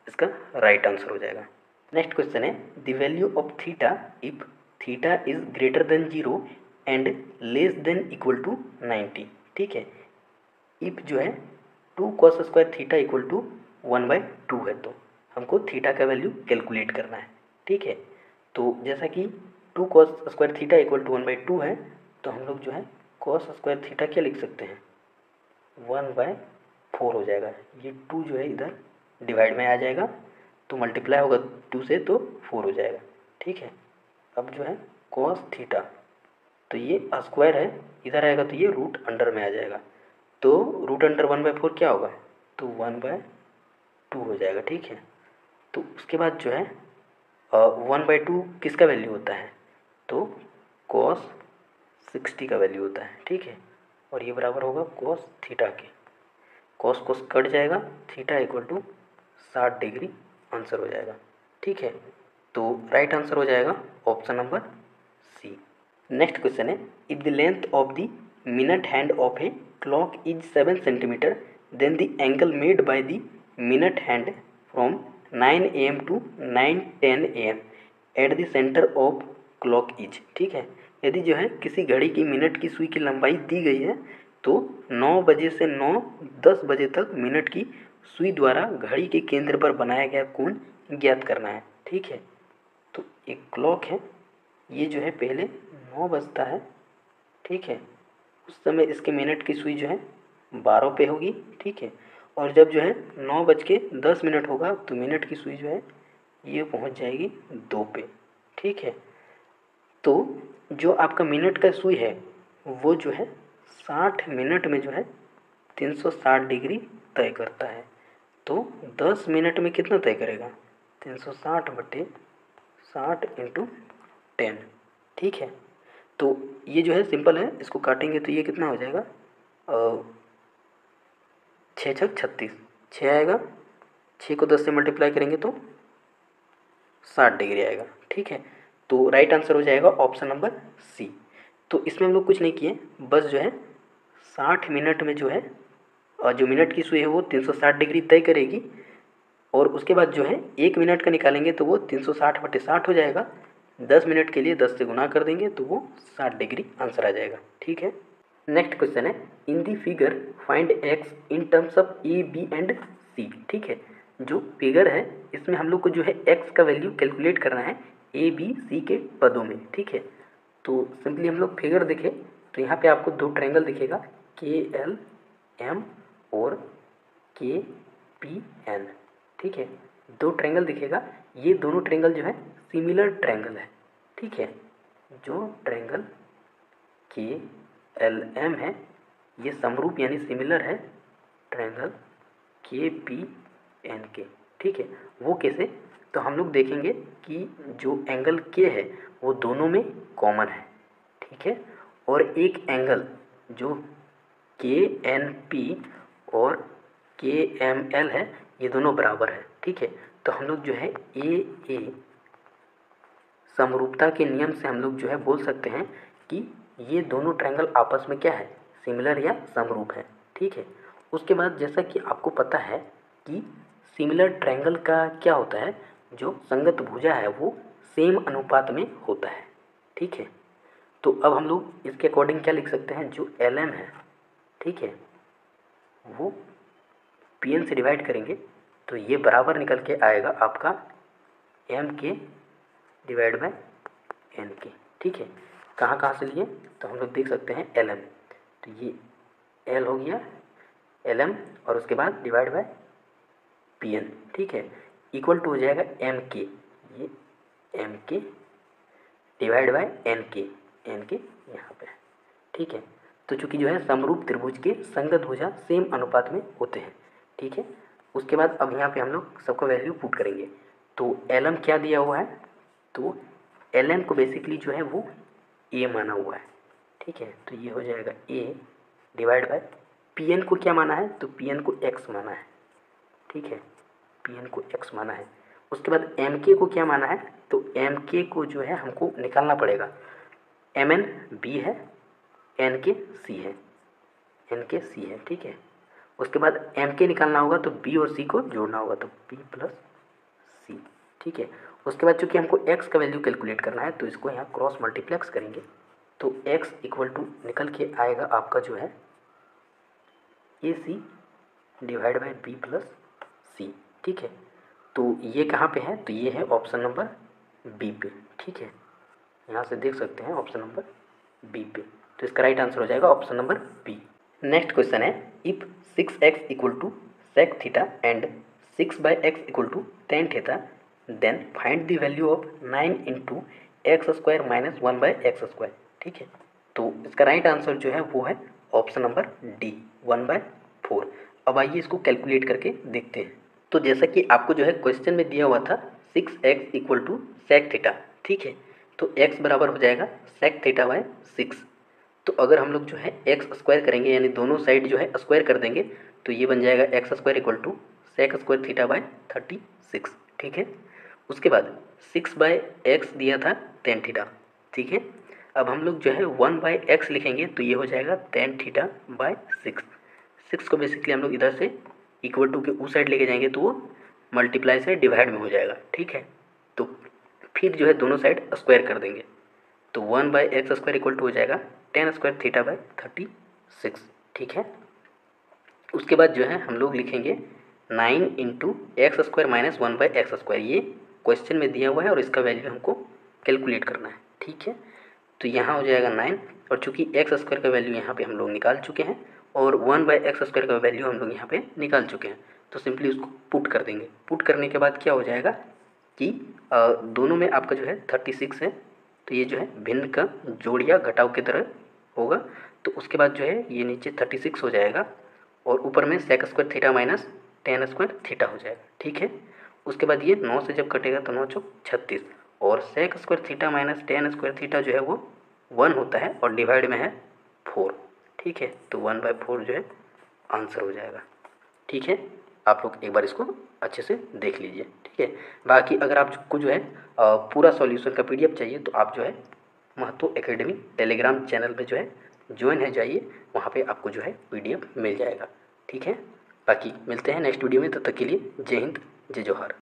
इसका राइट आंसर हो जाएगा। नेक्स्ट क्वेश्चन है, the value of theta if theta is greater than 0 and less than equal to 90। ठीक है, इफ जो है 2 cos square theta equal to 1/2 है, तो हमको थीटा का वैल्यू कैलकुलेट करना है। ठीक है, तो जैसा कि 2 cos square theta equal to 1/2 है, तो हम लोग जो है cos स्क्वायर थीटा क्या लिख सकते हैं 1/4 हो जाएगा। ये 2 जो है इधर डिवाइड में आ जाएगा, तो मल्टीप्लाई होगा 2 से तो 4 हो जाएगा। ठीक है, अब जो है cos थीटा, तो ये स्क्वायर है इधर आएगा तो ये रूट अंडर में आ जाएगा, तो रूट अंडर 1/4 क्या होगा, तो 1/2 हो जाएगा। ठीक है, तो उसके बाद जो है 1/2 किसका वैल्यू होता है, तो cos 60 का वैल्यू होता है। ठीक है, और ये बराबर होगा cos थीटा के, cos cos कट जाएगा, theta equal to 60 degree answer हो जाएगा। ठीक है, तो राइट आंसर हो जाएगा option number C. Next question है, if the length of the minute hand of a clock is 7 centimetre then the angle made by the minute hand from 9 AM to 9:10 AM at the centre of clock is. ठीक है, यदि जो है किसी घड़ी की minute की सुई की लंबाई दी गई है, तो 9 बजे से 9:10 बजे तक मिनट की सुई द्वारा घड़ी के केंद्र पर बनाया गया कोण ज्ञात करना है। ठीक है, तो एक क्लॉक है, ये जो है पहले 9 बजता है। ठीक है, उस समय इसके मिनट की सुई जो है 12 पे होगी। ठीक है, और जब जो है 9:10 होगा तो मिनट की सुई जो है ये पहुंच जाएगी 2 पे। ठीक है, तो जो आपका मिनट का सुई है वो जो है 60 मिनट में जो है 360 डिग्री तय करता है, तो 10 मिनट में कितना तय करेगा 360 बटे 60 इंटू 10। ठीक है, तो ये जो है सिंपल है, इसको काटेंगे तो ये कितना हो जाएगा 6 छक 36, 6 आएगा, 6 को 10 से मल्टीप्लाई करेंगे तो 60 डिग्री आएगा। ठीक है, तो राइट आंसर हो जाएगा ऑप्शन नंबर सी। तो इसमें हम लोग कुछ नहीं किए, बस जो है 60 मिनट में जो है जो मिनट की सुई है वो 360 डिग्री तय करेगी, और उसके बाद जो है 1 मिनट का निकालेंगे तो वो 360 बटे 60 हो जाएगा। 10 मिनट के लिए 10 से गुना कर देंगे तो वो 60 डिग्री आंसर आ जाएगा। ठीक है, नेक्स्ट क्वेश्चन है, in the figure find X in terms of A B and C. ठीक है, जो फिगर है इसमें हम लोग को जो है एक्स का वैल्यू कैलकुलेट करना है ए बी सी के पदों में, ठीक है। तो सिंपली हम लोग फिगर देखें तो यहाँ पे आपको दो ट्रायंगल दिखेगा, के एल एम और के पी एन, ठीक है। दो ट्रायंगल दिखेगा, ये दोनों ट्रायंगल जो है सिमिलर ट्रायंगल है, ठीक है। जो ट्रायंगल के एल एम है ये समरूप यानी सिमिलर है ट्रायंगल के पी एन के, ठीक है। वो कैसे, तो हम लोग देखेंगे कि जो एंगल के है वो दोनों में कॉमन है, ठीक है। और एक एंगल जो के एन पी और के एम एल है ये दोनों बराबर है, ठीक है। तो हम लोग जो है ए समरूपता के नियम से हम लोग जो है बोल सकते हैं कि ये दोनों ट्रायंगल आपस में क्या है, सिमिलर या समरूप है, ठीक है। उसके बाद जैसा कि आपको पता है कि सिमिलर ट्रायंगल का क्या होता है, जो संगत भुजा है वो सेम अनुपात में होता है, ठीक है। तो अब हम लोग इसके अकॉर्डिंग क्या लिख सकते हैं, जो एल एम है, ठीक है, वो पी एन से डिवाइड करेंगे तो ये बराबर निकल के आएगा आपका एम के डिवाइड बाय एन के, ठीक है। कहाँ कहाँ से लिए, तो हम लोग देख सकते हैं एल एम, तो ये एल हो गया एल एम और उसके बाद डिवाइड बाय पी एन, ठीक है, इक्वल टू हो जाएगा एम के, ये एम के डिवाइड बाय एन के यहाँ पे, ठीक है। तो चूंकि जो है समरूप त्रिभुज के संगत भुजा सेम अनुपात में होते हैं, ठीक है। उसके बाद अब यहाँ पे हम लोग सबको वैल्यू पुट करेंगे। तो एल एम क्या दिया हुआ है, तो एल एम को बेसिकली जो है वो ए माना हुआ है, ठीक है। तो ये हो जाएगा ए डिवाइड बाय पी एन को क्या माना है, तो पी एन को एक्स माना है, ठीक है, पी एन को एक्स माना है। उसके बाद एम के को क्या माना है, तो एम के को जो है हमको निकालना पड़ेगा, एम एन बी है, एन के सी है, एन के सी है, ठीक है। उसके बाद एम के निकालना होगा तो बी और सी को जोड़ना होगा, तो बी प्लस सी, ठीक है। उसके बाद चूंकि हमको एक्स का वैल्यू कैलकुलेट करना है तो इसको यहाँ क्रॉस मल्टीप्लेक्स करेंगे, तो एक्स इक्वल टू निकल के आएगा आपका जो है ए सी डिवाइड बाई बी प्लस सी, ठीक है। तो ये कहाँ पे है, तो ये है ऑप्शन नंबर बी पे, ठीक है। यहाँ से देख सकते हैं ऑप्शन नंबर बी पे, तो इसका राइट आंसर हो जाएगा option number B. Next question है, if 6x equal to sec theta and 6/x equal to tan theta then find the value of 9 into X square minus 1/x², ठीक है। तो इसका राइट आंसर जो है वो है ऑप्शन नंबर डी 1/4। अब आइए इसको कैलकुलेट करके देखते हैं। तो जैसा कि आपको जो है क्वेश्चन में दिया हुआ था 6x equal to sec theta, ठीक है। तो x बराबर हो जाएगा sec थीटा बाय 6। तो अगर हम लोग जो है एक्स स्क्वायर करेंगे यानी दोनों साइड जो है स्क्वायर कर देंगे तो ये बन जाएगा X square equal to sec square theta by 36, ठीक है। उसके बाद 6/x दिया था tan थीटा, ठीक है। अब हम लोग जो है 1/x लिखेंगे तो ये हो जाएगा tan थीटा बाय 6 को बेसिकली हम लोग इधर से इक्वल टू के उस साइड लेके जाएंगे तो वो मल्टीप्लाई से डिवाइड में हो जाएगा, ठीक है। तो फिर जो है दोनों साइड स्क्वायर कर देंगे तो 1/x² इक्वल टू हो जाएगा tan स्क्वायर थीटा बाय 36, ठीक है। उसके बाद जो है हम लोग लिखेंगे 9 into X square minus 1/x², ये क्वेश्चन में दिया हुआ है और इसका वैल्यू हमको कैलकुलेट करना है, ठीक है। तो यहाँ हो जाएगा 9 और चूंकि एक्स स्क्वायर का वैल्यू यहाँ पे हम लोग निकाल चुके हैं और 1/x² का वैल्यू हम लोग यहाँ पे निकाल चुके हैं, तो सिंपली उसको पुट कर देंगे। पुट करने के बाद क्या हो जाएगा कि दोनों में आपका जो है 36 है, तो ये जो है भिन्न का जोड़ या घटाव की तरह होगा। तो उसके बाद जो है ये नीचे 36 हो जाएगा और ऊपर में sec square theta minus tan square theta हो जाएगा, ठीक है। उसके बाद ये 9 से जब कटेगा तो 9 चौक 36 और sec square theta minus tan square theta जो है वो 1 होता है और डिवाइड में है 4, ठीक है। तो 1/4 जो है आंसर हो जाएगा, ठीक है। आप लोग एक बार इसको अच्छे से देख लीजिए, ठीक है। बाकी अगर आपको जो है पूरा सॉल्यूशन का PDF चाहिए तो आप जो है महतो एकेडमी टेलीग्राम चैनल पे जो है ज्वाइन है जाइए, वहाँ पे आपको जो है PDF मिल जाएगा, ठीक है। बाकी मिलते हैं नेक्स्ट वीडियो में, तब तक के लिए जय हिंद जय जोहार।